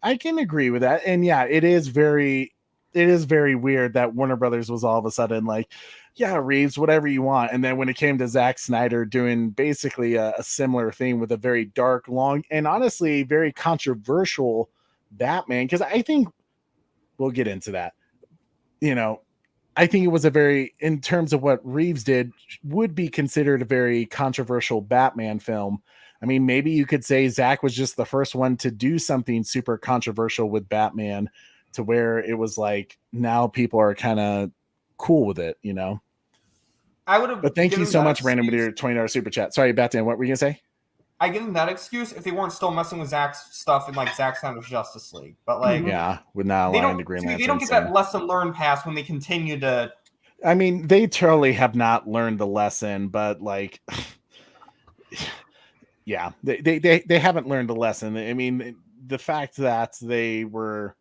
I can agree with that, and yeah, it is very weird that Warner Brothers was all of a sudden like, yeah, Reeves, whatever you want. And then when it came to Zack Snyder doing basically a similar thing with a very dark, long, and honestly very controversial Batman, because I think we'll get into that. I think it was in terms of what Reeves did, would be considered a very controversial Batman film. I mean, maybe you could say Zack was just the first one to do something super controversial with Batman, to where it was like now people are kind of cool with it, I would have. But thank you so much, Brandon, with your $20 super chat. Sorry, Batman, what were you gonna say? I give them that excuse if they weren't still messing with Zack's stuff in like Zack Snyder's Justice League. But like, yeah, with not allowing the Green Lantern. They don't get that lesson learned pass when they continue to. I mean, they totally have not learned the lesson, but like, yeah, they haven't learned the lesson. I mean, the fact that they were,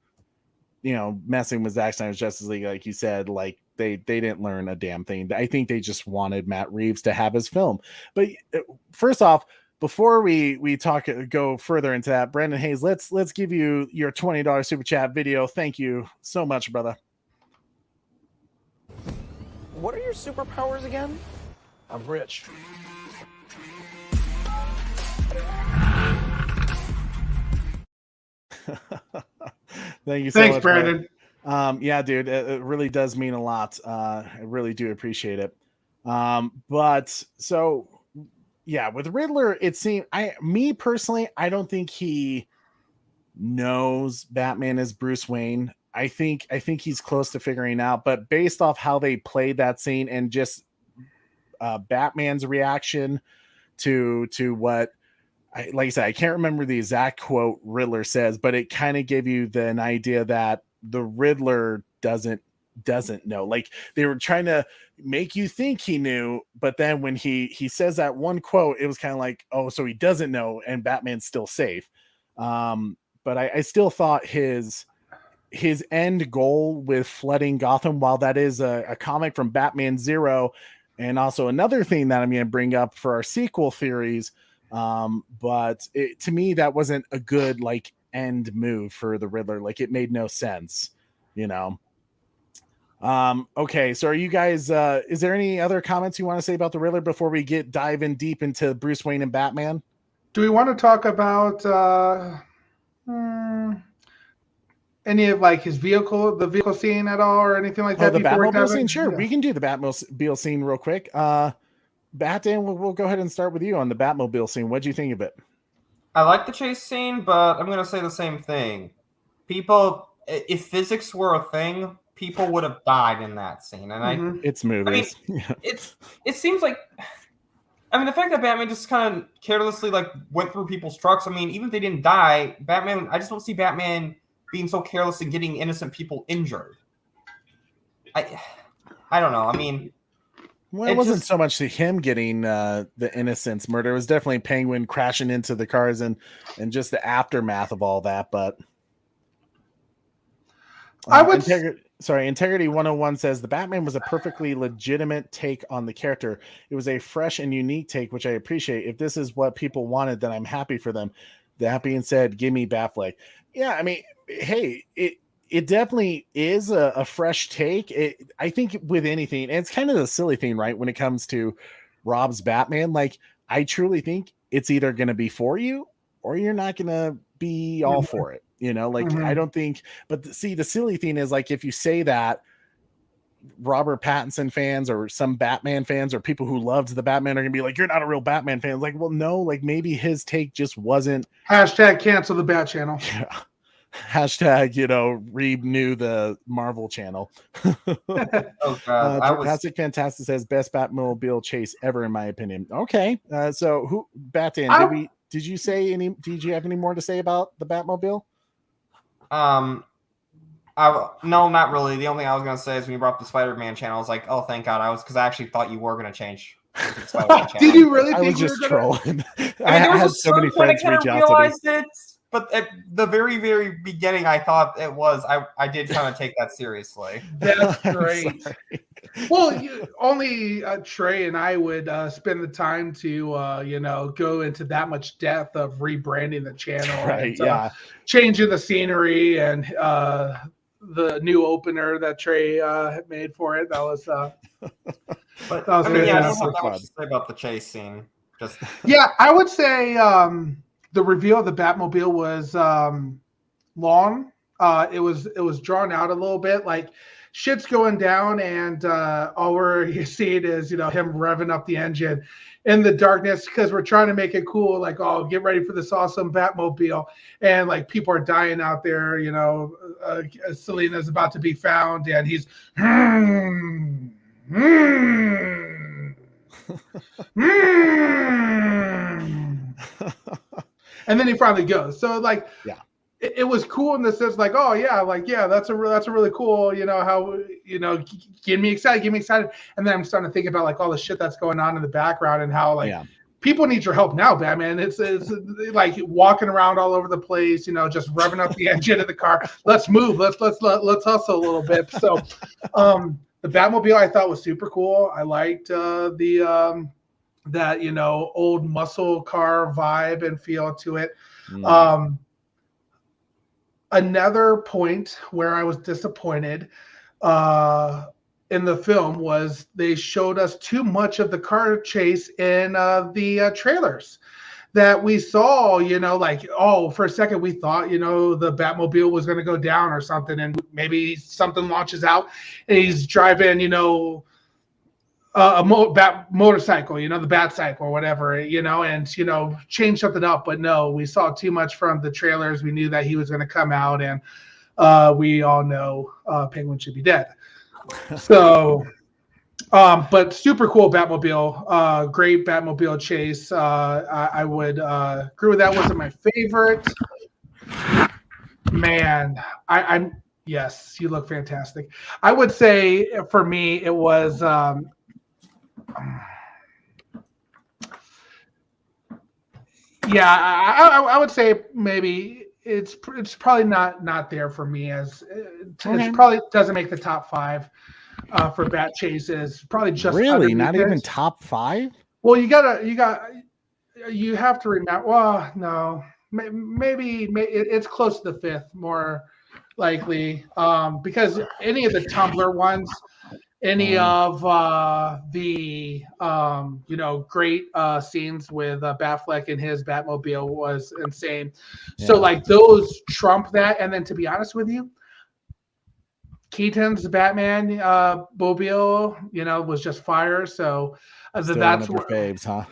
messing with Zack Snyder's Justice League, like you said, like they didn't learn a damn thing. I think they just wanted Matt Reeves to have his film. But first off, before we go further into that, Brandon Hayes, let's give you your $20 super chat video. Thank you so much, brother. What are your superpowers again? I'm rich. Thank you so Thanks, much, Brandon. Yeah, dude, it really does mean a lot. I really do appreciate it. But so yeah, with Riddler, it seemed me personally, I don't think he knows Batman is Bruce Wayne. I think he's close to figuring out, but based off how they played that scene and just Batman's reaction to what, like I said, I can't remember the exact quote Riddler says, but it kind of gave you an idea that the Riddler doesn't know. Like they were trying to make you think he knew, but then when he says that one quote, it was kind of like, oh, so he doesn't know, and Batman's still safe. But I still thought his end goal with flooding Gotham, while that is a comic from Batman Zero, and also another thing that I'm going to bring up for our sequel theories. But to me, that wasn't a good like end move for the Riddler. Like it made no sense, Okay, so are you guys is there any other comments you want to say about the Riddler before we dive in deep into Bruce Wayne and Batman? Do we want to talk about any of like the vehicle scene at all, or anything like that? The Batmobile scene? Sure, yeah. We can do the Batmobile scene real quick. Batman, we'll go ahead and start with you on the Batmobile scene. What'd you think of it? I like the chase scene, but I'm going to say the same thing. People, if physics were a thing, people would have died in that scene. And it's movies. I mean, it seems like, the fact that Batman just kind of carelessly like went through people's trucks. I mean, even if they didn't die, Batman, I just don't see Batman being so careless and getting innocent people injured. I don't know. I mean, well, it wasn't so much to him getting the innocents murder. It was definitely Penguin crashing into the cars and just the aftermath of all that. But Integrity 101 says the Batman was a perfectly legitimate take on the character. It was a fresh and unique take, which I appreciate. If this is what people wanted, then I'm happy for them. That being said, give me Batfleck. Yeah, I mean, hey, it definitely is a fresh take. I think with anything, and it's kind of the silly thing, right? When it comes to Rob's Batman, like I truly think it's either going to be for you or you're not going to be all for it. I don't think, but see, the silly thing is like, if you say that, Robert Pattinson fans or some Batman fans or people who loved the Batman are gonna be like, you're not a real Batman fan. Like, well, no, like maybe his take just wasn't. Hashtag cancel the Bat channel. Yeah. Hashtag, renew the Marvel channel. Oh God, Jurassic Fantastic says best Batmobile chase ever, in my opinion. Okay, so who Batan? Did you say any? Did you have any more to say about the Batmobile? No, not really. The only thing I was gonna say is when you brought up the Spider-Man channel, I was like, oh, thank God, because I actually thought you were gonna change. Did you really? I think was just gonna... trolling. I mean, I had so many friends reach out to me. But at the very, very beginning, I thought it was. I did kind of take that seriously. That's great. Well, only Trey and I would spend the time to, go into that much depth of rebranding the channel, right? And, changing the scenery and the new opener that Trey had made for it. That was. But I mean, yeah, I don't have that much to say about the chase scene. I would say. The reveal of the Batmobile was long. It was drawn out a little bit. Like shit's going down, and all we're seeing is him revving up the engine in the darkness because we're trying to make it cool. Like, oh, get ready for this awesome Batmobile, and like people are dying out there. Selena's about to be found, and he's. And then he finally goes. So like, it was cool in the sense like, oh yeah, that's a really cool, how get me excited. And then I'm starting to think about like all the shit that's going on in the background and how like people need your help now, Batman. It's like walking around all over the place, just revving up the engine of the car. Let's move. Let's hustle a little bit. So, the Batmobile I thought was super cool. I liked that old muscle car vibe and feel to it. Another point where I was disappointed in the film was they showed us too much of the car chase in the trailers that we saw, for a second we thought, the Batmobile was going to go down or something, and maybe something launches out and he's driving, a motorcycle, the bat cycle or whatever, and, change something up. But no, we saw too much from the trailers. We knew that he was going to come out, and we all know Penguin should be dead. So, but super cool Batmobile, great Batmobile chase. I would agree with that. Wasn't my favorite. Man, I'm yes, you look fantastic. I would say for me, it was, I would say maybe it's probably not there for me as it probably doesn't make the top 5 for bat chases. Probably just really not even top 5. Well, you have to remember. Well, no, maybe it's close to the 5th, more likely, because any of the Tumblr ones. Any of the great scenes with Batfleck and his Batmobile was insane. Yeah. So like those trump that. And then to be honest with you, Keaton's Batman mobile, was just fire. So that's what faves, huh?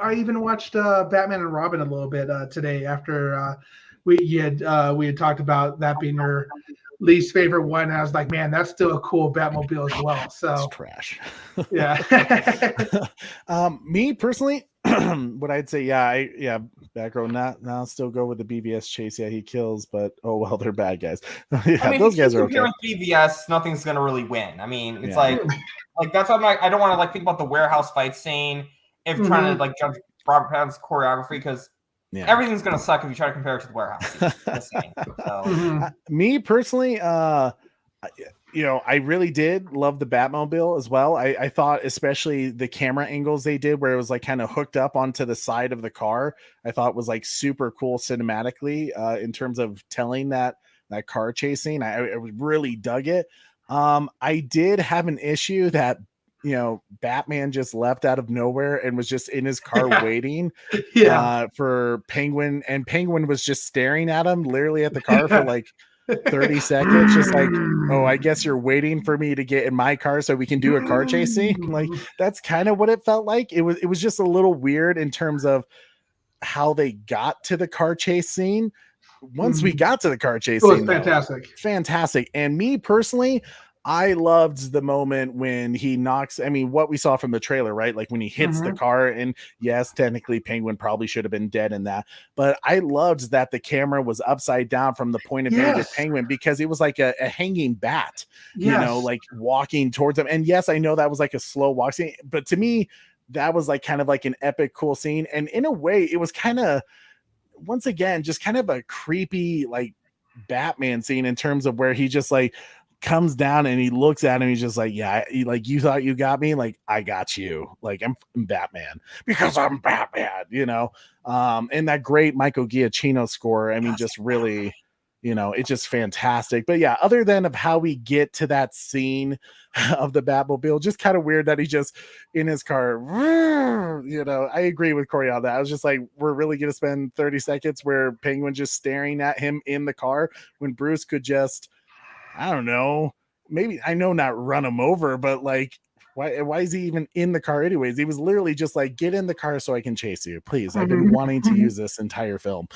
I even watched Batman and Robin a little bit today after we had talked about that being your least favorite one. I was like, man, that's still a cool Batmobile as well. So it's trash. Yeah. Me personally, what I'd say, Batgirl, now still go with the BVS chase. Yeah, he kills, but oh well, they're bad guys. Those guys are okay. With BVS, nothing's gonna really win. I mean, it's like that's what I don't want to think about the warehouse fight scene if trying to judge Robert Pattinson's choreography, because everything's gonna suck if you try to compare it to the warehouse. Me personally, I really did love the Batmobile as well. I thought especially the camera angles they did where it was like kind of hooked up onto the side of the car, I thought was like super cool cinematically in terms of telling that car chasing. I really dug it. I did have an issue that Batman just left out of nowhere and was just in his car waiting for Penguin, and Penguin was just staring at him literally at the car for like 30 seconds, just like, oh, I guess you're waiting for me to get in my car so we can do a car chase scene. Like, that's kind of what it felt like. It was just a little weird in terms of how they got to the car chase scene. Once we got to the car chase scene, fantastic. And me personally, I loved the moment when he knocks, I mean, what we saw from the trailer, right? Like when he hits the car, and yes, technically Penguin probably should have been dead in that, but I loved that the camera was upside down from the point of view of Penguin, because it was like a hanging bat, you know, like walking towards him. And yes, I know that was like a slow walk scene, but to me, that was like kind of like an epic, cool scene. And in a way, it was kind of, once again, just kind of a creepy, like Batman scene in terms of where he just like comes down and he looks at him. He's just like, yeah, like, you thought you got me? Like, I got you. Like, I'm Batman because I'm Batman, you know? And that great Michael Giacchino score, I mean, just really, you know, it's just fantastic. But yeah, other than of how we get to that scene of the Batmobile, just kind of weird that he just in his car, you know. I agree with Corey on that. I was just like, we're really going to spend 30 seconds where Penguin just staring at him in the car when Bruce could just, I don't know, maybe, I know, not run him over, but like, why is he even in the car anyways? He was literally just like, get in the car so I can chase you, please. I've been wanting to use this entire film.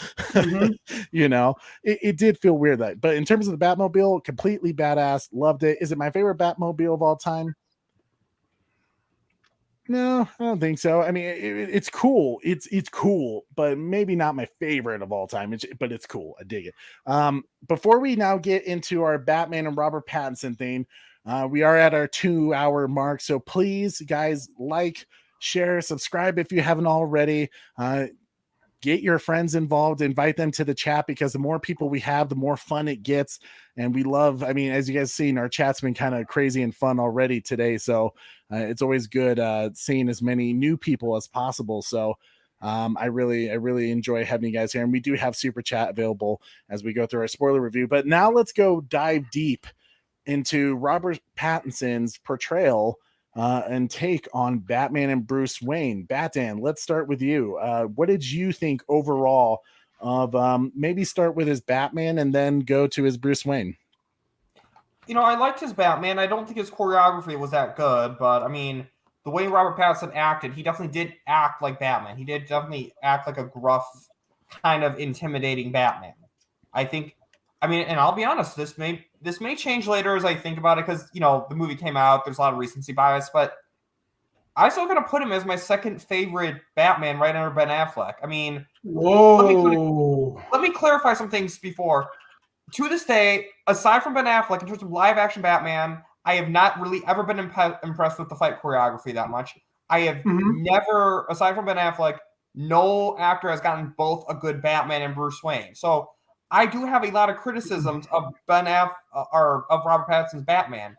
You know, it did feel weird, that, but in terms of the Batmobile, completely badass, loved it. Is it my favorite Batmobile of all time? No, I don't think so. I mean, it's cool. It's cool, but maybe not my favorite of all time. But it's cool. I dig it. Before we now get into our Batman and Robert Pattinson thing, we are at our 2-hour mark. So please, guys, like, share, subscribe if you haven't already. Get your friends involved, invite them to the chat, because the more people we have, the more fun it gets. And we love, I mean, as you guys seen, our chat's been kind of crazy and fun already today. So it's always good seeing as many new people as possible. So I really enjoy having you guys here. And we do have super chat available as we go through our spoiler review. But now let's go dive deep into Robert Pattinson's portrayal and take on Batman and Bruce Wayne. Batman, let's start with you. What did you think overall of maybe start with his Batman and then go to his Bruce Wayne? You know, I liked his Batman. I don't think his choreography was that good, but I mean, the way Robert Pattinson acted, he definitely did act like Batman. He did definitely act like a gruff, kind of intimidating Batman. I think, I mean, and I'll be honest, this may change later as I think about it, because, you know, the movie came out, there's a lot of recency bias, but I still gotta put him as my second favorite Batman, right under Ben Affleck. I mean, let me clarify some things before. To this day, aside from Ben Affleck, in terms of live action Batman, I have not really ever been impressed with the fight choreography that much. I have never, aside from Ben Affleck, no actor has gotten both a good Batman and Bruce Wayne. So I do have a lot of criticisms of or of Robert Pattinson's Batman,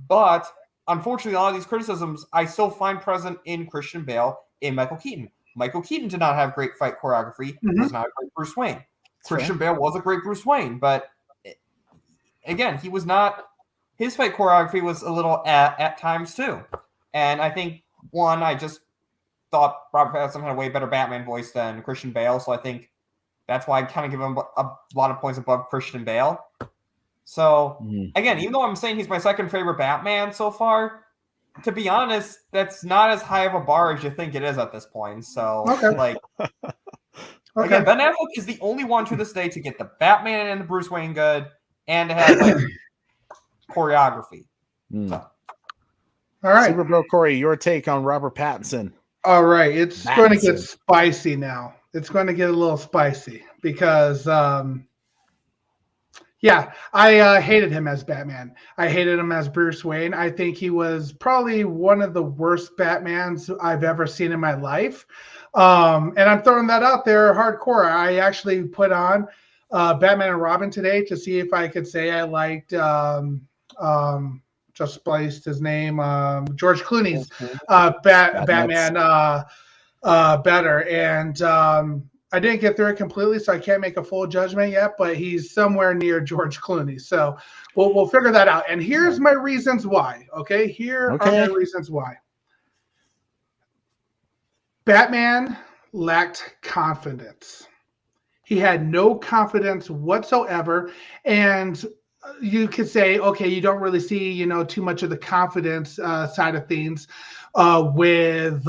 but unfortunately, a lot of these criticisms I still find present in Christian Bale and Michael Keaton. Michael Keaton did not have great fight choreography. He was not a great Bruce Wayne. Christian Bale was a great Bruce Wayne, but again, he was not. His fight choreography was a little at times too, and I think I just thought Robert Pattinson had a way better Batman voice than Christian Bale, so I think that's why I kind of give him a lot of points above Christian Bale. So, again, even though I'm saying he's my second favorite Batman so far, to be honest, that's not as high of a bar as you think it is at this point. So, again, Ben Affleck is the only one to this day to get the Batman and the Bruce Wayne good and to have like choreography. So. All right. Super Bro Corey, your take on Robert Pattinson. All right. It's going to get spicy now. It's going to get a little spicy because, I hated him as Batman. I hated him as Bruce Wayne. I think he was probably one of the worst Batmans I've ever seen in my life. And I'm throwing that out there hardcore. I actually put on Batman and Robin today to see if I could say I liked, just spliced his name, George Clooney's Batman better. And I didn't get through it completely, so I can't make a full judgment yet, but he's somewhere near George Clooney. So we'll figure that out. And here's my reasons why. Okay, are my reasons why. Batman lacked confidence. He had no confidence whatsoever. And you could say, okay, you don't really see, you know, too much of the confidence side of things with,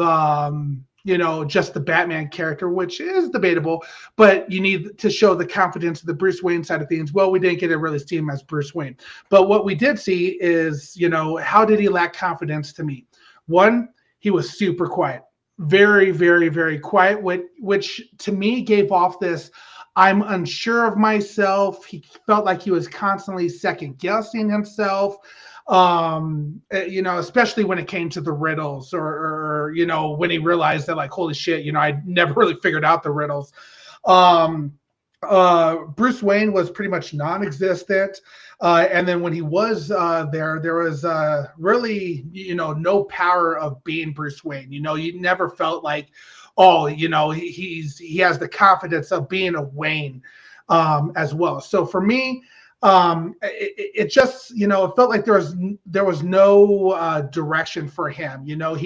you know, just the Batman character, which is debatable, but you need to show the confidence of the Bruce Wayne side of things. Well, we didn't get to really see him as Bruce Wayne. But what we did see is, you know, how did he lack confidence to me? One, he was super quiet. Very, very, very quiet, which to me gave off this, I'm unsure of myself. He felt like he was constantly second guessing himself. You know, especially when it came to the riddles or, you know, when he realized that, like, holy shit, you know, I never really figured out the riddles. Bruce Wayne was pretty much non-existent. And then when he was there was really, you know, no power of being Bruce Wayne. You know, you never felt like, oh, you know, he has the confidence of being a Wayne as well. So for me, it just, you know, it felt like there was no direction for him. You know,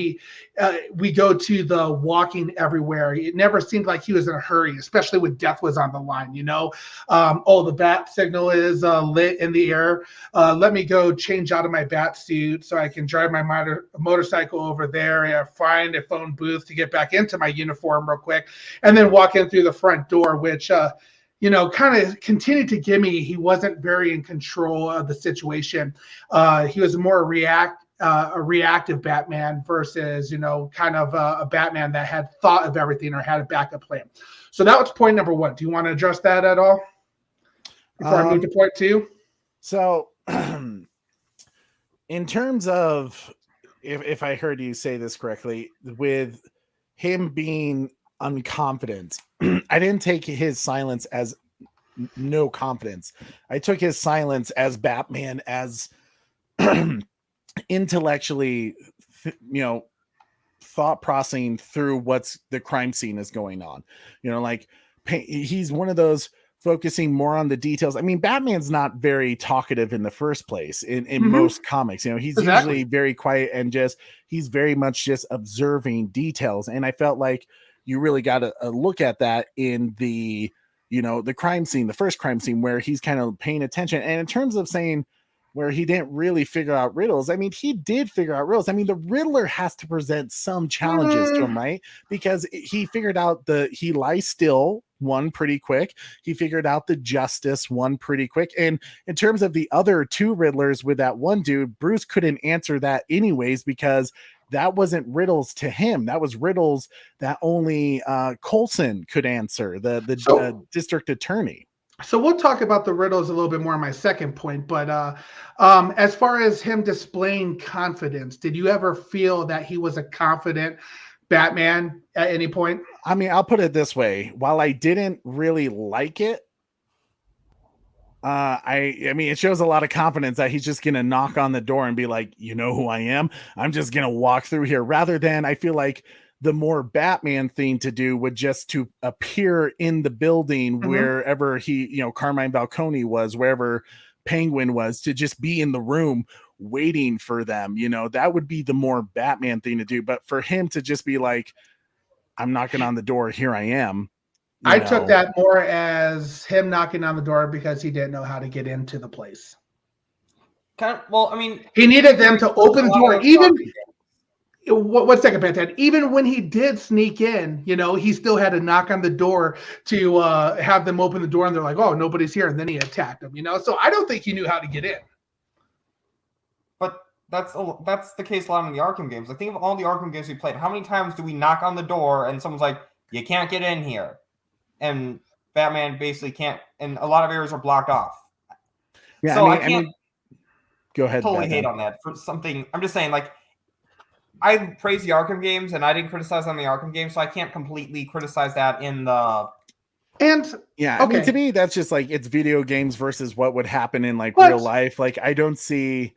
we go to the walking everywhere. It never seemed like he was in a hurry, especially when death was on the line. You know, oh, the bat signal is lit in the air. Let me go change out of my bat suit so I can drive my motorcycle over there and find a phone booth to get back into my uniform real quick, and then walk in through the front door, which you know, kind of continued to give me, he wasn't very in control of the situation. He was more a reactive Batman versus, you know, kind of a Batman that had thought of everything or had a backup plan. So that was point number one. Do you want to address that at all before I move to point two? So in terms of, if I heard you say this correctly, with him being unconfident, I didn't take his silence as no confidence. I took his silence as Batman, as intellectually, you know, thought processing through what's the crime scene is going on. You know, like he's one of those focusing more on the details. I mean, Batman's not very talkative in the first place in most comics. You know, he's usually very quiet and he's very much just observing details. And I felt like you really got to look at that in the, you know, the crime scene, the first crime scene, where he's kind of paying attention. And in terms of saying where he didn't really figure out riddles, I mean, he did figure out riddles. I mean, the Riddler has to present some challenges to him, right? Because he figured out he lies still one pretty quick. He figured out the justice one pretty quick. And in terms of the other two Riddlers with that one dude, Bruce couldn't answer that anyways, because that wasn't riddles to him. That was riddles that only Coulson could answer, the district attorney. So we'll talk about the riddles a little bit more on my second point. But as far as him displaying confidence, did you ever feel that he was a confident Batman at any point? I mean, I'll put it this way. While I didn't really like it, I mean, it shows a lot of confidence that he's just going to knock on the door and be like, you know who I am? I'm just going to walk through here, rather than, I feel like the more Batman thing to do would just to appear in the building wherever he, you know, Carmine Falcone was, wherever Penguin was, to just be in the room waiting for them. You know, that would be the more Batman thing to do. But for him to just be like, I'm knocking on the door, here I am. I took that more as him knocking on the door because he didn't know how to get into the place. Well, I mean, he needed them to open the door. Even one second, Pantan. Even when he did sneak in, you know, he still had to knock on the door to have them open the door, and they're like, "Oh, nobody's here," and then he attacked them. You know, so I don't think he knew how to get in. But that's the case a lot in the Arkham games. Like, think of all the Arkham games we played. How many times do we knock on the door and someone's like, "You can't get in here," and Batman basically can't, and a lot of areas are blocked off. Yeah, so I can't go ahead. Totally hate on that for something. I'm just saying, like, I praise the Arkham games, and I didn't criticize on the Arkham games, so I can't completely criticize that in the. And yeah, I mean, to me, that's just like, it's video games versus what would happen in like real life. Like, I don't see.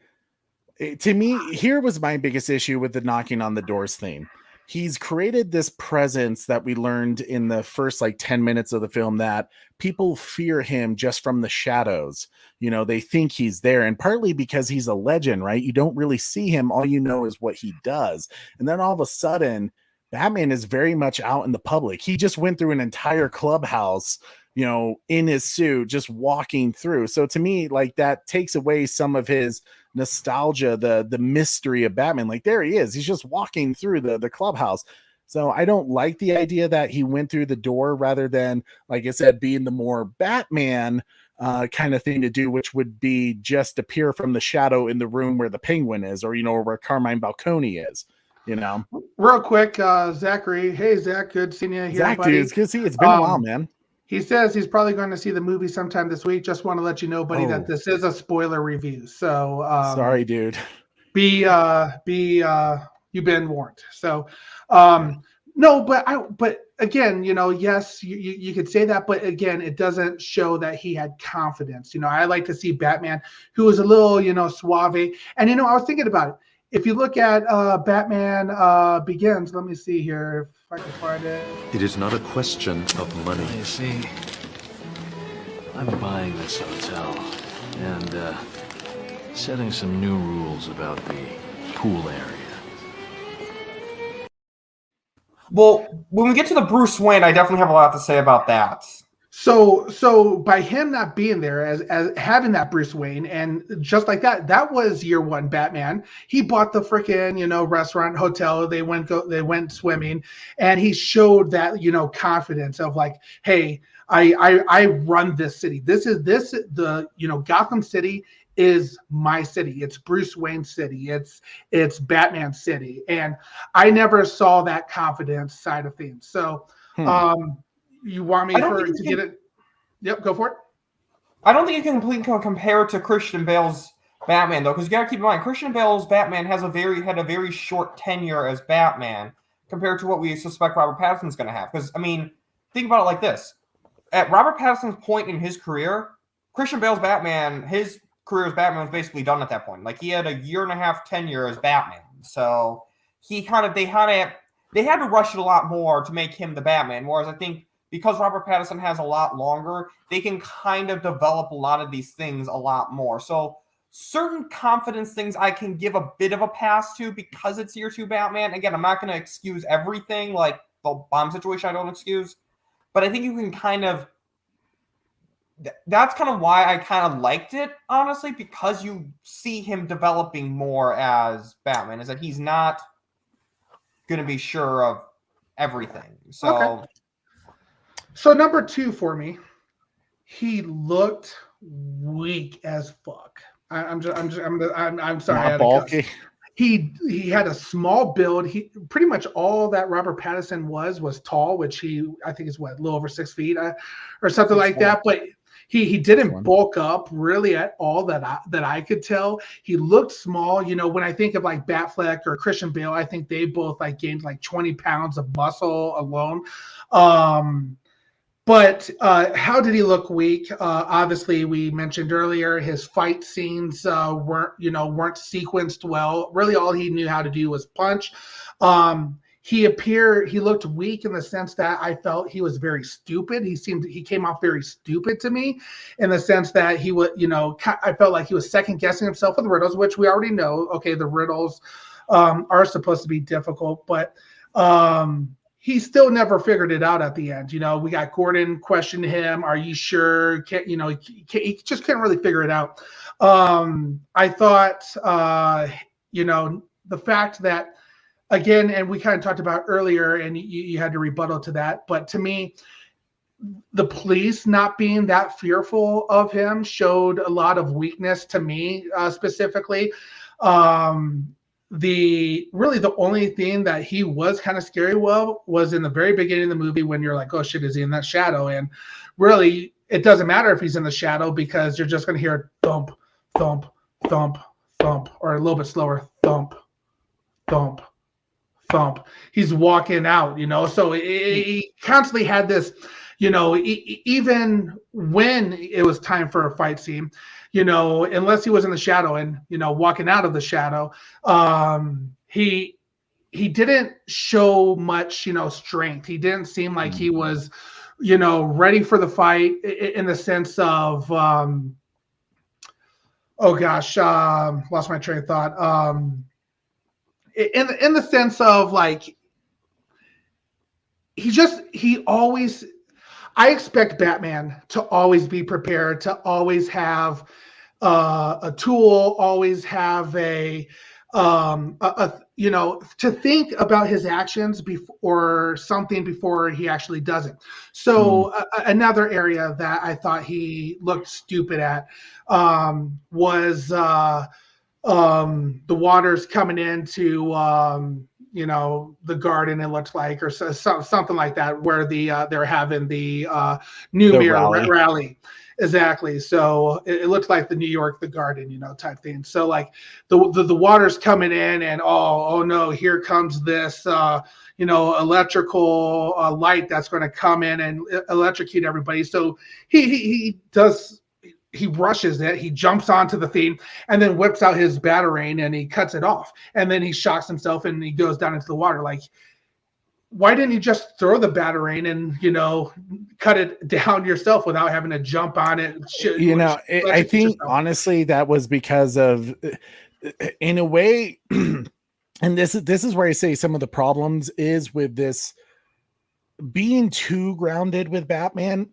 To me, here was my biggest issue with the knocking on the doors thing. He's created this presence that we learned in the first like 10 minutes of the film, that people fear him just from the shadows. You know, they think he's there, and partly because he's a legend, right? You don't really see him. All you know is what he does. And then all of a sudden, Batman is very much out in the public. He just went through an entire clubhouse in his suit, just walking through. So to me, like, that takes away some of his nostalgia, the mystery of Batman. Like, there he is. He's just walking through the clubhouse. So I don't like the idea that he went through the door rather than, like I said, being the more Batman kind of thing to do, which would be just appear from the shadow in the room where the Penguin is, or, or where Carmine Falcone is, Real quick, Zachary. Hey, Zach, good seeing you here, Zach, buddy. dude, it's good to see you. It's been a while, man. He says he's probably going to see the movie sometime this week. Just want to let you know, buddy, that this is a spoiler review. So sorry, dude. You've been warned. So no, but again, yes, you could say that, but again, it doesn't show that he had confidence. I like to see Batman who was a little, suave. And I was thinking about it. If you look at Batman Begins, let me see here if I can find it. It is not a question of money. You see, I'm buying this hotel and setting some new rules about the pool area. Well, when we get to the Bruce Wayne, I definitely have a lot to say about that. So by him not being there as having that Bruce Wayne, and just like that was year one Batman. He bought the freaking restaurant, hotel. They went swimming, and he showed that confidence of like, hey, I run this city. Gotham City is my city. It's Bruce Wayne's city. It's Batman's city, and I never saw that confidence side of things. So. You want me to get it? Yep, go for it. I don't think you can completely compare it to Christian Bale's Batman, though, because you got to keep in mind, Christian Bale's Batman had a very short tenure as Batman compared to what we suspect Robert Pattinson's going to have. Because, think about it like this. At Robert Pattinson's point in his career, Christian Bale's Batman, his career as Batman was basically done at that point. Like, he had a 1.5 year tenure as Batman. So, they had to rush it a lot more to make him the Batman, whereas I think because Robert Pattinson has a lot longer, they can kind of develop a lot of these things a lot more. So certain confidence things I can give a bit of a pass to because it's year 2 Batman. Again, I'm not going to excuse everything, like the bomb situation I don't excuse. But I think you can that's kind of why I kind of liked it, honestly, because you see him developing more as Batman, is that he's not going to be sure of everything. So... Okay. So number 2 for me, he looked weak as fuck. I'm sorry. Not bulky. He had a small build. He pretty much all that Robert Pattinson was tall, which I think is a little over 6 feet or something like that. But he didn't bulk up really at all that I could tell. He looked small. When I think of like Batfleck or Christian Bale, I think they both gained 20 pounds of muscle alone. But how did he look weak? Obviously, we mentioned earlier his fight scenes weren't sequenced well. Really, all he knew how to do was punch. He looked weak in the sense that I felt he was very stupid. He came off very stupid to me in the sense that he would, I felt like he was second guessing himself with the riddles, which we already know. Okay, the riddles are supposed to be difficult, but he still never figured it out at the end. We got Gordon questioning him. Are you sure? He just couldn't really figure it out. I thought, the fact that, again, and we kind of talked about earlier, and you had to rebuttal to that. But to me, the police not being that fearful of him showed a lot of weakness to me, specifically. The only thing that he was kind of scary was in the very beginning of the movie when you're like, oh shit, is he in that shadow? And really, it doesn't matter if he's in the shadow because you're just going to hear thump, thump, thump, thump, or a little bit slower, thump, thump, thump. He's walking out, so he constantly had this, even when it was time for a fight scene, unless he was in the shadow and, walking out of the shadow, he didn't show much, strength. He didn't seem like he was, ready for the fight in the sense of, lost my train of thought. In the sense of like, I expect Batman to always be prepared, to always have a tool, always have a to think about his actions before something before he actually does it. So another area that I thought he looked stupid at was the waters coming into the garden, it looks like, or something like that, where they're having the New Mirror rally. Exactly. So it looks like the New York, the garden, type thing. So like the water's coming in, and oh no, here comes this electrical light that's going to come in and electrocute everybody. So he rushes it, he jumps onto the thing, and then whips out his batarang and he cuts it off, and then he shocks himself and he goes down into the water. Like, why didn't you just throw the batarang and cut it down yourself without having to jump on it? I think honestly that was because of, in a way, and this is where I say some of the problems is with this being too grounded with Batman.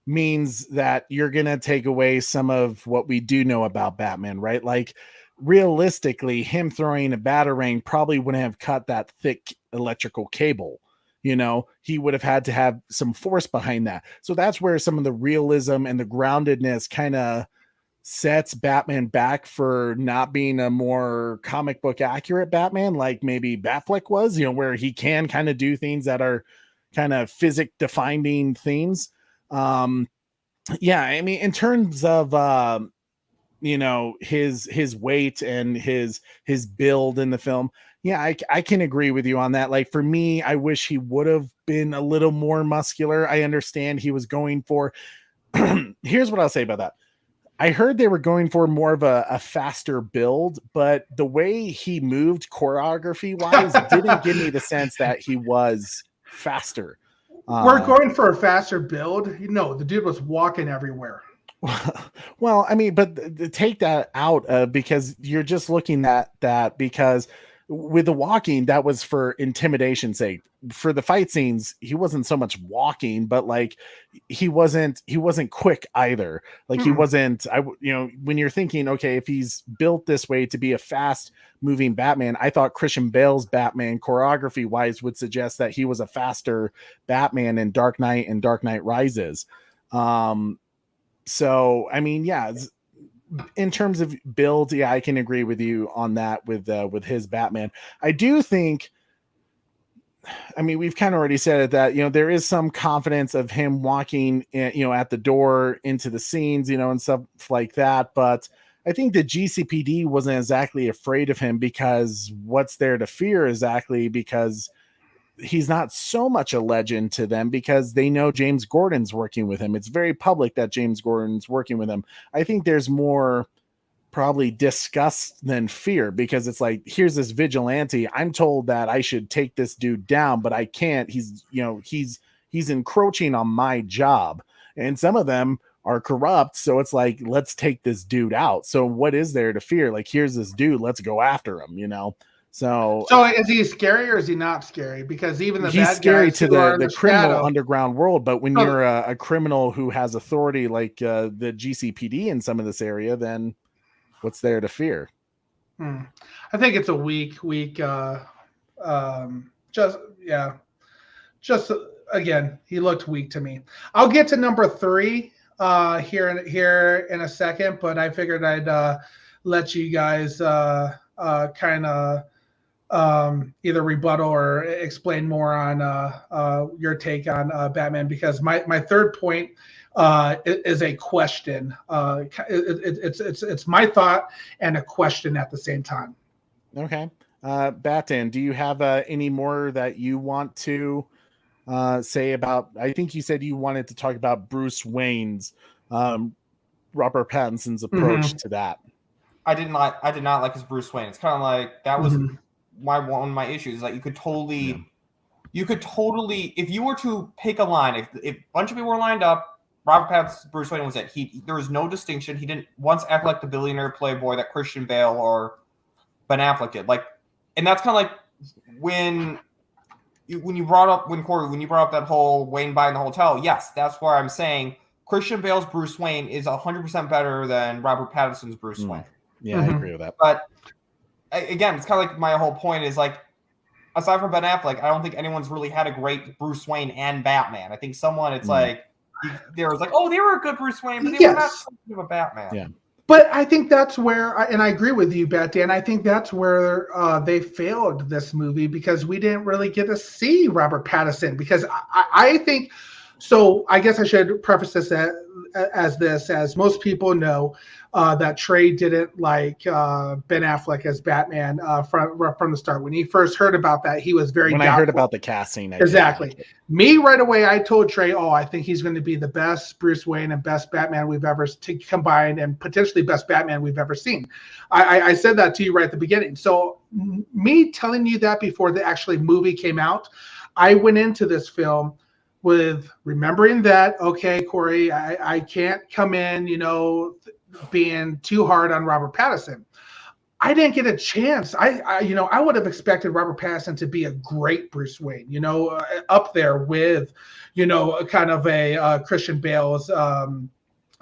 Means that you're going to take away some of what we do know about Batman, right? Like, realistically, him throwing a batarang probably wouldn't have cut that thick electrical cable. He would have had to have some force behind that. So that's where some of the realism and the groundedness kind of sets Batman back for not being a more comic book accurate Batman, like maybe Batfleck was, where he can kind of do things that are kind of physics defining things. I mean, in terms of his weight and his build in the film, I can agree with you on that. Like, for me, I wish he would have been a little more muscular. I understand he was going for here's what I'll say about that. I heard they were going for more of a faster build, but the way he moved choreography wise didn't give me the sense that he was faster. We're going for a faster build. The dude was walking everywhere. Well, I mean, but take that out because you're just looking at that because with the walking, that was for intimidation's sake. For the fight scenes, he wasn't so much walking, but like he wasn't quick either. Like he wasn't. When you're thinking, okay, if he's built this way to be a fast moving Batman, I thought Christian Bale's Batman choreography wise would suggest that he was a faster Batman in Dark Knight and Dark Knight Rises. So I mean, in terms of build, I can agree with you on that with his Batman. I do think, I mean, we've kind of already said it that, there is some confidence of him walking, at the door into the scenes, and stuff like that. But I think the GCPD wasn't exactly afraid of him because what's there to fear exactly because he's not so much a legend to them because they know James Gordon's working with him. It's very public that James Gordon's working with him. I think there's more probably disgust than fear because it's like, here's this vigilante. I'm told that I should take this dude down, but I can't. He's encroaching on my job. And some of them are corrupt. So it's like, let's take this dude out. So what is there to fear? Like, here's this dude, let's go after him, So is he scary or is he not scary? Because even the he's bad scary guys to the criminal underground world. But when you're a criminal who has authority like the GCPD in some of this area, then what's there to fear? I think it's a weak. Just again, he looked weak to me. I'll get to number 3 here in a second, but I figured I'd let you guys kind of either rebuttal or explain more on your take on Batman, because my third point is a question. It's my thought and a question at the same time. Okay. Batan, do you have any more that you want to say about, I think you said you wanted to talk about Bruce Wayne's Robert Pattinson's approach to that. I did not like his Bruce Wayne. It's kind of like that was one of my issues. Like you could totally, if you were to pick a line, if a bunch of people were lined up, Robert Pattinson's Bruce Wayne was it. There was no distinction. He didn't once act like the billionaire playboy that Christian Bale or Ben Affleck did. Like, and that's kind of like when when you brought up that whole Wayne buying the hotel, yes, that's where I'm saying Christian Bale's Bruce Wayne is 100% better than Robert Pattinson's Bruce Wayne. Yeah, I agree with that. But again, it's kind of like my whole point is like, aside from Ben Affleck, I don't think anyone's really had a great Bruce Wayne and Batman. I think it's like there was like, oh, they were a good Bruce Wayne, but they were not so good of a Batman. Yeah. But I think that's where, and I agree with you, Bat Dan, I think that's where they failed this movie, because we didn't really get to see Robert Pattinson. Because I think, so I guess I should preface this as most people know, that Trey didn't like Ben Affleck as Batman from the start. When he first heard about that, he was very doubtful. I heard about the casting. Exactly. Me right away, I told Trey, I think he's going to be the best Bruce Wayne and best Batman we've ever combined, and potentially best Batman we've ever seen. I said that to you right at the beginning. So me telling you that before the actually movie came out, I went into this film with remembering that, okay, Corey, I can't come in, being too hard on Robert Pattinson. I didn't get a chance. I would have expected Robert Pattinson to be a great Bruce Wayne, up there with, kind of a Christian Bale's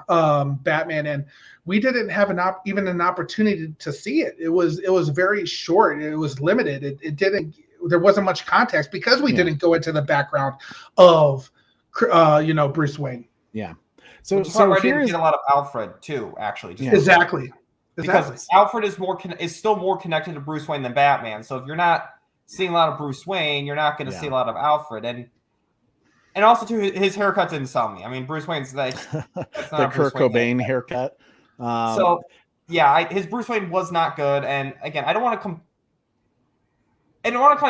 Batman, and we didn't have even an opportunity to see it. It was very short. It was limited. It didn't. There wasn't much context because we didn't go into the background of, Bruce Wayne. Yeah. So I didn't get a lot of Alfred too, actually. Exactly. Because Alfred is still more connected to Bruce Wayne than Batman. So if you're not seeing a lot of Bruce Wayne, you're not going to see a lot of Alfred. And also too, his haircut didn't sell me. I mean, Bruce Wayne's like the Kurt Cobain haircut. So yeah, his Bruce Wayne was not good. And again, I don't want to kind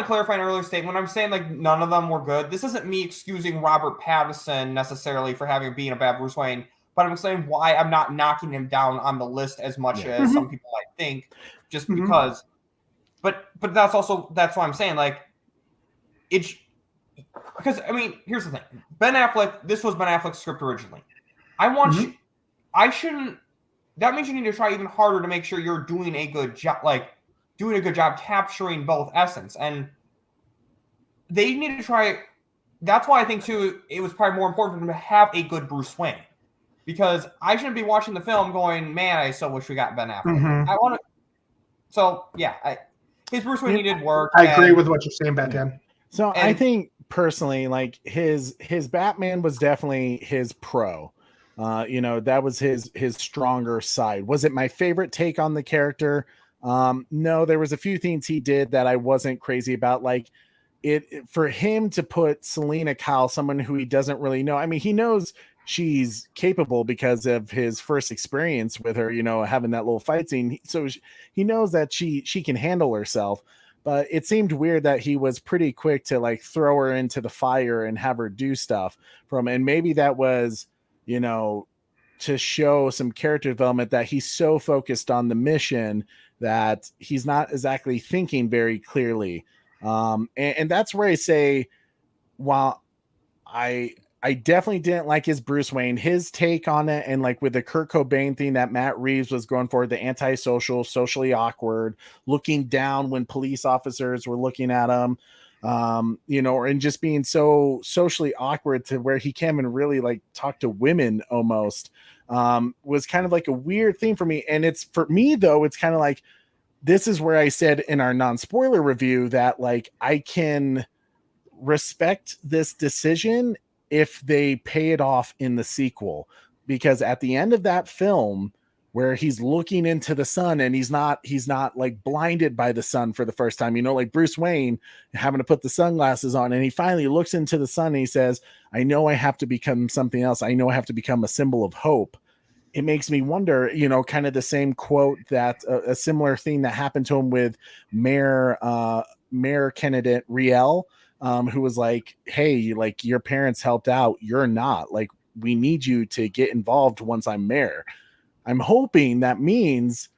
of clarify an earlier statement. When I'm saying like none of them were good, this isn't me excusing Robert Pattinson necessarily for being a bad Bruce Wayne, but I'm saying why I'm not knocking him down on the list as much as some people might think, just because. But that's why I'm saying like it's because I mean here's the thing. This was Ben Affleck's script originally. I shouldn't. That means you need to try even harder to make sure you're doing a good job, capturing both essence, and they need to try. That's why I think too it was probably more important for them to have a good Bruce Wayne, because I shouldn't be watching the film going, man, I so wish we got Ben Affleck. I want to. So yeah, his Bruce Wayne needed work. I agree with what you're saying, Batman. So I think personally, like his Batman was definitely his pro. That was his stronger side. Was it my favorite take on the character? No, there was a few things he did that I wasn't crazy about. Like it for him to put Selena Kyle, someone who he doesn't really know. I mean, he knows she's capable because of his first experience with her, having that little fight scene. So he knows that she can handle herself, but it seemed weird that he was pretty quick to like throw her into the fire and have her do stuff and maybe that was, to show some character development, that he's so focused on the mission that he's not exactly thinking very clearly. And that's where I say, while I definitely didn't like his Bruce Wayne, his take on it, and like with the Kurt Cobain thing that Matt Reeves was going for, the antisocial, socially awkward, looking down when police officers were looking at him, and just being so socially awkward to where he can't even really like talk to women almost, was kind of like a weird thing for me. And it's for me though, it's kind of like, this is where I said in our non-spoiler review that like, I can respect this decision if they pay it off in the sequel, because at the end of that film where he's looking into the sun and he's not like blinded by the sun for the first time, like Bruce Wayne having to put the sunglasses on, and he finally looks into the sun and he says, I know I have to become something else. I know I have to become a symbol of hope. It makes me wonder, kind of the same quote that a similar thing that happened to him with mayor candidate Riel, who was like, hey, like your parents helped out. You're not, like, we need you to get involved once I'm mayor. I'm hoping that means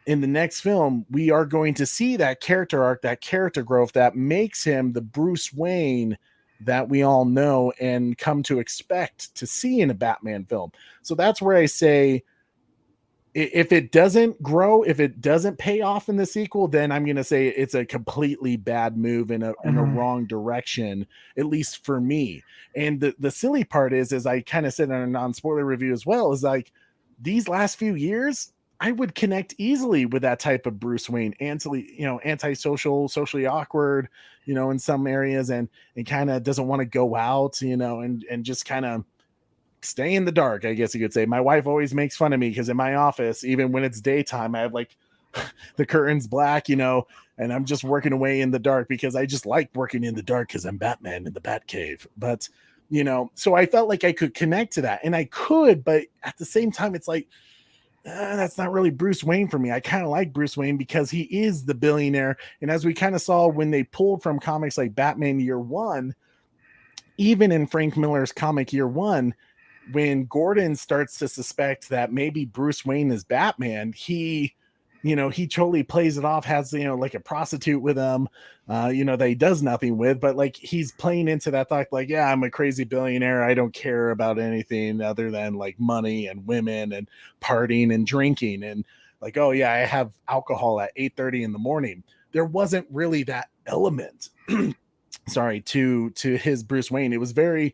in the next film, we are going to see that character arc, that character growth that makes him the Bruce Wayne that we all know and come to expect to see in a Batman film. So that's where I say if it doesn't grow, if it doesn't pay off in the sequel, then I'm going to say it's a completely bad move in a wrong direction, at least for me. And the silly part is, as I kind of said in a non-spoiler review as well, is like these last few years, I would connect easily with that type of Bruce Wayne, antisocial, socially awkward, in some areas, and kind of doesn't want to go out, and just kind of stay in the dark, I guess you could say. My wife always makes fun of me because in my office, even when it's daytime, I have like the curtains black, and I'm just working away in the dark because I just like working in the dark because I'm Batman in the Batcave. But, so I felt like I could connect to that, and I could, but at the same time, it's like, that's not really Bruce Wayne for me. I kind of like Bruce Wayne because he is the billionaire. And as we kind of saw when they pulled from comics like Batman Year One, even in Frank Miller's comic Year One, when Gordon starts to suspect that maybe Bruce Wayne is Batman, he totally plays it off, has, like a prostitute with him, that he does nothing with, but like he's playing into that thought, like, yeah, I'm a crazy billionaire. I don't care about anything other than like money and women and partying and drinking. And like, oh yeah, I have alcohol at 8:30 in the morning. There wasn't really that element, sorry, to his Bruce Wayne. It was very,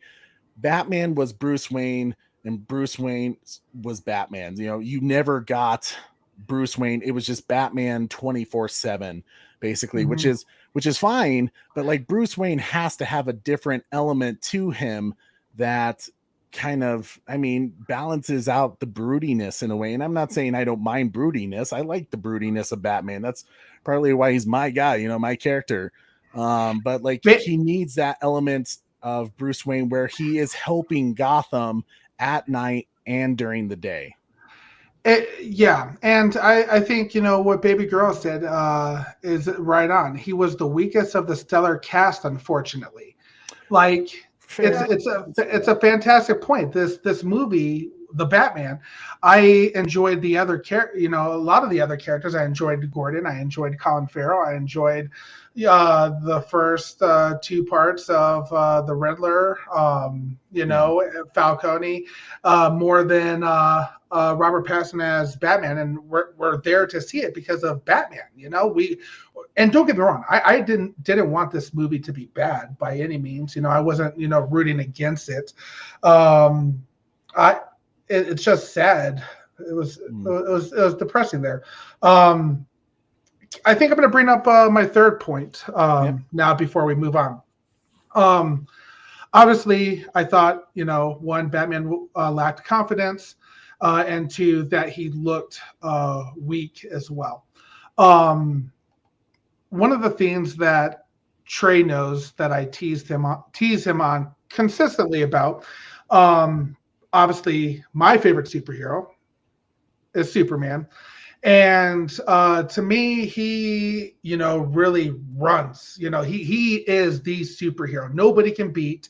Batman was Bruce Wayne and Bruce Wayne was Batman. You never got Bruce Wayne. It was just Batman 24/7 basically, which is fine, but like Bruce Wayne has to have a different element to him that kind of, balances out the broodiness in a way. And I'm not saying I don't mind broodiness. I like the broodiness of Batman. That's partly why he's my guy, my character. But like he needs that element of Bruce Wayne where he is helping Gotham at night and during the day. Yeah, and I think what Baby Girl said is right on. He was the weakest of the stellar cast, unfortunately. Like it's a fantastic point. This movie, The Batman, I enjoyed the other a lot of the other characters. I enjoyed Gordon. I enjoyed Colin Farrell. I enjoyed the first two parts of the Riddler. Falcone more than Robert Pattinson as Batman, and we're there to see it because of Batman. And don't get me wrong, I didn't want this movie to be bad by any means. I wasn't rooting against it. It's just sad. It was depressing there. I think I'm going to bring up my third point now before we move on. Obviously, I thought one, Batman lacked confidence. And two, that he looked weak as well. One of the things that Trey knows that I tease him on consistently about, obviously my favorite superhero is Superman. And to me, he, really runs. He is the superhero. Nobody can beat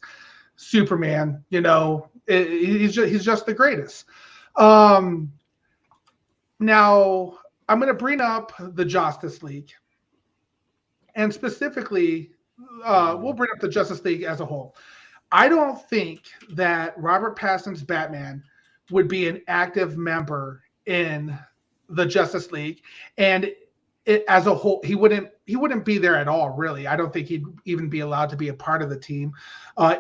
Superman. He's just the greatest. Now I'm going to bring up the Justice League, and specifically, we'll bring up the Justice League as a whole. I don't think that Robert Pattinson's Batman would be an active member in the Justice League, and as a whole, he wouldn't be there at all, really. I don't think he'd even be allowed to be a part of the team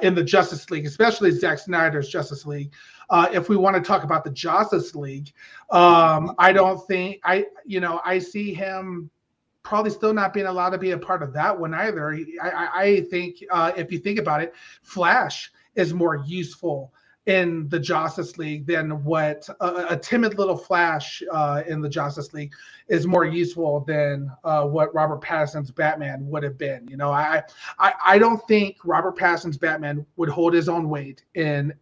in the Justice League, especially Zack Snyder's Justice League. If we want to talk about the Justice League, I don't think I see him probably still not being allowed to be a part of that one either. I think if you think about it, Flash is more useful in the Justice League than what a timid little Flash in the Justice League is more useful than what Robert Pattinson's Batman would have been. I don't think Robert Pattinson's Batman would hold his own weight in.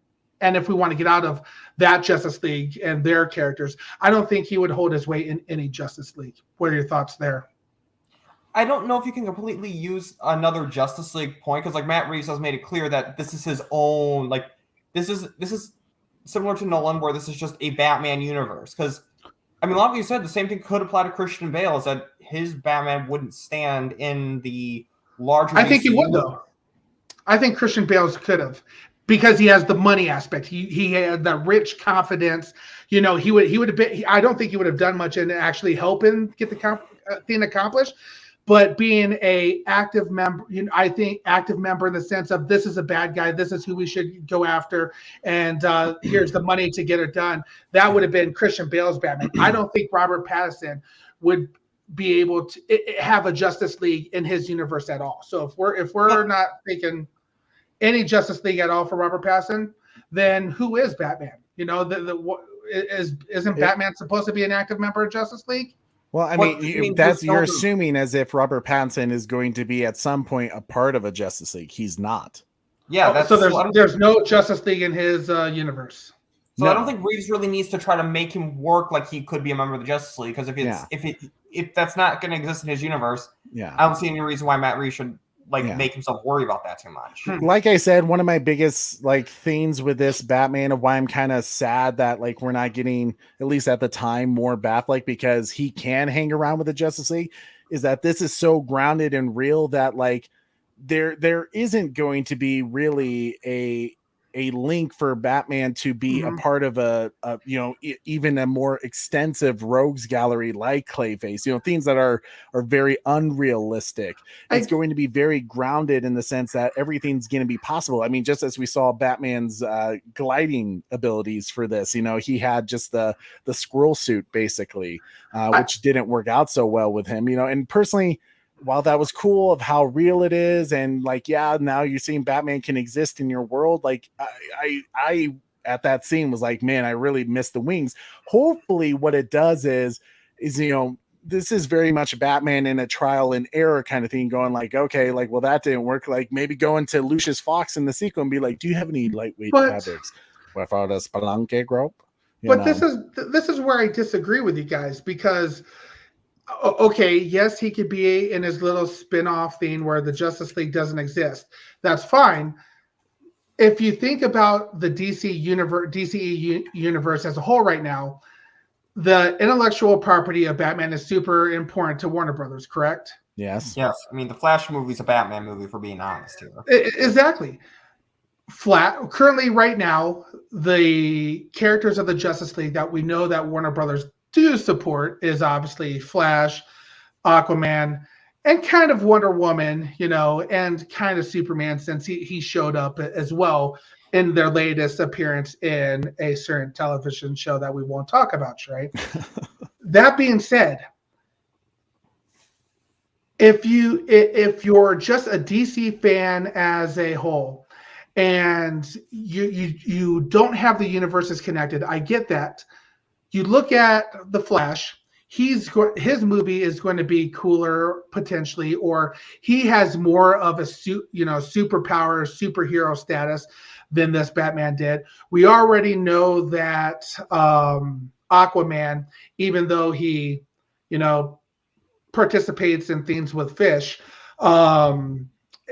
And if we want to get out of that Justice League and their characters, I don't think he would hold his weight in any Justice League. What are your thoughts there? I don't know if you can completely use another Justice League point, because like Matt Reeves has made it clear that this is his own, like this is similar to Nolan, where this is just a Batman universe. Because a lot of you said the same thing could apply to Christian Bale, is that his Batman wouldn't stand in the larger. I think he would though. I think Christian Bale's could have. because he has the money aspect. He had the rich confidence. You know, he would have been. I don't think he would have done much in actually helping get the thing accomplished. But being a active member, you know, I think active member in the sense of this is a bad guy, this is who we should go after, and here's the money to get it done. That would have been Christian Bale's Batman. I don't think Robert Pattinson would be able to have a Justice League in his universe at all. So if we're not thinking any Justice League at all for Robert Pattinson, then who is Batman? You know, isn't Batman supposed to be an active member of Justice League? Well, I mean, you're assuming as if Robert Pattinson is going to be at some point a part of a Justice League. He's not. Yeah, so there's no Justice League in his universe. So I don't think Reeves really needs to try to make him work like he could be a member of the Justice League, because if that's not going to exist in his universe, I don't see any reason why Matt Reeves should make himself worry about that too much. Like I said, one of my biggest things with this Batman of why I'm kind of sad that we're not getting, at least at the time, more Batfleck, because he can hang around with the Justice League, is that this is so grounded and real that there isn't going to be really a link for Batman to be a part of even a more extensive rogues gallery like Clayface, things that are very unrealistic. It's going to be very grounded in the sense that everything's going to be possible. I mean, just as we saw Batman's gliding abilities for this, he had just the squirrel suit basically, which didn't work out so well with him, and personally, while that was cool of how real it is, and now you're seeing Batman can exist in your world. I at that scene was like, man, I really missed the wings. Hopefully what it does is this is very much Batman in a trial and error kind of thing, going okay, well, that didn't work. Maybe going to Lucius Fox in the sequel and be like, do you have any lightweight fabrics without a spelunky rope? But this is where I disagree with you guys, because okay, yes, he could be in his little spin-off thing where the Justice League doesn't exist. That's fine. If you think about the DCE universe as a whole right now, the intellectual property of Batman is super important to Warner Brothers, correct? Yes. Yes. I mean, the Flash movie is a Batman movie, for being honest here. Exactly. Currently, right now, the characters of the Justice League that we know that Warner Brothers do support is obviously Flash, Aquaman, and kind of Wonder Woman, and kind of Superman, since he showed up as well in their latest appearance in a certain television show that we won't talk about, right? That being said, if you're just a DC fan as a whole, and you don't have the universes connected, I get that. You look at the Flash, his movie is going to be cooler potentially, or he has more of a superpower, superhero status than this Batman did. We already know that Aquaman, even though he, participates in things with fish,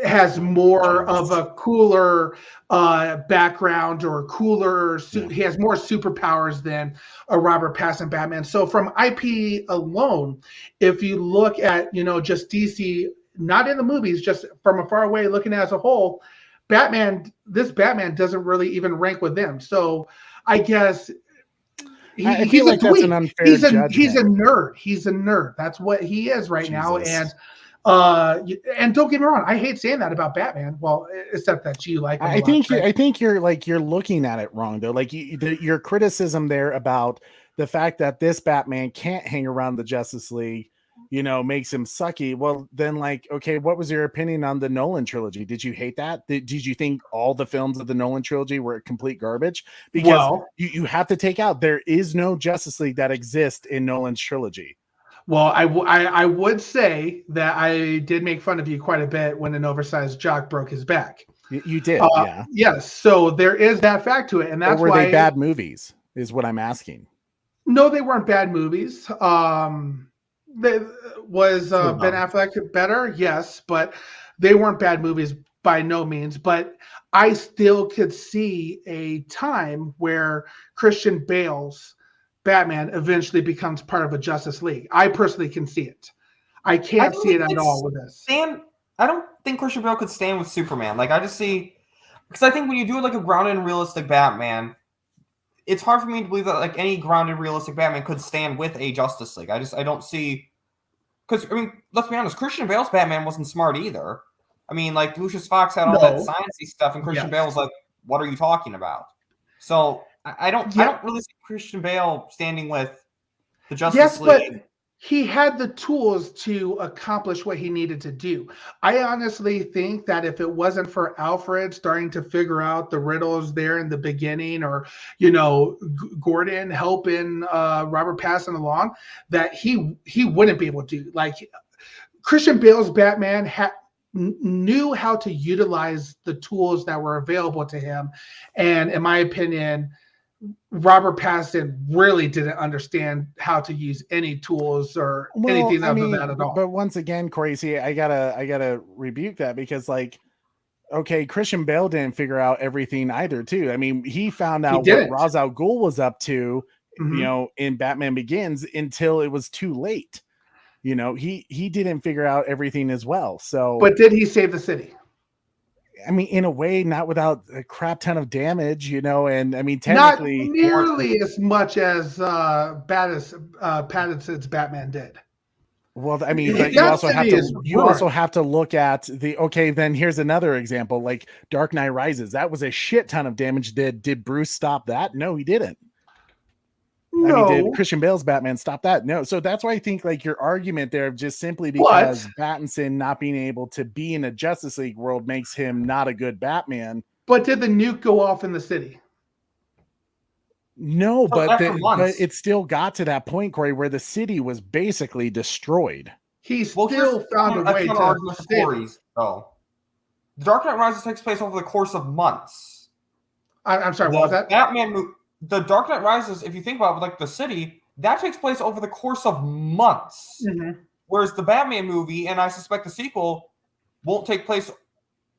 has more of a cooler background, or he has more superpowers than a Robert Pattinson Batman. So from IP alone, if you look at just DC, not in the movies, just from afar away looking as a whole, this Batman doesn't really even rank with them. So I guess I feel like that's an unfair judgment. He's a nerd. That's what he is right now. And don't get me wrong, I hate saying that about Batman. Well, except that you like him I think you're looking at it wrong though. Your criticism there about the fact that this Batman can't hang around the Justice League, makes him sucky. Well, then okay, what was your opinion on the Nolan trilogy? Did you hate that? Did you think all the films of the Nolan trilogy were complete garbage? Because you have to take out, there is no Justice League that exists in Nolan's trilogy. Well, I would say that I did make fun of you quite a bit when an oversized jock broke his back. You did, yeah. Yes, so there is that fact to it, and that's why. Were they bad movies? Is what I'm asking. No, they weren't bad movies. Ben Affleck better? Yes, but they weren't bad movies by no means. But I still could see a time where Christian Bale's Batman eventually becomes part of a Justice League. I personally can see it. I can't see it at all with this. I don't think Christian Bale could stand with Superman. I just see Because I think when you do like a grounded and realistic Batman, it's hard for me to believe that like any grounded realistic Batman could stand with a Justice League. I don't see. Because I mean, let's be honest, Christian Bale's Batman wasn't smart either. I mean, like Lucius Fox had all that sciencey stuff, and Christian Bale was like, "What are you talking about?" So I don't really see Christian Bale standing with the Justice League. But he had the tools to accomplish what he needed to do. I honestly think that if it wasn't for Alfred starting to figure out the riddles there in the beginning, or Gordon helping Robert Pattinson along, that he wouldn't be able to do. Like Christian Bale's Batman knew how to utilize the tools that were available to him, and in my opinion, Robert Pattinson really didn't understand how to use any tools or anything of that at all. But once again, Corey, see, I gotta rebuke that, because like, okay, Christian Bale didn't figure out everything either, too. I mean, he found out what Ra's al Ghul was up to, in Batman Begins until it was too late. He didn't figure out everything as well. So, but did he save the city? I mean, in a way, not without a crap ton of damage, and I mean, technically, not nearly as much as Pattinson's Batman did. Well, I mean, but you also have to look at then here's another example, like Dark Knight Rises. That was a shit ton of damage. Did Bruce stop that? No, he didn't. No. I mean, did Christian Bale's Batman stop that? No. So that's why I think like your argument there, just simply because Pattinson not being able to be in a Justice League world makes him not a good Batman. But did the nuke go off in the city? No, but it still got to that point, Corey, where the city was basically destroyed. He still found a way to stories. Oh, The Dark Knight Rises takes place over the course of months. I'm sorry, what was that? The Dark Knight Rises, if you think about it, like the city, that takes place over the course of months. Mm-hmm. Whereas the Batman movie, and I suspect the sequel, won't take place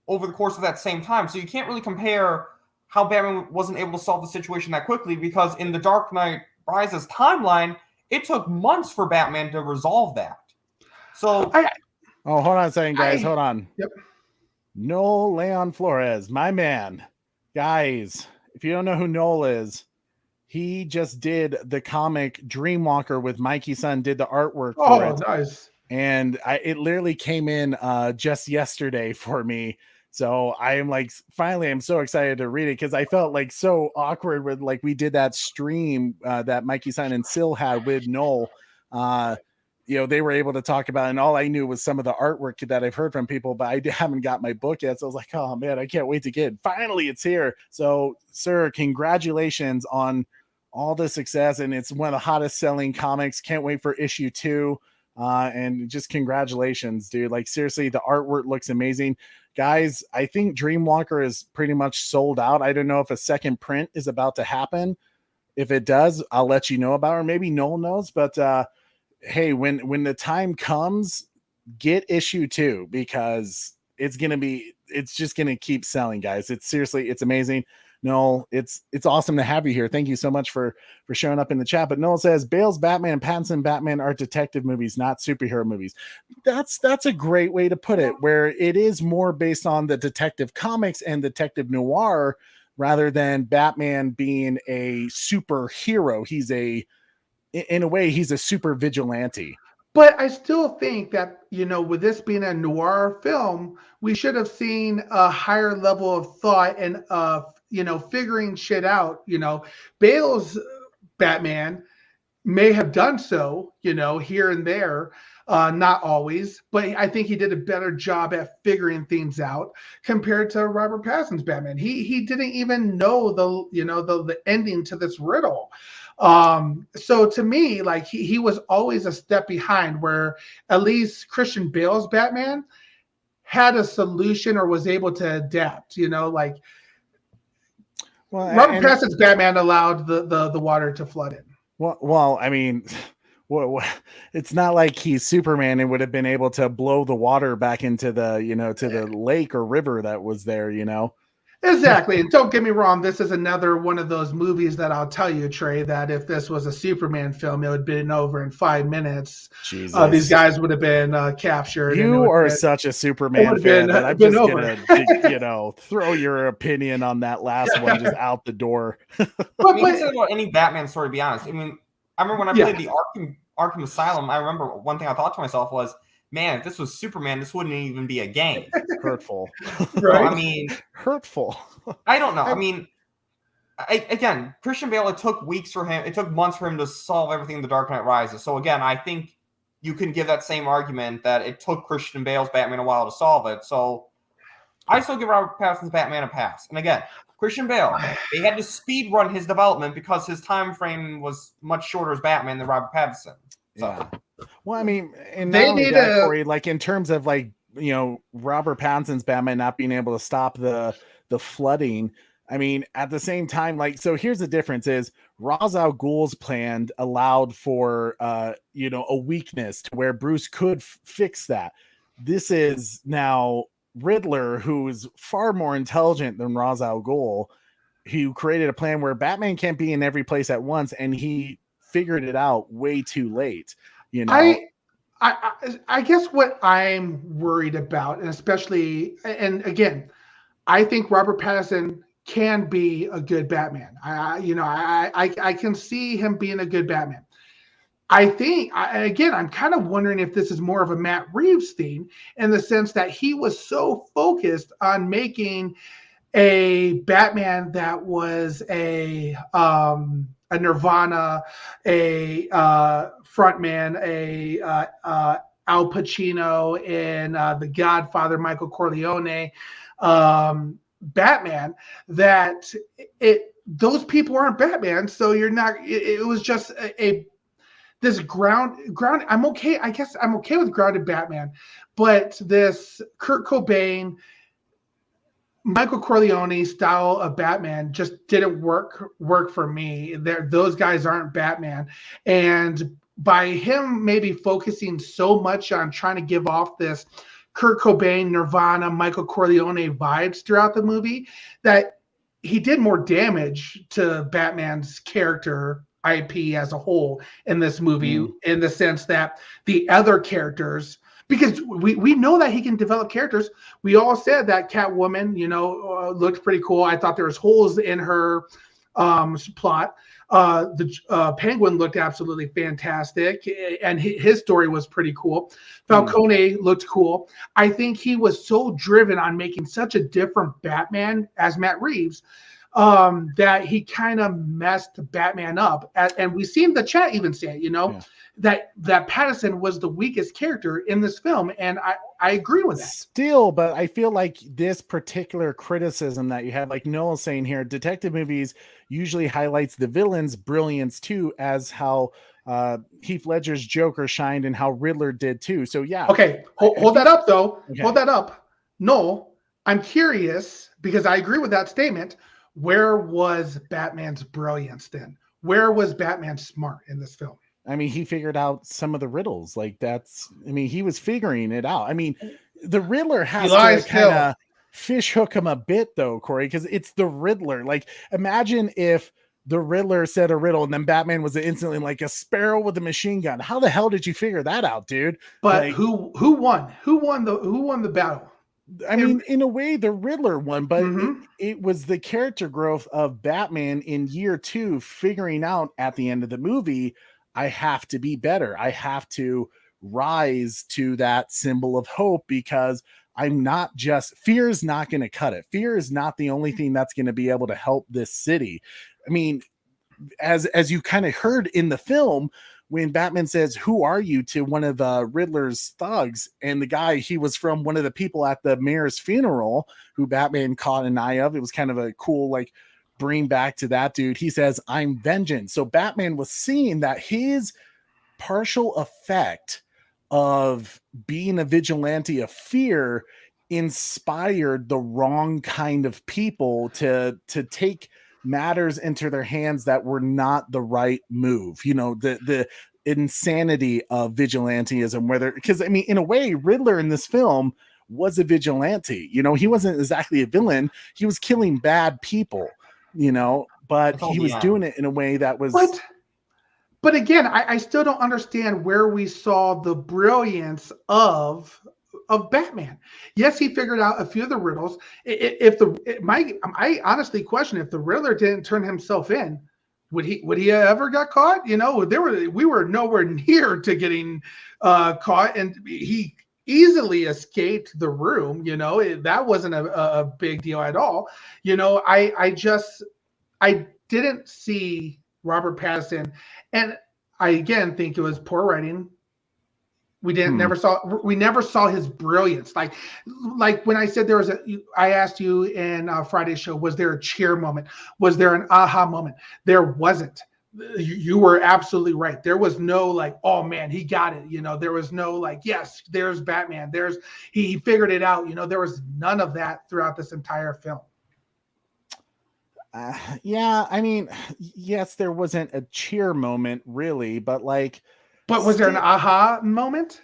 over the course of that same time. So you can't really compare how Batman wasn't able to solve the situation that quickly, because in the Dark Knight Rises timeline, it took months for Batman to resolve that. So, hold on a second, guys. Hold on. Yep. Noel Leon Flores, my man. Guys, if you don't know who Noel is, he just did the comic Dreamwalker with Mikey Sun, did the artwork for it. Oh, nice. And it literally came in just yesterday for me. So I am like, finally, I'm so excited to read it, because I felt like so awkward with like we did that stream that Mikey Sun and Sil had with Noel. They were able to talk about it, and all I knew was some of the artwork that I've heard from people, but I haven't got my book yet. So I was like, oh man, I can't wait to get it. Finally, it's here. So, sir, congratulations on all the success. And it's one of the hottest selling comics. Can't wait for issue 2. And just congratulations, dude. Like, seriously, the artwork looks amazing. Guys, I think Dreamwalker is pretty much sold out. I don't know if a second print is about to happen. If it does, I'll let you know about it. Or maybe Noel knows, but hey, when the time comes, get issue 2, because it's just gonna keep selling, guys. It's amazing. Noel, it's awesome to have you here. Thank you so much for showing up in the chat. But Noel says Bale's Batman and Pattinson Batman are detective movies, not superhero movies. That's a great way to put it, where it is more based on the detective comics and detective noir rather than Batman being a superhero. In a way, he's a super vigilante. But I still think that, with this being a noir film, we should have seen a higher level of thought and, figuring shit out. Bale's Batman may have done so, here and there, not always, but I think he did a better job at figuring things out compared to Robert Pattinson's Batman. He didn't even know the ending to this riddle. So to me, like he was always a step behind, where at least Christian Bale's Batman had a solution or was able to adapt, Robert Pattinson's Batman allowed the water to flood in. Well, I mean, it's not like he's Superman and would have been able to blow the water back into the, to the lake or river that was there, Exactly. And don't get me wrong, this is another one of those movies that I'll tell you, Trey, that if this was a Superman film, it would have been over in 5 minutes. Jesus. These guys would have been captured. You are such a Superman fan that I'm just going to, throw your opinion on that last one just out the door. I mean, you can say about any Batman story, to be honest. I mean, I remember when I played the Arkham Asylum, I remember one thing I thought to myself was, man, if this was Superman, this wouldn't even be a game. Hurtful. Right? So, I mean, hurtful. I don't know. I mean, again, Christian Bale, it took weeks for him. It took months for him to solve everything in The Dark Knight Rises. So again, I think you can give that same argument that it took Christian Bale's Batman a while to solve it. So I still give Robert Pattinson's Batman a pass. And again, Christian Bale, they had to speed run his development because his time frame was much shorter as Batman than Robert Pattinson. So. Yeah. Well, I mean, and they need Corey, like in terms of like, you know, Robert Pattinson's Batman not being able to stop the flooding. I mean, at the same time, like, so here's the difference is Ra's al Ghul's plan allowed for, you know, a weakness to where Bruce could fix that. This is now Riddler, who's far more intelligent than Ra's al Ghul, who created a plan where Batman can't be in every place at once, and he figured it out way too late. You know, I guess what I'm worried about, and especially, and again, I think Robert Pattinson can be a good Batman. I can see him being a good Batman. I think, again, I'm kind of wondering if this is more of a Matt Reeves thing in the sense that he was so focused on making a Batman that was a Nirvana, a frontman, a Al Pacino in The Godfather, Michael Corleone, Batman, that those people aren't Batman. So you're not. It was just this ground. I'm okay. I guess I'm okay with grounded Batman, but this Kurt Cobain, Michael Corleone style of Batman just didn't work for me. Those guys aren't Batman. And by him maybe focusing so much on trying to give off this Kurt Cobain, Nirvana, Michael Corleone vibes throughout the movie, that he did more damage to Batman's character IP as a whole in this movie, in the sense that the other characters, because we know that he can develop characters. We all said that Catwoman, looked pretty cool. I thought there was holes in her plot. The Penguin looked absolutely fantastic, and his story was pretty cool. Falcone looked cool. I think he was so driven on making such a different Batman as Matt Reeves that he kind of messed Batman up. And we seen the chat even say it, that Pattinson was the weakest character in this film, and I agree with that. Still, but I feel like this particular criticism that you have, like Noel's saying here, detective movies usually highlights the villain's brilliance too, as how Heath Ledger's Joker shined and how Riddler did too. So yeah. Okay, hold that up though. Okay. Hold that up. Noel, I'm curious because I agree with that statement. Where was Batman's brilliance then? Where was Batman smart in this film? I mean, he figured out some of the riddles. He was figuring it out. I mean, the Riddler has to kind of fish hook him a bit though, Corey, because it's the Riddler. Like, imagine if the Riddler said a riddle and then Batman was instantly like a sparrow with a machine gun. How the hell did you figure that out, dude? But like, who won? Who won the battle? I mean, in a way, the Riddler won, but it was the character growth of Batman in year 2, figuring out at the end of the movie, I have to be better. I have to rise to that symbol of hope, because I'm not just, fear is not going to cut it. Fear is not the only thing that's going to be able to help this city. I mean, as you kind of heard in the film, when Batman says, "Who are you?" to one of Riddler's thugs, and the guy, he was from one of the people at the mayor's funeral who Batman caught an eye of. It was kind of a cool, like, bring back to that dude. He says, "I'm vengeance." So Batman was seeing that his partial effect of being a vigilante of fear inspired the wrong kind of people to take matters into their hands that were not the right move. The insanity of vigilantism, because I mean, in a way, Riddler in this film was a vigilante. You know, he wasn't exactly a villain. He was killing bad people, you know, but he was doing it in a way that was. But again, I still don't understand where we saw the brilliance of Batman. Yes, he figured out a few of the riddles. I honestly question if the Riddler didn't turn himself in, would he ever got caught? You know, we were nowhere near to getting caught, and he easily escaped the room. You know, that wasn't a big deal at all. You know, I didn't see Robert Pattinson, and I again think it was poor writing. We never saw his brilliance. Like when I said I asked you in Friday's show, was there a cheer moment? Was there an aha moment? There wasn't. You were absolutely right. There was no like, oh man, he got it. You know, there was no like, yes, there's Batman. He figured it out. You know, there was none of that throughout this entire film. Yeah, I mean, yes, there wasn't a cheer moment really, but like. But was there an aha moment?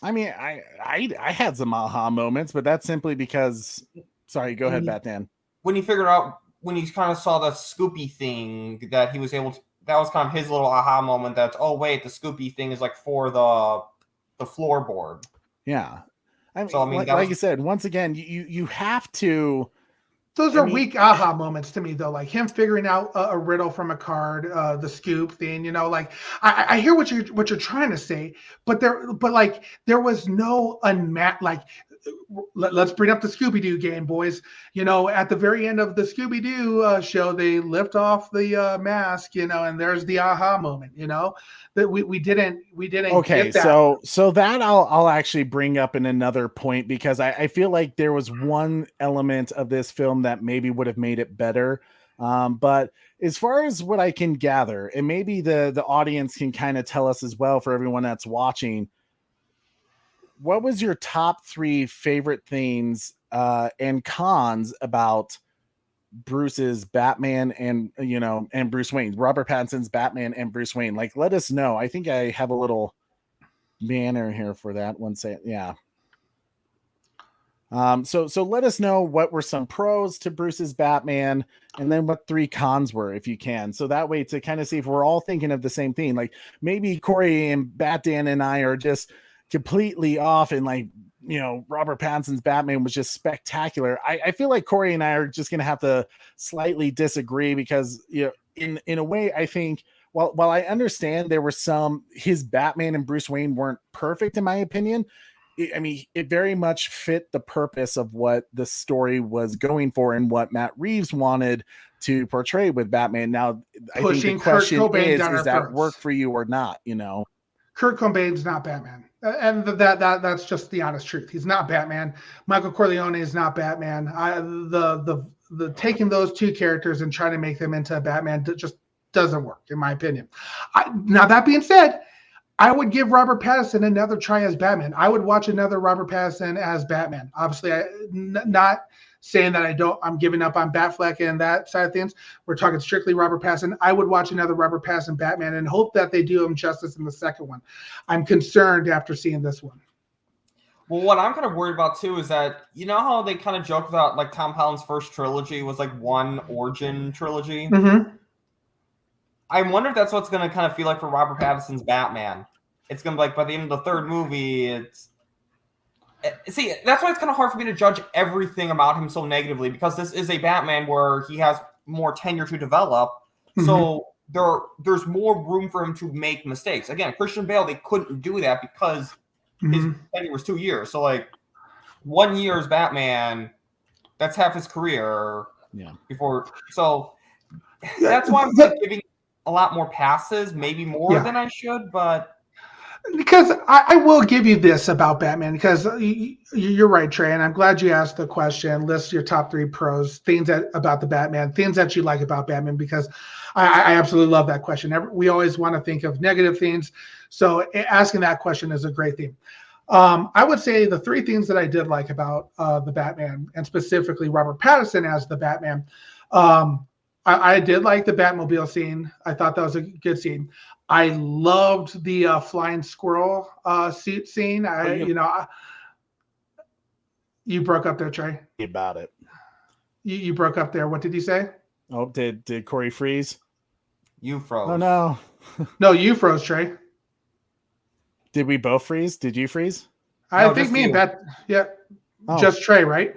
I mean, I had some aha moments, but that's simply because. Sorry, go ahead, Batman. When he figured out, when he kind of saw the Scoopy thing, that he was able to. That was kind of his little aha moment. That's, oh wait, the Scoopy thing is like for the floorboard. Yeah, I mean, like you said, once again, you have to. Those are weak aha moments to me, though. Like him figuring out a riddle from a card, the scoop thing. You know, like I hear what you're trying to say, but there was no like. Let's bring up the Scooby-Doo game, boys. You know, at the very end of the Scooby-Doo show, they lift off the mask, you know, and there's the aha moment, you know, that we didn't okay, get that. So that I'll actually bring up in another point, because I feel like there was one element of this film that maybe would have made it better. But as far as what I can gather, and maybe the audience can kind of tell us as well, for everyone that's watching, what was your top 3 favorite things and cons about Bruce's Batman and Bruce Wayne, Robert Pattinson's Batman and Bruce Wayne? Like, let us know. I think I have a little banner here for that one. Yeah. So let us know what were some pros to Bruce's Batman, and then what 3 cons were, if you can. So that way, to kind of see if we're all thinking of the same thing. Like maybe Corey and Batman and I are just completely off, and like, you know, Robert Pattinson's Batman was just spectacular. I feel like Corey and I are just gonna have to slightly disagree, because, you know, in a way, I think while I understand there were his Batman and Bruce Wayne weren't perfect in my opinion. I mean, it very much fit the purpose of what the story was going for and what Matt Reeves wanted to portray with Batman. Now, I think the question is that work for you or not? You know, Kurt Cobain's not Batman. And that's just the honest truth. He's not Batman. Michael Corleone is not Batman. The taking those 2 characters and trying to make them into Batman just doesn't work, in my opinion. Now, that being said, I would give Robert Pattinson another try as Batman. I would watch another Robert Pattinson as Batman. Obviously, not saying that I'm giving up on Batfleck and that side of things. We're talking strictly Robert Pattinson. I would watch another Robert Pattinson Batman and hope that they do him justice in the second one. I'm concerned after seeing this one. Well, what I'm kind of worried about too is that, you know how they kind of joke about like Tom Holland's first trilogy was like one origin trilogy? Mm-hmm. I wonder if that's what's going to kind of feel like for Robert Pattinson's Batman. It's going to be like by the end of the 3rd movie, see, that's why it's kind of hard for me to judge everything about him so negatively, because this is a Batman where he has more tenure to develop. Mm-hmm. So there's more room for him to make mistakes. Again, Christian Bale, they couldn't do that because his tenure was 2 years. So like 1 year as Batman, that's half his career. Yeah. So that's why I'm like giving a lot more passes, maybe more than I should, but. Because I will give you this about Batman, because you're right, Trey, and I'm glad you asked the question. List your top 3 pros, things about the Batman, things that you like about Batman, because I absolutely love that question. We always want to think of negative things, so asking that question is a great thing. I would say the 3 things that I did like about the Batman, and specifically Robert Pattinson as the Batman. I did like the Batmobile scene. I thought that was a good scene. I loved the flying squirrel suit scene. You broke up there, Trey. About it. You broke up there. What did you say? Oh, did Corey freeze? You froze. Oh no. No, you froze, Trey. Did we both freeze? Did you freeze? I think me and Beth. Yeah. Oh. Just Trey, right?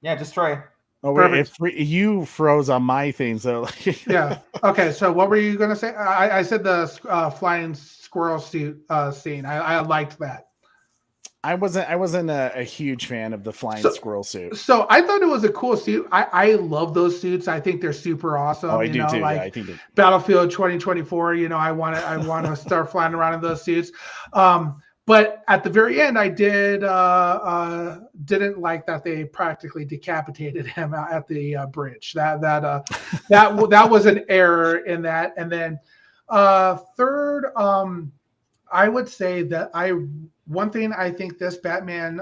Yeah, just Trey. Oh wait, you froze on my thing, so yeah. Okay, so what were you gonna say? I said the flying squirrel suit scene. I liked that. I wasn't a huge fan of the flying squirrel suit. So I thought it was a cool suit. I love those suits. I think they're super awesome. Oh, I do too. Like yeah, I think Battlefield 2024. I want to start flying around in those suits. But at the very end, I didn't like that they practically decapitated him at the bridge. That was an error in that. And then third, I would say that one thing I think this Batman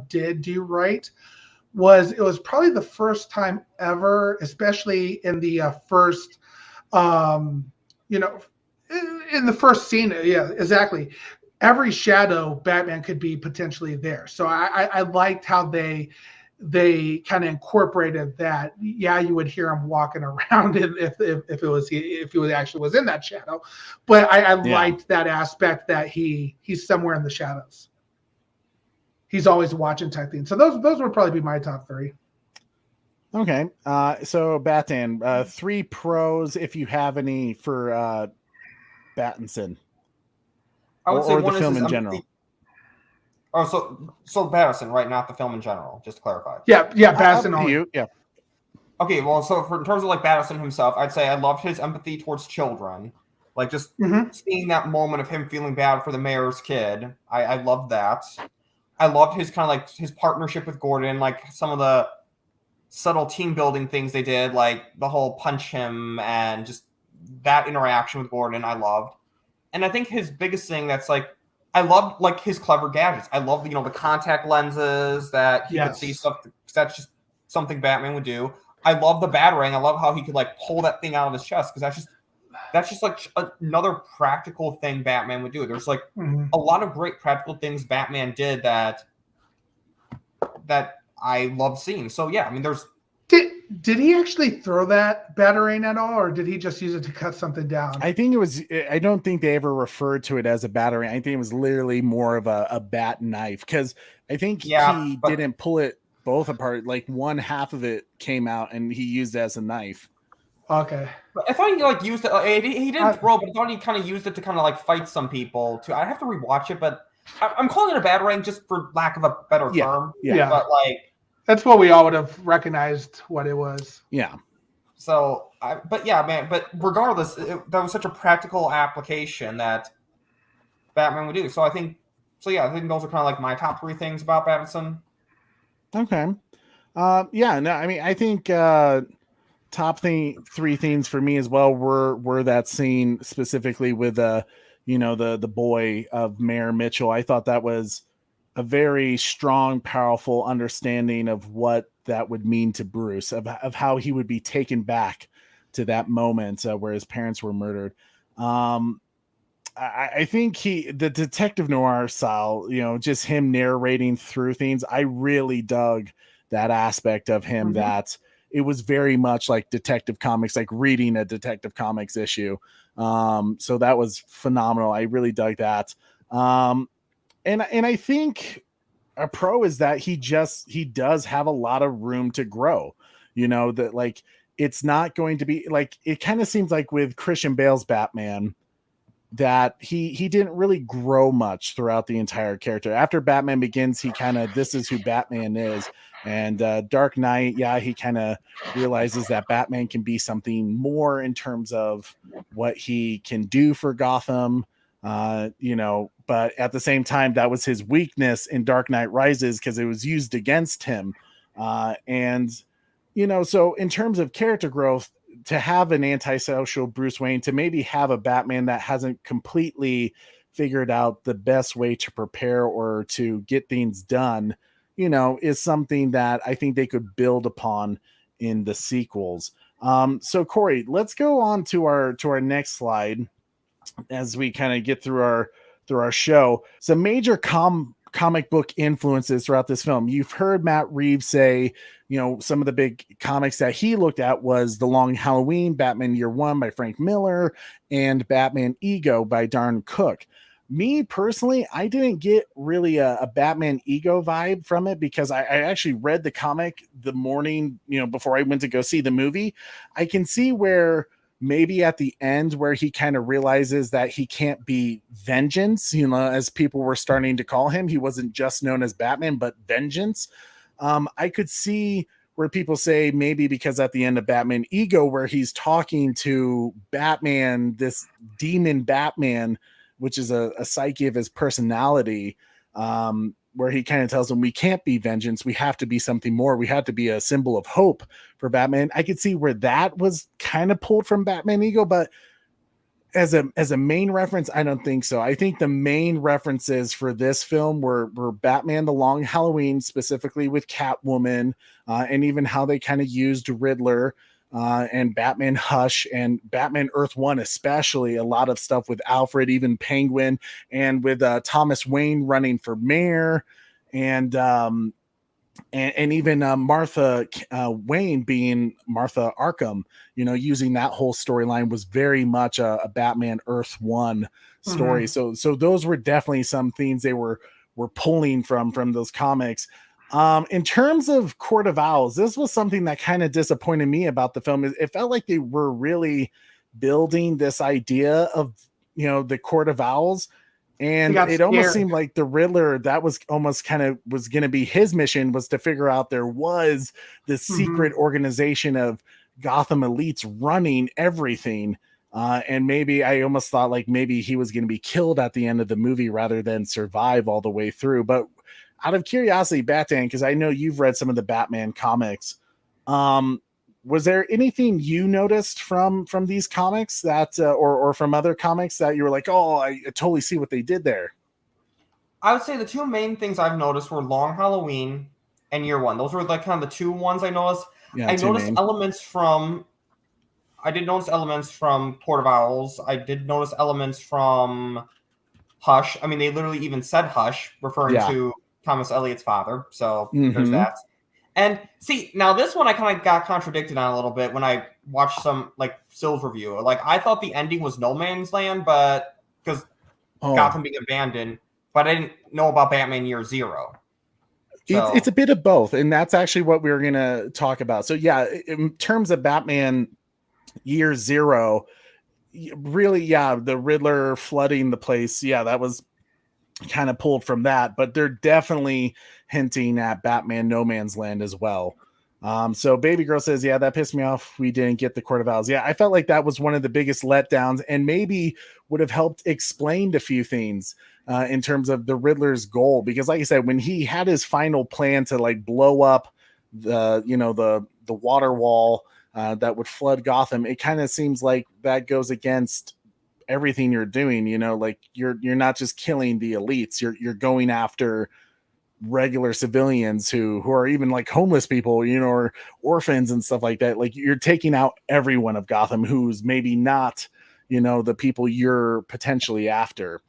did do right was it was probably the first time ever, especially in the first, in the first scene. Yeah, exactly. Every shadow Batman could be potentially there. So I liked how they kind of incorporated that. Yeah, you would hear him walking around if he actually was in that shadow, but I liked that aspect that he's somewhere in the shadows. He's always watching type thing. So those would probably be my top three. Okay. So Batan, 3 pros if you have any for Battinson. I would say or one the is film in empathy. general. Oh, so Battinson, right? Not the film in general. Just to clarify. Yeah, Battinson only. Yeah. Okay, well, so in terms of like Battinson himself, I'd say I loved his empathy towards children. Like just seeing that moment of him feeling bad for the mayor's kid. I loved that. I loved his kind of like his partnership with Gordon, like some of the subtle team building things they did, like the whole punch him and just that interaction with Gordon. I loved. And I think his biggest thing that's like, I loved like his clever gadgets. I love the contact lenses that he could see stuff. That's just something Batman would do. I love the Batarang. I love how he could like pull that thing out of his chest because that's just like another practical thing Batman would do. There's like a lot of great practical things Batman did that I love seeing. So yeah, I mean, there's. Did he actually throw that Batarang at all, or did he just use it to cut something down? I think it was. I don't think they ever referred to it as a Batarang. I think it was literally more of a bat knife because I think he didn't pull it both apart. Like one half of it came out and he used it as a knife. Okay. I thought he like used it. He didn't throw, but I thought he kind of used it to kind of like fight some people too. I have to rewatch it, but I'm calling it a Batarang just for lack of a better term. Yeah. But like. That's what we all would have recognized what it was. Yeah. So, but regardless, that was such a practical application that Batman would do. So I think those are kind of like my top 3 things about Battinson. Okay. I think top 3 things for me as well were that scene specifically with the boy of Mayor Mitchell. I thought that was a very strong, powerful understanding of what that would mean to Bruce, of how he would be taken back to that moment where his parents were murdered. I think the detective noir style, just him narrating through things, I really dug that aspect of him, that it was very much like Detective Comics, like reading a Detective Comics issue. So that was phenomenal. I really dug that. And I think a pro is that he does have a lot of room to grow, that like, it's not going to be like, it kind of seems like with Christian Bale's Batman that he didn't really grow much throughout the entire character. After Batman Begins, he kind of, this is who Batman is. And Dark Knight, he kind of realizes that Batman can be something more in terms of what he can do for Gotham. But at the same time, that was his weakness in Dark Knight Rises because it was used against him. So in terms of character growth, to have an antisocial Bruce Wayne, to maybe have a Batman that hasn't completely figured out the best way to prepare or to get things done, is something that I think they could build upon in the sequels. So Corey, let's go on to our next slide as we kind of get through our show. Some major comic book influences throughout this film. You've heard Matt Reeves say, some of the big comics that he looked at was The Long Halloween, Batman Year One by Frank Miller, and Batman Ego by Darn Cook. Me personally, I didn't get really a Batman Ego vibe from it because I actually read the comic the morning, before I went to go see the movie. I can see where maybe at the end where he kind of realizes that he can't be Vengeance, as people were starting to call him. He wasn't just known as Batman, but Vengeance. I could see where people say maybe because at the end of Batman Ego, where he's talking to Batman, this demon Batman, which is a psyche of his personality, where he kind of tells him we can't be Vengeance, we have to be something more, we have to be a symbol of hope for Batman. I could see where that was kind of pulled from Batman Ego, but as a main reference, I don't think so. I think the main references for this film were Batman The Long Halloween, specifically with Catwoman, and even how they kind of used Riddler, and Batman Hush and Batman Earth One, especially a lot of stuff with Alfred, even Penguin, and with Thomas Wayne running for mayor, and even Martha Wayne being Martha Arkham, using that whole storyline was very much a Batman Earth One story. Mm-hmm. So those were definitely some themes they were pulling from those comics. In terms of Court of Owls, this was something that kind of disappointed me about the film. It felt like they were really building this idea of, the Court of Owls. And it almost seemed like the Riddler, that was almost kind of was going to be his mission, was to figure out there was this secret organization of Gotham elites running everything. And maybe I almost thought like maybe he was going to be killed at the end of the movie rather than survive all the way through. But out of curiosity, Batman, because I know you've read some of the Batman comics, was there anything you noticed from these comics that, or from other comics that you were like, oh, I totally see what they did there? I would say the two main things I've noticed were Long Halloween and Year One. Those were like kind of the two ones I noticed. Yeah, I noticed elements from. I did notice elements from Court of Owls. I did notice elements from Hush. I mean, they literally even said Hush, referring to Thomas Eliot's father. So there's that. And see, now this one I kind of got contradicted on a little bit when I watched some like Sills review. Like I thought the ending was No Man's Land, but because Gotham being abandoned, but I didn't know about Batman Year Zero. So. It's a bit of both, and that's actually what we were going to talk about. So yeah, in terms of Batman Year Zero, really, the Riddler flooding the place, that was kind of pulled from that, but they're definitely hinting at Batman No Man's Land as well. So Baby Girl says, that pissed me off. We didn't get the Court of Owls. I felt like that was one of the biggest letdowns and maybe would have helped explain a few things in terms of the Riddler's goal. Because like I said, when he had his final plan to like blow up the water wall that would flood Gotham, it kind of seems like that goes against everything you're doing, like you're not just killing the elites, you're going after regular civilians who are even like homeless people, or orphans and stuff like that. Like you're taking out everyone of Gotham who's maybe not, the people you're potentially after.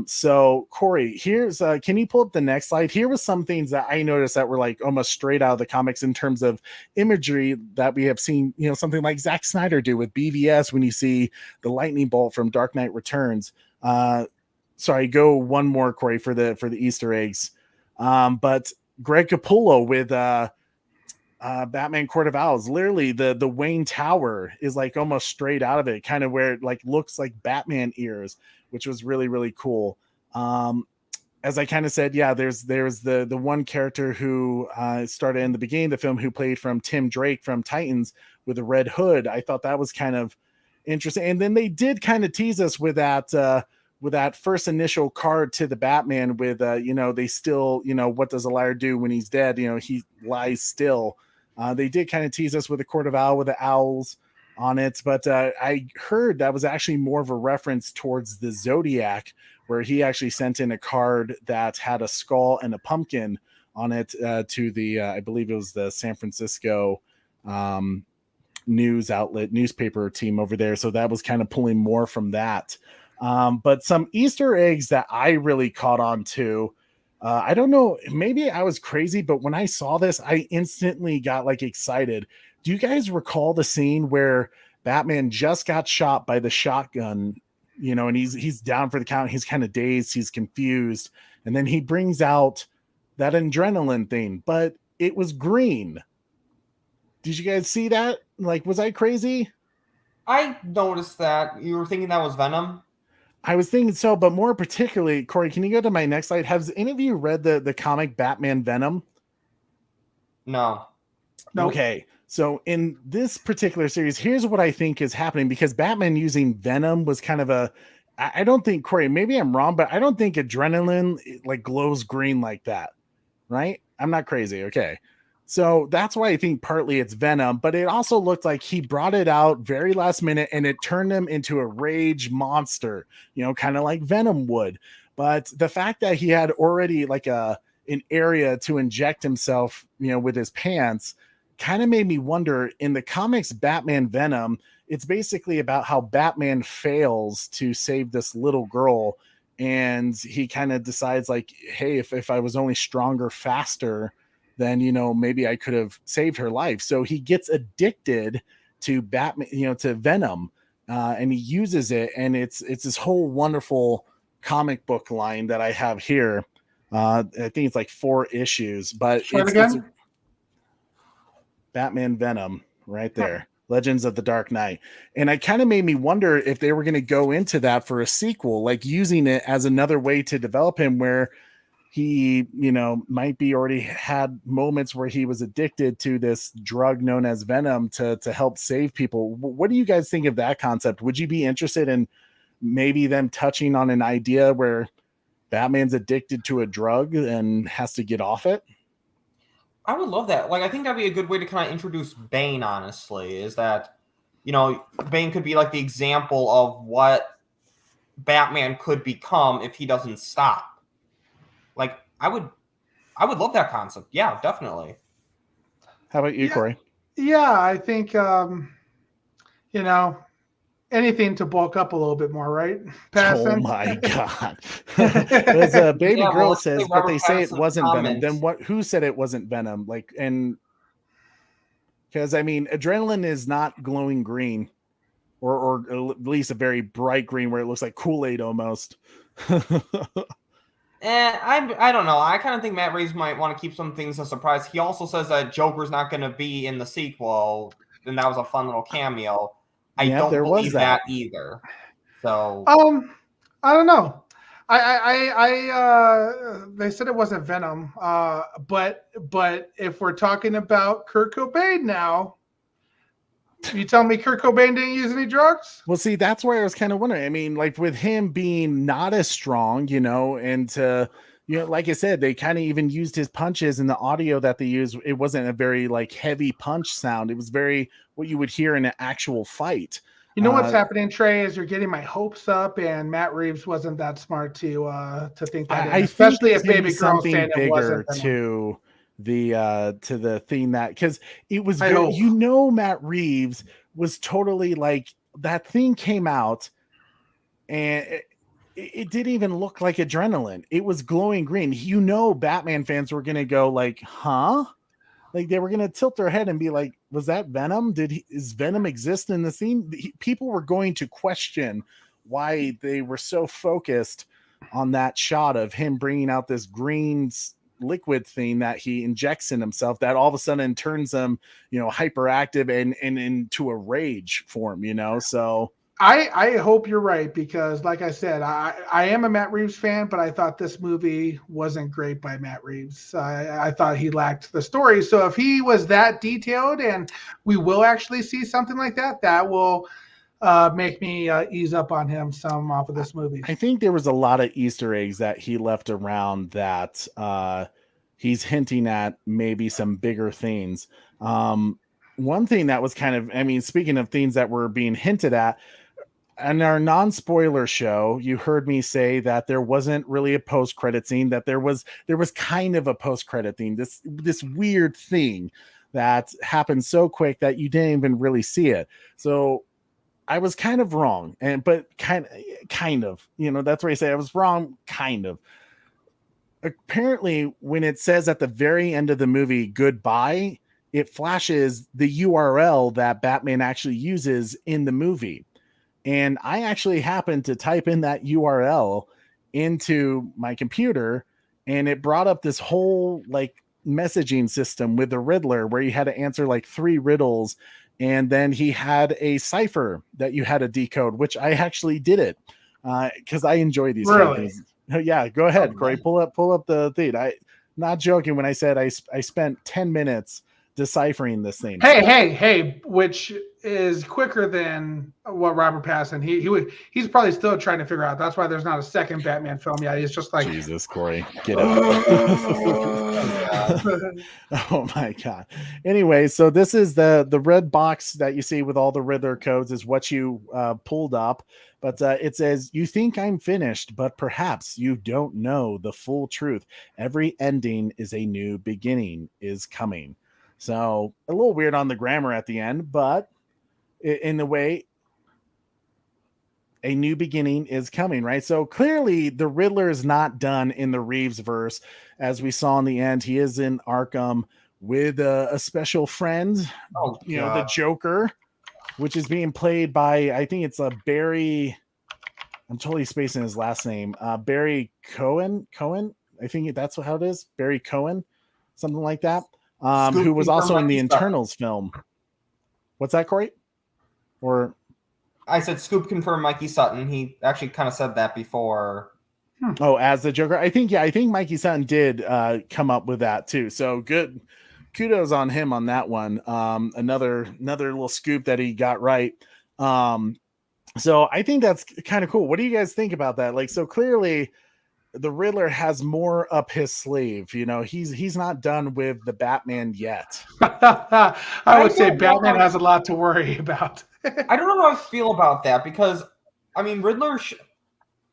So Corey, here's can you pull up the next slide? Here was some things that I noticed that were like almost straight out of the comics in terms of imagery that we have seen, something like Zack Snyder do with BVS when you see the lightning bolt from Dark Knight Returns. Sorry, go one more, Corey, for the Easter eggs. But Greg Capullo with Batman Court of Owls, literally the Wayne Tower is like almost straight out of it, kind of where it like looks like Batman ears, which was really, really cool. As I kind of said, there's the one character who started in the beginning of the film who played from Tim Drake from Titans with a red hood. I thought that was kind of interesting. And then they did kind of tease us with that first initial card to the Batman with, they still, what does a liar do when he's dead? He lies still. They did kind of tease us with the Court of Owl with the owls on it, but I heard that was actually more of a reference towards the Zodiac, where he actually sent in a card that had a skull and a pumpkin on it to the I believe it was the San Francisco news outlet newspaper team over there. So that was kind of pulling more from that. But some Easter eggs that I really caught on to. I don't know, maybe I was crazy, but when I saw this, I instantly got like excited. Do you guys recall the scene where Batman just got shot by the shotgun, and he's down for the count, he's kind of dazed, he's confused, and then he brings out that adrenaline thing, but it was green. Did you guys see that? Like, was I crazy? I noticed that. You were thinking that was Venom? I was thinking so, but more particularly, Corey, can you go to my next slide? Has any of you read the comic Batman Venom? No. Okay. So in this particular series, here's what I think is happening, because Batman using Venom was kind of I don't think, Corey, maybe I'm wrong, but I don't think adrenaline like glows green like that. Right? I'm not crazy. Okay. So that's why I think partly it's Venom, but it also looked like he brought it out very last minute and it turned him into a rage monster, kind of like Venom would. But the fact that he had already like an area to inject himself, with his pants, kind of made me wonder, in the comics Batman Venom, it's basically about how Batman fails to save this little girl. And he kind of decides like, hey, if I was only stronger, faster, then, maybe I could have saved her life. So he gets addicted to Batman, to Venom, and he uses it. And it's this whole wonderful comic book line that I have here. I think it's like 4 issues, but it's Batman Venom right there. Legends of the Dark Knight. And it kind of made me wonder if they were going to go into that for a sequel, like using it as another way to develop him, where he, might be already had moments where he was addicted to this drug known as Venom to help save people. What do you guys think of that concept? Would you be interested in maybe them touching on an idea where Batman's addicted to a drug and has to get off it? I would love that. Like, I think that'd be a good way to kind of introduce Bane, honestly, is that, Bane could be like the example of what Batman could become if he doesn't stop. Like, I would love that concept. Yeah, definitely. How about you, Corey? Yeah, I think, anything to bulk up a little bit more, right? Oh my God. As a baby girl says, but they say it wasn't Venom. Then who said it wasn't Venom? Like, and because adrenaline is not glowing green, or at least a very bright green where it looks like Kool-Aid almost. I don't know. I kind of think Matt Reeves might want to keep some things a surprise. He also says that Joker's not going to be in the sequel, and that was a fun little cameo. I don't believe that either. So I don't know. They said it wasn't Venom. But if we're talking about Kurt Cobain now, you tell me Kurt Cobain didn't use any drugs? Well, see, that's where I was kind of wondering. Like with him being not as strong, and like I said, they kind of even used his punches in the audio that they used. It wasn't a very like heavy punch sound. It was very what you would hear in an actual fight. You know what's happening, Trey, is you're getting my hopes up, and Matt Reeves wasn't that smart to think that. Especially if Baby Girl saying it wasn't to the thing, that because it was Matt Reeves was totally like, that thing came out and it didn't even look like adrenaline. It was glowing green. Batman fans were gonna go like, huh? Like they were gonna tilt their head and be like, was that Venom? Is Venom exist in the scene? People were going to question why they were so focused on that shot of him bringing out this green liquid thing that he injects in himself, that all of a sudden turns him, hyperactive and into a rage form, so I hope you're right, because like I said, I am a Matt Reeves fan, but I thought this movie wasn't great by Matt Reeves. I thought he lacked the story. So if he was that detailed and we will actually see something like that, that will make me ease up on him some off of this movie. I think there was a lot of Easter eggs that he left around that he's hinting at maybe some bigger things. One thing that was kind of, speaking of things that were being hinted at, in our non-spoiler show, you heard me say that there wasn't really a post-credit scene, that there was kind of a post-credit thing, this weird thing that happened so quick that you didn't even really see it. So I was kind of wrong, but kind of, that's where I say I was wrong, kind of. apparently when it says at the very end of the movie goodbye, it flashes the URL that Batman actually uses in the movie. And I actually happened to type in that URL into my computer, and it brought up this whole like messaging system with the Riddler where you had to answer like 3 riddles, and then he had a cipher that you had to decode, which I actually did it because I enjoy these kind of things. Yeah, go ahead, Corey. Pull up the thing. I not joking when I said I spent 10 minutes deciphering this thing. Hey, which is quicker than what Robert Pattinson. He's probably still trying to figure out. That's why there's not a second Batman film yet. He's just like, Jesus, Corey, get out. Oh my God. Anyway, so this is the red box that you see with all the Riddler codes is what you pulled up. But it says, you think I'm finished, but perhaps you don't know the full truth. Every ending is a new beginning is coming. So a little weird on the grammar at the end, but in the way, a new beginning is coming, right? So clearly the Riddler is not done in the Reeves verse. As we saw in the end, he is in Arkham with a special friend, the Joker, which is being played by, I think it's a Barry. I'm totally spacing his last name. Barry Cohen. I think that's how it is. Barry Cohen, something like that. Who was also in the Internals film. What's that, Corey? Or I said Scoop confirmed Mikey Sutton. He actually kind of said that before. Oh, as the Joker. I think Mikey Sutton did come up with that too. So good. Kudos on him on that one. Another little scoop that he got right. So I think that's kind of cool. What do you guys think about that? Like, so clearly the Riddler has more up his sleeve. You know, he's not done with the Batman yet. I would say Batman has a lot to worry about. I don't know how I feel about that because, I mean, Riddler.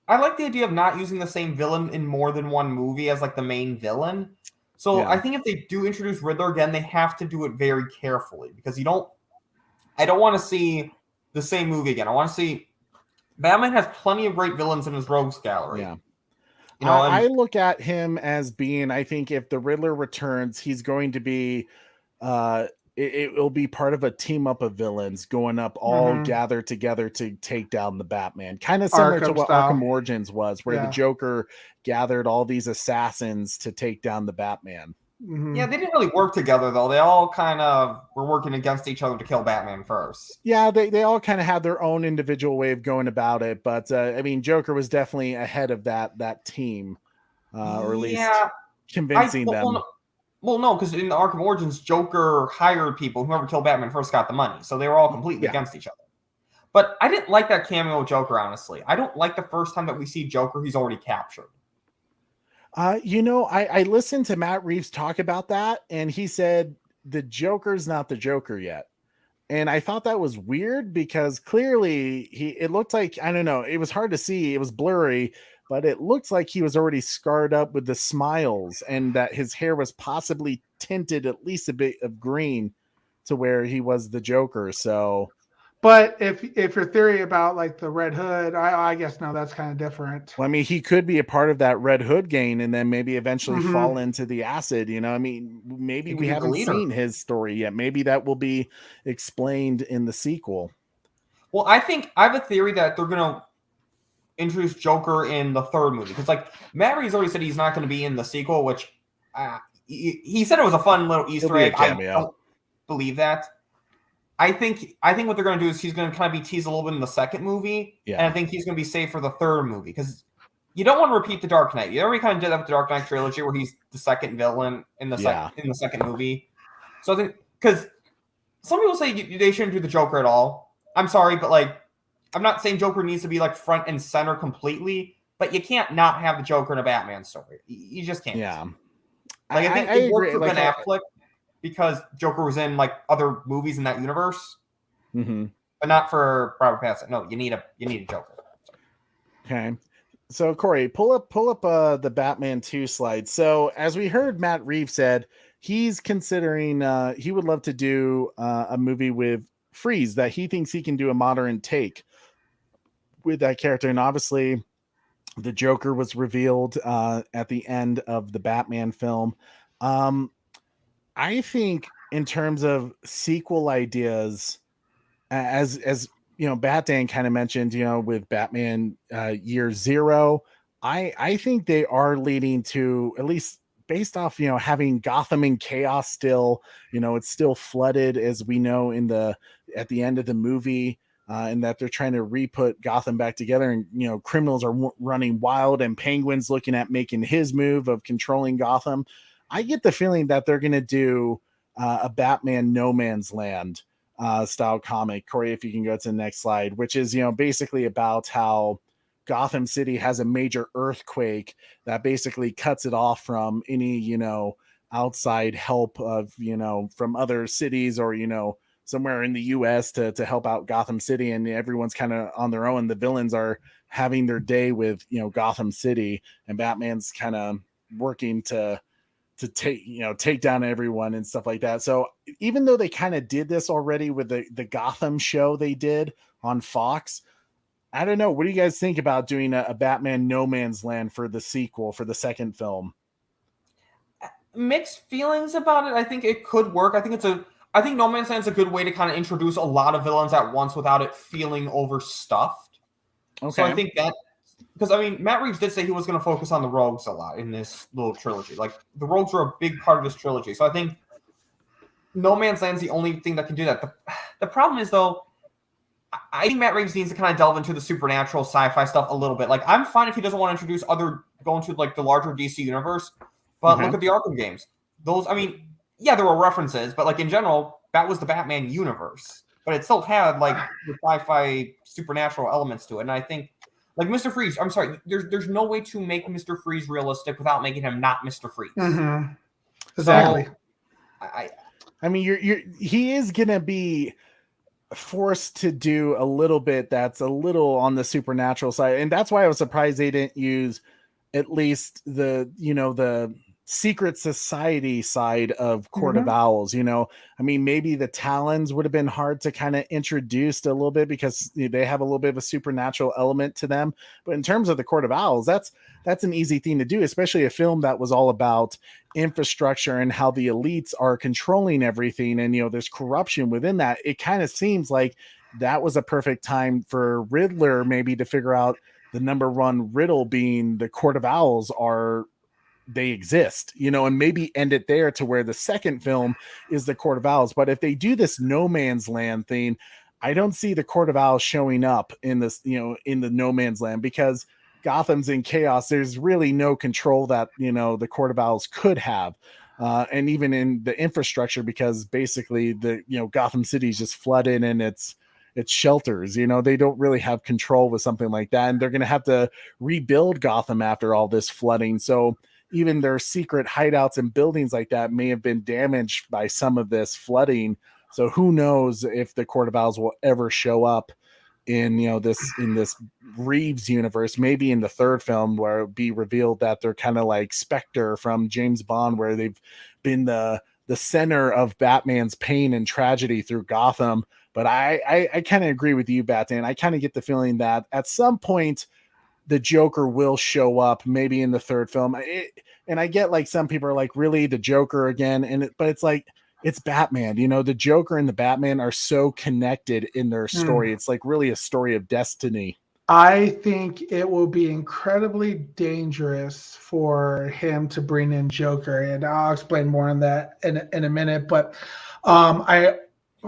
I like the idea of not using the same villain in more than one movie as like the main villain. So I think if they do introduce Riddler again, they have to do it very carefully because I don't want to see the same movie again. I want to see Batman has plenty of great villains in his rogues gallery. Yeah. You know, I look at him as being, I think if the Riddler returns, he's going to be, it will be part of a team up of villains going up, all gathered together to take down the Batman. Kind of similar to what Arkham Origins was, where the Joker gathered all these assassins to take down the Batman. Yeah, they didn't really work together, though. They all kind of were working against each other to kill Batman first. Yeah, they all kind of had their own individual way of going about it. But, I mean, Joker was definitely ahead of that team, or at least convincing them. Well, no, because in the Arkham Origins, Joker hired people. Whoever killed Batman first got the money. So they were all completely against each other. But I didn't like that cameo of Joker, honestly. I don't like the first time that we see Joker, he's already captured. You know, I listened to Matt Reeves talk about that, and he said the Joker's not the Joker yet. And I thought that was weird because clearly it looked like, I don't know, it was hard to see. It was blurry, but it looks like he was already scarred up with the smiles and that his hair was possibly tinted at least a bit of green to where he was the Joker. So, but if your theory about like the Red Hood, I guess no, that's kind of different. Well, I mean, he could be a part of that Red Hood gang and then maybe eventually fall into the acid. You know, I mean, maybe we haven't seen his story yet. Maybe that will be explained in the sequel. Well, I have a theory that they're going to introduce Joker in the third movie because, like, Matt Reeves already said he's not going to be in the sequel, which he said it was a fun little Easter egg. I don't believe that. I think what they're going to do is he's going to kind of be teased a little bit in the second movie, and I think he's going to be saved for the third movie because you don't want to repeat the Dark Knight. You already kind of did that with the Dark Knight trilogy, where he's the second villain in the second movie. So I think because some people say they shouldn't do the Joker at all. I'm sorry, but like I'm not saying Joker needs to be like front and center completely, but you can't not have the Joker in a Batman story. You just can't. Yeah, like I think it worked for Ben Affleck. Because Joker was in like other movies in that universe, but not for Robert Pattinson. No, you need a Joker. Okay, so Corey, pull up the Batman 2 slide. So as we heard, Matt Reeves said he's considering he would love to do a movie with Freeze that he thinks he can do a modern take with that character, and obviously The Joker was revealed at the end of the Batman film. I think in terms of sequel ideas, as Batman kind of mentioned, with Batman Year Zero, I think they are leading to, at least based off having Gotham in chaos still. It's still flooded, as we know at the end of the movie. And that they're trying to re-put Gotham back together, and criminals are running wild, and Penguin's looking at making his move of controlling Gotham. I get the feeling that they're going to do a Batman No Man's Land style comic. Corey, if you can go to the next slide, which is basically about how Gotham City has a major earthquake that basically cuts it off from any outside help of from other cities, or somewhere in the US to help out Gotham City, and everyone's kind of on their own. The villains are having their day with Gotham City, and Batman's kind of working to take down everyone and stuff like that. So even though they kind of did this already with the Gotham show they did on Fox, I don't know, what do you guys think about doing a Batman No Man's Land for the sequel, for the second film? Mixed feelings about it. I think it could work. I think No Man's Land is a good way to kind of introduce a lot of villains at once without it feeling overstuffed. Okay. So I think that, because Matt Reeves did say he was going to focus on the rogues a lot in this little trilogy. Like, the rogues are a big part of this trilogy. So I think No Man's Land's the only thing that can do that. The problem is, though, I think Matt Reeves needs to kind of delve into the supernatural sci-fi stuff a little bit. Like, I'm fine if he doesn't want to introduce go into like the larger DC universe, but look at the Arkham games. Those, yeah, there were references, but like in general, that was the Batman universe. But it still had like the sci-fi supernatural elements to it. And I think, like, Mr. Freeze, I'm sorry, there's no way to make Mr. Freeze realistic without making him not Mr. Freeze. Mm-hmm. Exactly. So, he is gonna be forced to do a little bit that's a little on the supernatural side, and that's why I was surprised they didn't use at least the secret society side of Court of Owls. Maybe the Talons would have been hard to kind of introduce a little bit because they have a little bit of a supernatural element to them. But in terms of the Court of Owls, that's an easy thing to do, especially a film that was all about infrastructure and how the elites are controlling everything. And, there's corruption within that. It kind of seems like that was a perfect time for Riddler maybe to figure out the number one riddle being the Court of Owls they exist, and maybe end it there to where the second film is the Court of Owls. But if they do this No Man's Land thing, I don't see the Court of Owls showing up in this, in the No Man's Land, because Gotham's in chaos. There's really no control that, the Court of Owls could have. And even in the infrastructure, because basically Gotham City is just flooded and it's shelters, they don't really have control with something like that. And they're going to have to rebuild Gotham after all this flooding. So even their secret hideouts and buildings like that may have been damaged by some of this flooding. So who knows if the Court of Owls will ever show up in this Reeves universe, maybe in the third film, where it'll be revealed that they're kind of like Spectre from James Bond, where they've been the center of Batman's pain and tragedy through Gotham. But I kind of agree with you, Batman. I kind of get the feeling that at some point the Joker will show up, maybe in the third film. And I get, like, some people are like, really, the Joker again? But it's like, it's Batman. The Joker and the Batman are so connected in their story. It's like really a story of destiny. I think it will be incredibly dangerous for him to bring in Joker, and I'll explain more on that in a minute. But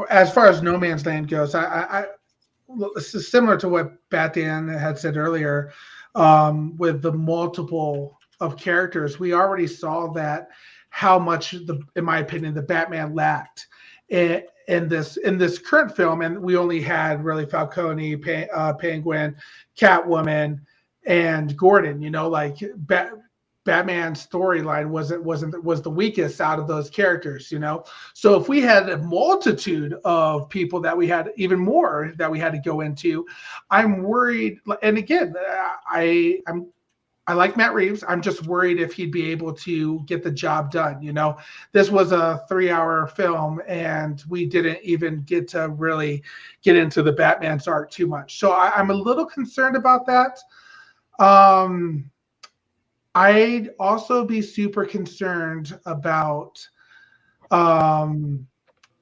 as far as No Man's Land goes, this is similar to what Batman had said earlier, with the multiple of characters. We already saw that how much, in my opinion, the Batman lacked in this current film, and we only had really Falcone, Penguin, Catwoman, and Gordon. Batman's storyline was the weakest out of those characters, So if we had a multitude of people that we had, even more that we had to go into, I'm worried. And again, I like Matt Reeves. I'm just worried if he'd be able to get the job done. This was a 3-hour film, and we didn't even get to really get into the Batman's arc too much. So I'm a little concerned about that. I'd also be super concerned about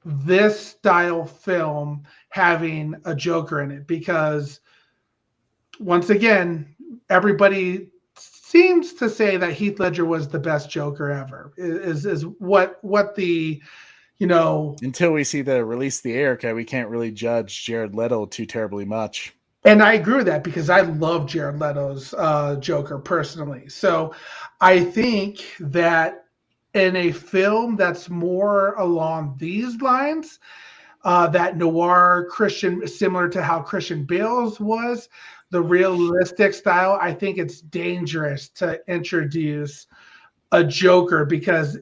this style film having a Joker in it, because once again, everybody seems to say that Heath Ledger was the best Joker ever. Is what the, you know, until we see the release the air cut, we can't really judge Jared Leto too terribly much. And I agree with that because I love Jared Leto's Joker personally. So I think that in a film that's more along these lines, that noir Christian, similar to how Christian Bale's was, the realistic style, I think it's dangerous to introduce a Joker because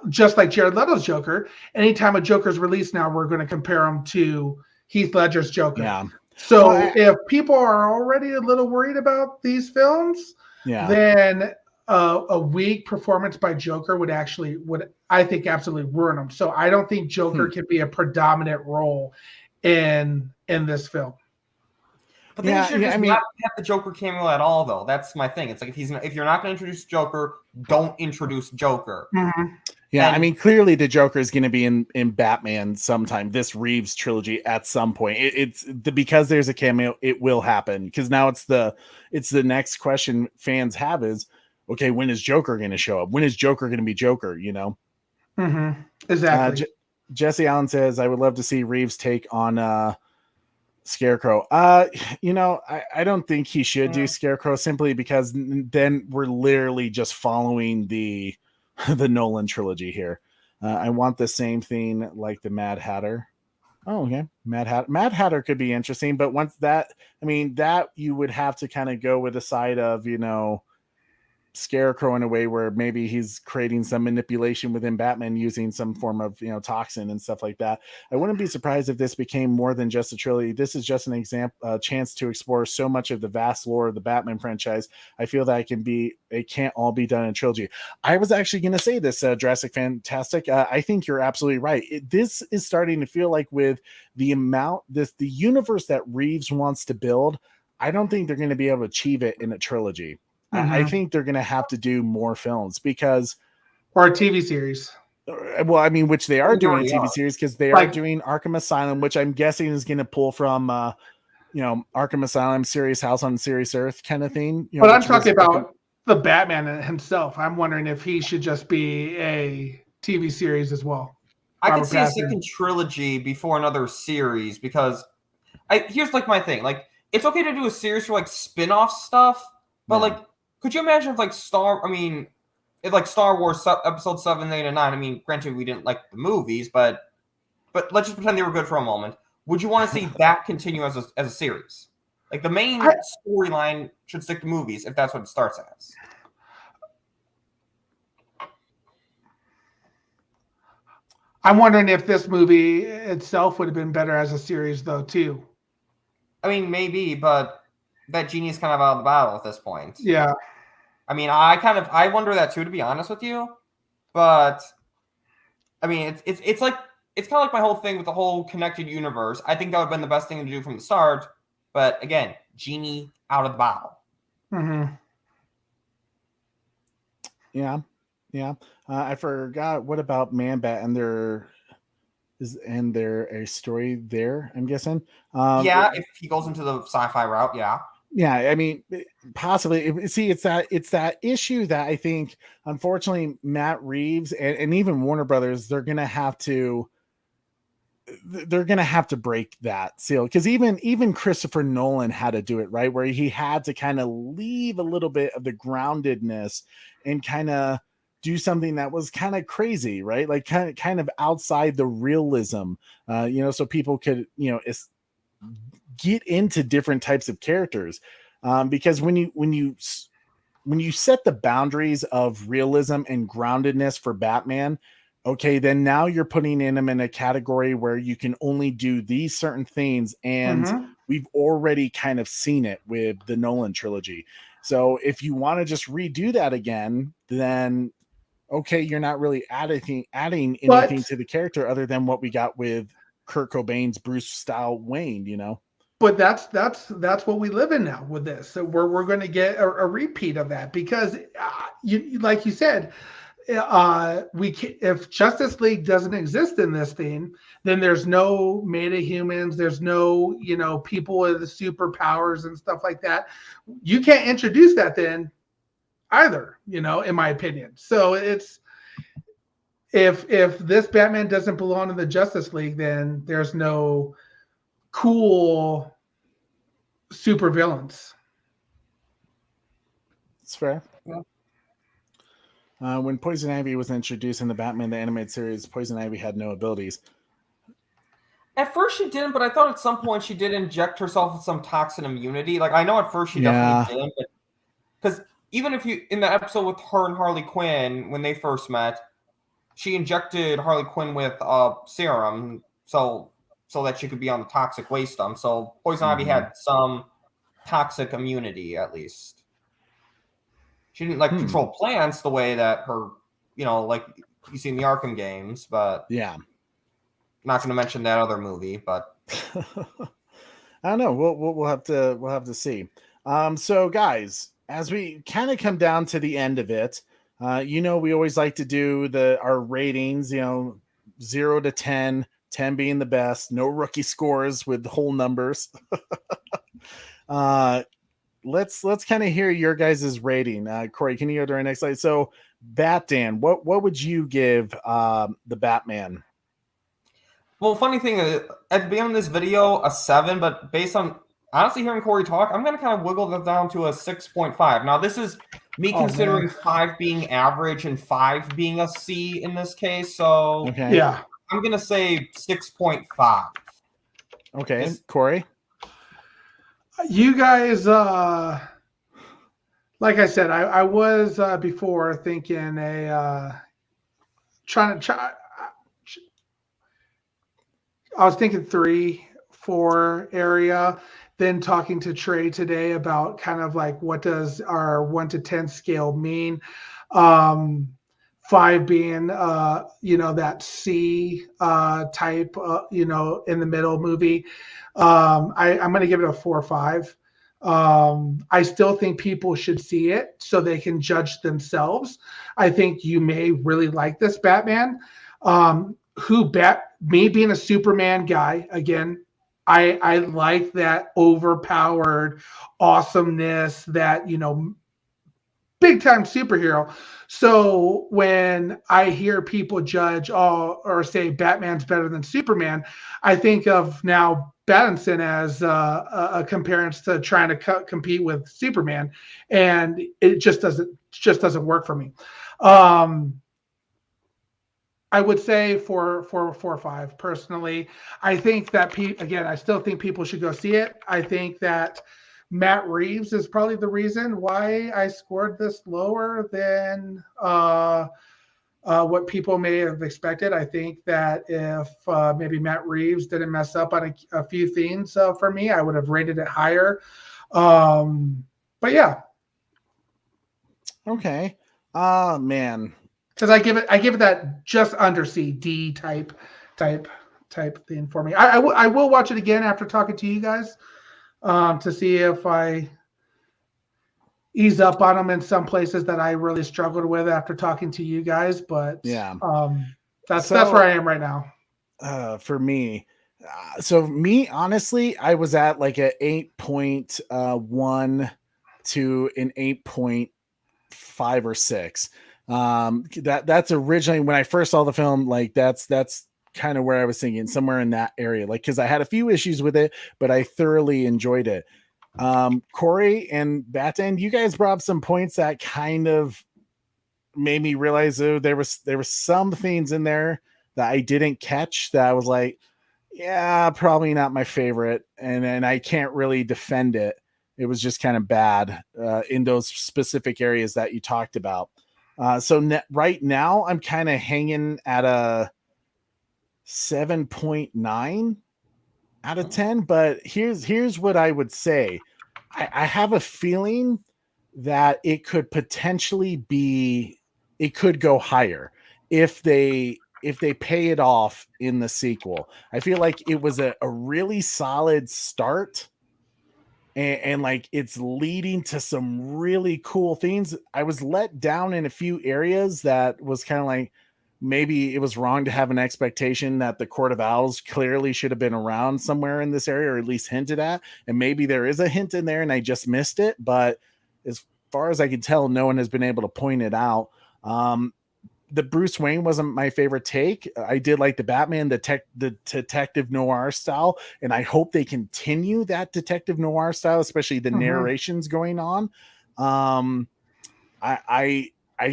just like Jared Leto's Joker, anytime a Joker's released now, we're going to compare him to Heath Ledger's Joker. Yeah. So if people are already a little worried about these films, then a weak performance by Joker would I think absolutely ruin them. So I don't think Joker can be a predominant role in this film. But then you should just not have the Joker cameo at all, though. That's my thing. It's like if you're not going to introduce Joker, don't introduce Joker. Mm-hmm. Yeah, I mean, clearly the Joker is going to be in Batman sometime, this Reeves trilogy at some point. Because there's a cameo, it will happen. Because now it's the next question fans have is, okay, when is Joker going to show up? When is Joker going to be Joker? You know, exactly. Jesse Allen says, I would love to see Reeves take on Scarecrow. You know, I don't think he should do Scarecrow simply because then we're literally just following the Nolan trilogy here. I want the same thing like the Mad Hatter. Oh, okay. Mad Hatter could be interesting, but once that you would have to kind of go with the side of, you know, Scarecrow in a way where maybe he's creating some manipulation within Batman using some form of, you know, toxin and stuff like that. I wouldn't be surprised if this became more than just a trilogy. This is just an example, chance to explore so much of the vast lore of the Batman franchise. I feel that it can't all be done in a trilogy. I was actually going to say this, Jurassic Fantastic. I think you're absolutely right. This is starting to feel like with the universe that Reeves wants to build, I don't think they're going to be able to achieve it in a trilogy. I think they're going to have to do more films or a TV series. Well, I mean, which they are doing a TV series because they are doing Arkham Asylum, which I'm guessing is going to pull from, you know, Arkham Asylum, Serious House on Serious Earth kind of thing. You know, but I'm talking about the Batman himself. I'm wondering if he should just be a TV series as well. I could see a second trilogy before another series because here's like my thing. Like, it's okay to do a series for like spin-off stuff, but like, could you imagine if like Star Wars episode 7, 8, and 9? I mean, granted, we didn't like the movies, but let's just pretend they were good for a moment. Would you want to see that continue as a series? Like the main storyline should stick to movies if that's what it starts as. I'm wondering if this movie itself would have been better as a series, though, too. I mean, maybe, but that genie is kind of out of the battle at this point. Yeah. I mean, I wonder that too, to be honest with you. But I mean, it's kind of like my whole thing with the whole connected universe. I think that would have been the best thing to do from the start. But again, genie out of the bottle. Mm-hmm. Yeah. I forgot. What about Man-Bat and there a story there? I'm guessing. If he goes into the sci-fi route, yeah. Yeah, I mean, possibly. See, it's that issue that I think, unfortunately, Matt Reeves and even Warner Brothers, they're gonna have to break that seal, because even Christopher Nolan had to do it, right, where he had to kind of leave a little bit of the groundedness and kind of do something that was kind of crazy, right, like kind of outside the realism, so people could get into different types of characters, because when you set the boundaries of realism and groundedness for Batman, okay, then now you're putting him in a category where you can only do these certain things, and we've already kind of seen it with the Nolan trilogy. So if you want to just redo that again, then okay, you're not really adding anything to the character other than what we got with Kurt Cobain's Bruce style Wayne, but that's what we live in now with this. So we're going to get a repeat of that because you like you said, if Justice League doesn't exist in this thing, then there's no meta-humans, there's no people with the superpowers and stuff like that. You can't introduce that then either, in my opinion. So it's if this Batman doesn't belong in the Justice League, then there's no cool supervillains. It's fair. Yeah. When Poison Ivy was introduced in the Batman the Animated Series, Poison Ivy had no abilities. At first she didn't, but I thought at some point she did inject herself with some toxin immunity. Like, I know at first she definitely didn't, because even if in the episode with her and Harley Quinn, when they first met, she injected Harley Quinn with a serum so that she could be on the toxic waste dump. So Poison Ivy had some toxic immunity, at least. She didn't control plants the way that her, like you see in the Arkham games, but yeah, not going to mention that other movie, but I don't know. We'll have to see. So guys, as we kind of come down to the end of it, we always like to do our ratings, 0 to 10, 10 being the best, no rookie scores with whole numbers. Let's kind of hear your guys' rating. Corey, can you go to our next slide? So Batman, what would you give the Batman? Well, funny thing is, at the beginning of this video, a 7, but based on honestly hearing Corey talk, I'm going to kind of wiggle that down to a 6.5. Now, this is me considering 5 being average and 5 being a C in this case. So yeah, I'm going to say 6.5. Okay, Corey? You guys, like I said, I was before thinking I was thinking 3, 4 area. Then talking to Trey today about kind of like what does our 1 to 10 scale mean? 5 being that C type in the middle movie. I'm going to give it a 4 or 5. I still think people should see it so they can judge themselves. I think you may really like this Batman. Me being a Superman guy, again, I like that overpowered awesomeness, that, big time superhero. So when I hear people judge or say Batman's better than Superman, I think of now Pattinson as a comparison to trying to compete with Superman, and it just doesn't work for me. I would say 4 or 5 personally. I think that I still think people should go see it. I think that Matt Reeves is probably the reason why I scored this lower than what people may have expected. I think that if maybe Matt Reeves didn't mess up on a few things for me, I would have rated it higher. But yeah. Okay. Man. Because I give it that just under C, D type thing for me. I will watch it again after talking to you guys to see if I ease up on them in some places that I really struggled with after talking to you guys. But yeah, that's where I am right now. For me, honestly, I was at like a 8.1 to an 8.5 or 6. That's originally when I first saw the film, like that's kind of where I was thinking, somewhere in that area, like, because I had a few issues with it, but I thoroughly enjoyed it. Corey and Batman, you guys brought up some points that kind of made me realize there was some things in there that I didn't catch that I was like, yeah, probably not my favorite, and I can't really defend it. It was just kind of bad in those specific areas that you talked about. Right now I'm kind of hanging at a 7.9 out of 10, but here's what I would say. I have a feeling that it could potentially it could go higher if they pay it off in the sequel. I feel like it was a really solid start and like it's leading to some really cool things. I was let down in a few areas that was kind of like maybe it was wrong to have an expectation that the Court of Owls clearly should have been around somewhere in this area, or at least hinted at, and maybe there is a hint in there and I just missed it, but as far as I can tell, no one has been able to point it out. The Bruce Wayne wasn't my favorite take. I did like the Batman, the detective noir style, and I hope they continue that detective noir style, especially the narrations going on. I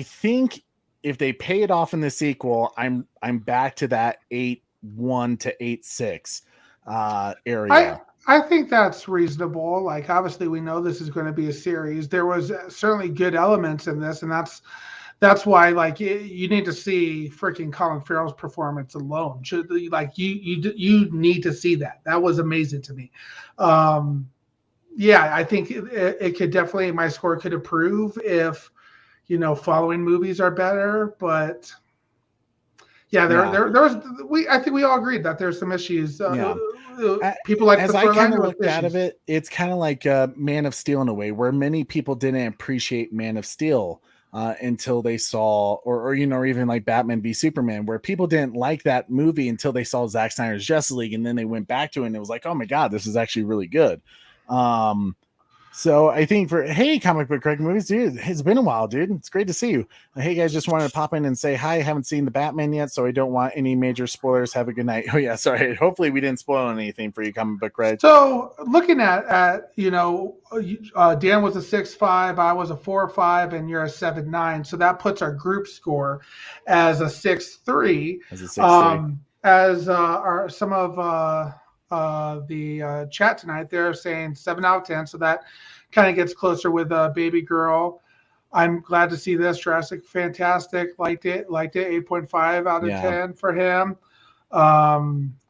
think if they pay it off in the sequel, I'm back to that 8-1 to 8-6 area. I think that's reasonable. Like, obviously, we know this is going to be a series. There was certainly good elements in this, and that's why, like, you need to see freaking Colin Farrell's performance alone. Like, you need to see that. That was amazing to me. Yeah, I think it could definitely, my score could improve if, following movies are better. But yeah, I think we all agreed that there's some issues. People like as I kind of looked out of it, it's kind of like Man of Steel in a way, where many people didn't appreciate Man of Steel until they saw, or even like Batman v Superman, where people didn't like that movie until they saw Zack Snyder's Justice League, and then they went back to it and it was like, oh my god, this is actually really good. So I think hey, Comic Book Craig Movies, dude, it's been a while, dude. It's great to see you. Hey guys, just wanted to pop in and say hi. I haven't seen the Batman yet, so I don't want any major spoilers. Have a good night. Oh yeah, sorry. Hopefully we didn't spoil anything for you, Comic Book Craig. So looking at Dan was a 6.5, I was a 4.5, and you're a 7.9. So that puts our group score as a 6.3. As a 6.3. Some of the chat tonight, they're saying 7 out of 10, so that kind of gets closer with Baby Girl. I'm glad to see this. Jurassic, fantastic. Liked it 8.5 out of 10 for him.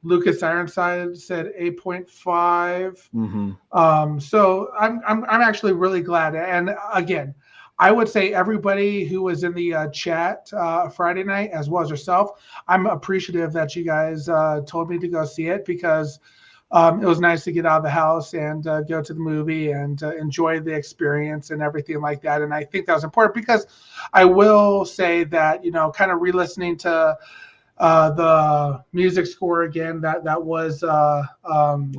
Lucas Ironside said 8.5. So I'm actually really glad. And again, I would say everybody who was in the chat Friday night, as well as yourself, I'm appreciative that you guys told me to go see it, because it was nice to get out of the house and go to the movie and enjoy the experience and everything like that. And I think that was important, because I will say that, kind of re-listening to the music score again, that was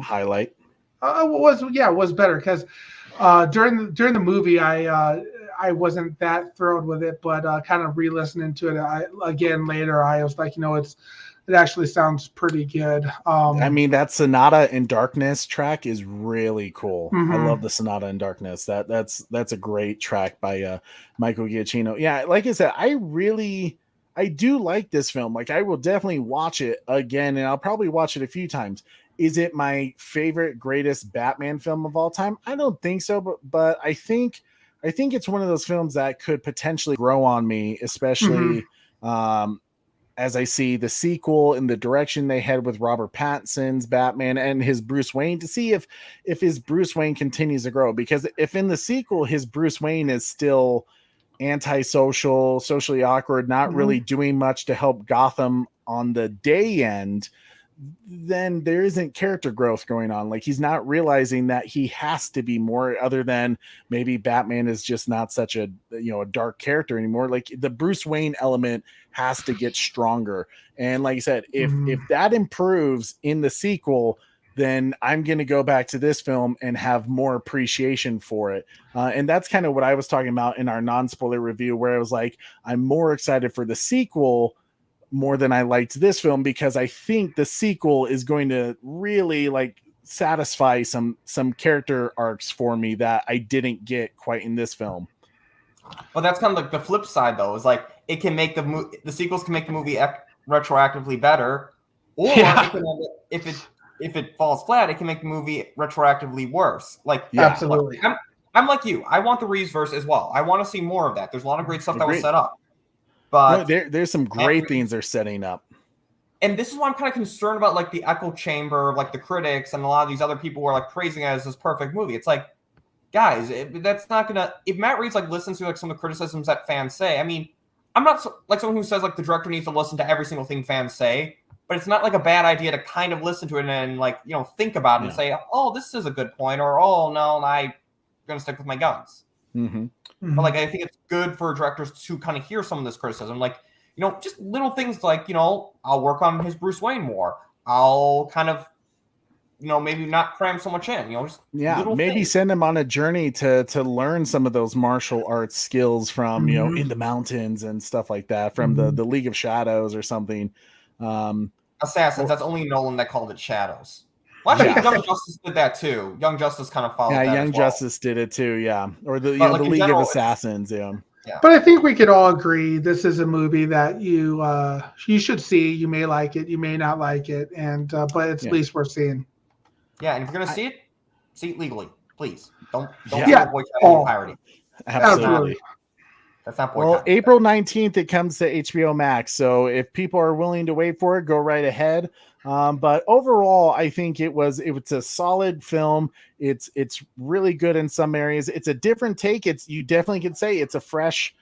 highlight. Was better, because during the movie I wasn't that thrilled with it, but kind of re-listening to it again later, I was like, it actually sounds pretty good. I mean, that Sonata in Darkness track is really cool. I love the Sonata in Darkness. That's a great track by Michael Giacchino. Yeah, like I said, I do like this film. Like, I will definitely watch it again, and I'll probably watch it a few times. Is it my favorite, greatest Batman film of all time? I don't think so, but I think it's one of those films that could potentially grow on me, especially as I see the sequel in the direction they head with Robert Pattinson's Batman and his Bruce Wayne, to see if his Bruce Wayne continues to grow. Because if in the sequel his Bruce Wayne is still antisocial, socially awkward, not really doing much to help Gotham on the day end, then there isn't character growth going on. Like, he's not realizing that he has to be more, other than maybe Batman is just not such a a dark character anymore. Like, the Bruce Wayne element has to get stronger. And like I said, if that improves in the sequel, then I'm going to go back to this film and have more appreciation for it. And that's kind of what I was talking about in our non-spoiler review, where I was like, I'm more excited for the sequel more than I liked this film, because I think the sequel is going to really satisfy some character arcs for me that I didn't get quite in this film. Well, that's kind of like the flip side, though, is like it can make the sequels can make the movie retroactively better, or if it falls flat, it can make the movie retroactively worse. Absolutely. I'm like you. I want the Reeves verse as well. I want to see more of that. There's a lot of great stuff that was set up. But there's some great things they're setting up. And this is why I'm kind of concerned about the echo chamber, the critics and a lot of these other people who are praising it as this perfect movie. It's like, guys, that's not gonna. If Matt Reeves listens to some of the criticisms that fans say, I mean, I'm not someone who says the director needs to listen to every single thing fans say, but it's not like a bad idea to kind of listen to it and like, you know, think about it and say, oh, this is a good point, or oh no, I'm gonna stick with my guns. But like, I think it's good for directors to kind of hear some of this criticism, like, you know, just little things like, you know, I'll work on his Bruce Wayne more. I'll kind of, you know, maybe not cram so much in, you know, just maybe things. send him on a journey to learn some of those martial arts skills from, you know, in the mountains and stuff like that, from the League of Shadows or something. Assassins, that's only Nolan that called it Shadows. Well, actually, Young Justice did that too. Young Justice kind of followed that Young as well. Justice did it too, or the, you know, like the League of Assassins, Yeah. But I think we could all agree this is a movie that you should see. You may like it, you may not like it, and but it's at least worth seeing. Yeah, and if you're gonna see it legally, please. Don't boycott pirating. Absolutely. That's not boycotting. Well, April 19th it comes to HBO Max, so if people are willing to wait for it, go right ahead. But overall, I think it was a solid film. It's really good in some areas. It's a different take. You definitely could say it's a fresh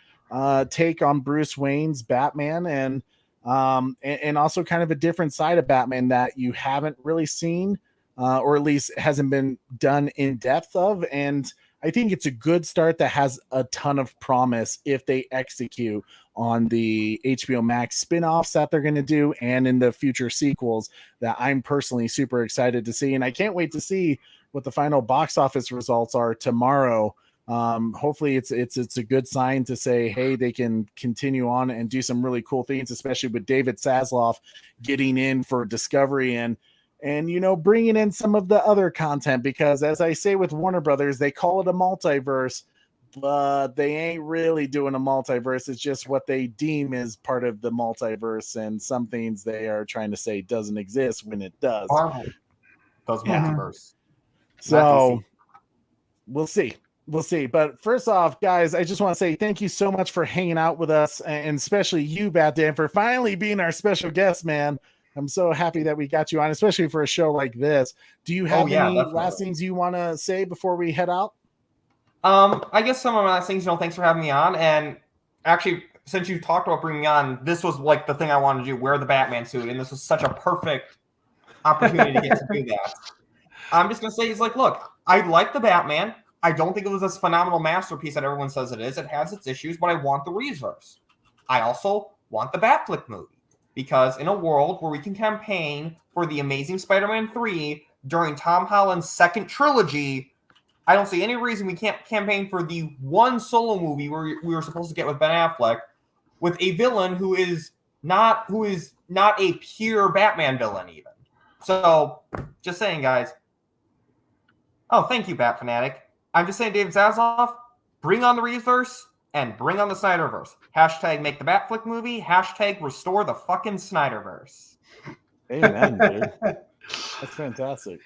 take on Bruce Wayne's Batman, and also kind of a different side of Batman that you haven't really seen, or at least hasn't been done in depth of. And I think it's a good start that has a ton of promise if they execute on the HBO Max spinoffs that they're going to do, and in the future sequels that I'm personally super excited to see. And I can't wait to see what the final box office results are tomorrow. Hopefully it's a good sign to say, hey, they can continue on and do some really cool things, especially with David Zasloff getting in for Discovery and you know, bringing in some of the other content, because as I say with Warner Brothers, they call it a multiverse, but they ain't really doing a multiverse. It's just what they deem is part of the multiverse, and some things they are trying to say doesn't exist when it does. Does multiverse. So we'll see. But first off, guys, I just want to say thank you so much for hanging out with us, and especially you, Batman, for finally being our special guest, man. I'm so happy that we got you on, especially for a show like this. Do you have any last things you want to say before we head out? I guess some of my last things, you know, thanks for having me on. And actually, since you talked about bringing me on, this was like the thing I wanted to do, wear the Batman suit. And this was such a perfect opportunity to get to do that. I'm just going to say, he's like, look, I like the Batman. I don't think it was this phenomenal masterpiece that everyone says it is. It has its issues, but I want the Reeves-verse. I also want the Batflick movie. Because in a world where we can campaign for the Amazing Spider-Man 3 during Tom Holland's second trilogy, I don't see any reason we can't campaign for the one solo movie where we were supposed to get with Ben Affleck, with a villain who is not a pure Batman villain even. So, just saying, guys. Oh, thank you, Bat Fanatic. I'm just saying, David Zasloff, bring on the Reeves-verse. And bring on the Snyderverse. Hashtag make the Batflick movie. Hashtag restore the fucking Snyderverse. Amen, dude. That's fantastic.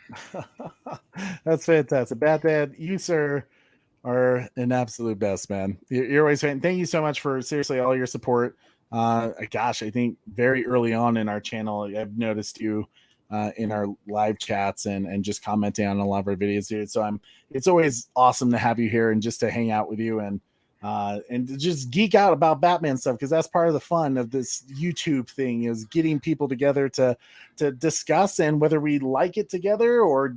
That's fantastic. Batman, you, sir, are an absolute best, man. You're always fan. Thank you so much for seriously all your support. Gosh, I think very early on in our channel, I've noticed you in our live chats and just commenting on a lot of our videos, dude. So it's always awesome to have you here and just to hang out with you and to just geek out about Batman stuff, because that's part of the fun of this YouTube thing, is getting people together to discuss, and whether we like it together or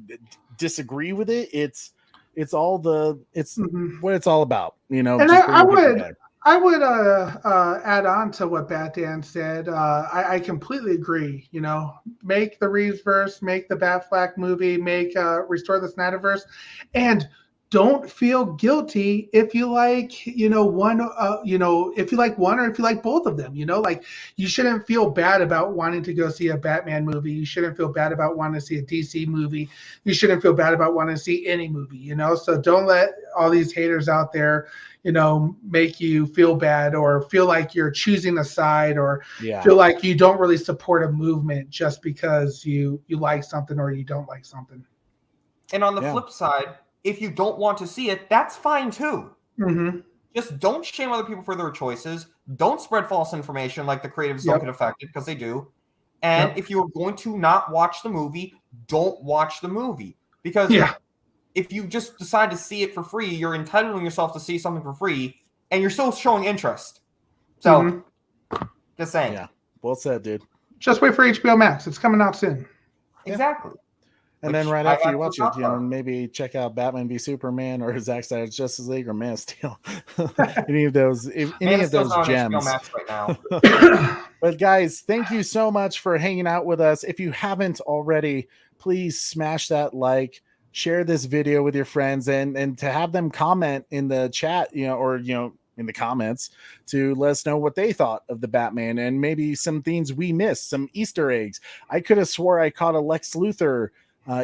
disagree with it, it's what it's all about, you know. And I would add on to what Batman said. I completely agree. You know, make the Reeves-verse, make the Batfleck movie, make restore the Snyderverse, and don't feel guilty if you like, you know, one, if you like one or if you like both of them, you know, like you shouldn't feel bad about wanting to go see a Batman movie. You shouldn't feel bad about wanting to see a DC movie. You shouldn't feel bad about wanting to see any movie, you know. So don't let all these haters out there, you know, make you feel bad or feel like you're choosing a side or feel like you don't really support a movement just because you like something or you don't like something. And on the flip side, if you don't want to see it, that's fine too. Mm-hmm. Just don't shame other people for their choices. Don't spread false information like the creatives don't get affected, because they do. And if you're going to not watch the movie, don't watch the movie. Because if you just decide to see it for free, you're entitling yourself to see something for free, and you're still showing interest. So, just saying. Yeah, well said, dude. Just wait for HBO Max. It's coming out soon. Exactly. And then right after you watch it, maybe check out Batman v Superman or Zack Snyder's Justice League or Man of Steel. any of those gems. Right now. But guys, thank you so much for hanging out with us. If you haven't already, please smash that like, share this video with your friends, and to have them comment in the chat, or in the comments to let us know what they thought of the Batman and maybe some things we missed, some Easter eggs. I could have swore I caught a Lex Luthor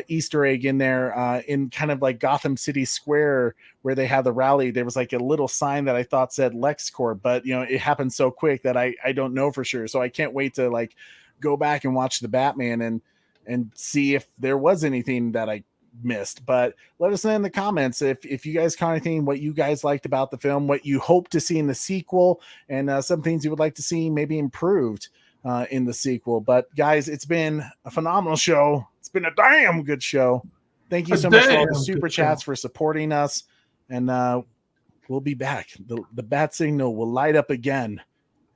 Easter egg in there in kind of like Gotham City Square where they had the rally. There was like a little sign that I thought said LexCorp, but it happened so quick that I don't know for sure. So I can't wait to like go back and watch the Batman and see if there was anything that I missed. But let us know in the comments if you guys caught anything, what you guys liked about the film, what you hope to see in the sequel, and some things you would like to see maybe improved in the sequel. But guys, it's been a phenomenal show. It's been a damn good show. Thank you so much for all the super chats for supporting us, and we'll be back. The bat signal will light up again,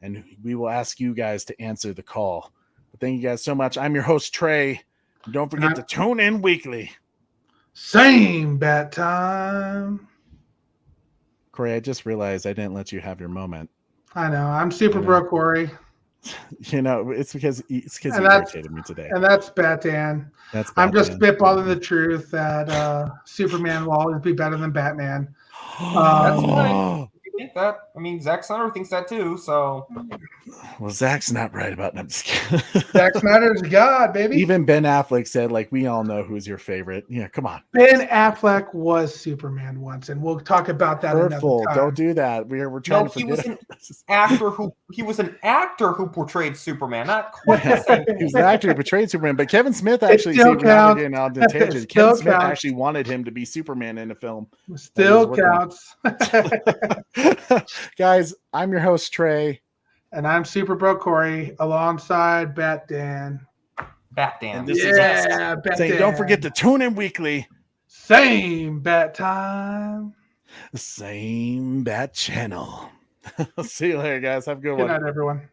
and we will ask you guys to answer the call. But thank you guys so much. I'm your host Trey. Don't forget to tune in weekly. Same bat time. Corey, I just realized I didn't let you have your moment. I know. I'm super broke, Corey. It's because you irritated me today. And that's Batman. I'm just spitballing the truth that Superman will always be better than Batman. That's funny. You think that? I mean, Zack Snyder thinks that too. So, well, Zack's not right about that. I'm just kidding. Zack Snyder's God, baby. Even Ben Affleck said, like, we all know who's your favorite. Yeah, come on. Ben Affleck was Superman once, and we'll talk about that Hurtful. another time. Don't do that. We're trying to forget. He was an actor who portrayed Superman. Not quite the same. He was an actor who portrayed Superman, but Kevin Smith actually Kevin Smith actually wanted him to be Superman in a film. Still counts. Guys, I'm your host Trey, and I'm Super Bro Corey alongside Bat Dan. And this is us saying, don't forget to tune in weekly. Same bat time. Same bat channel. See you later, guys. Have a good one. Good night, everyone.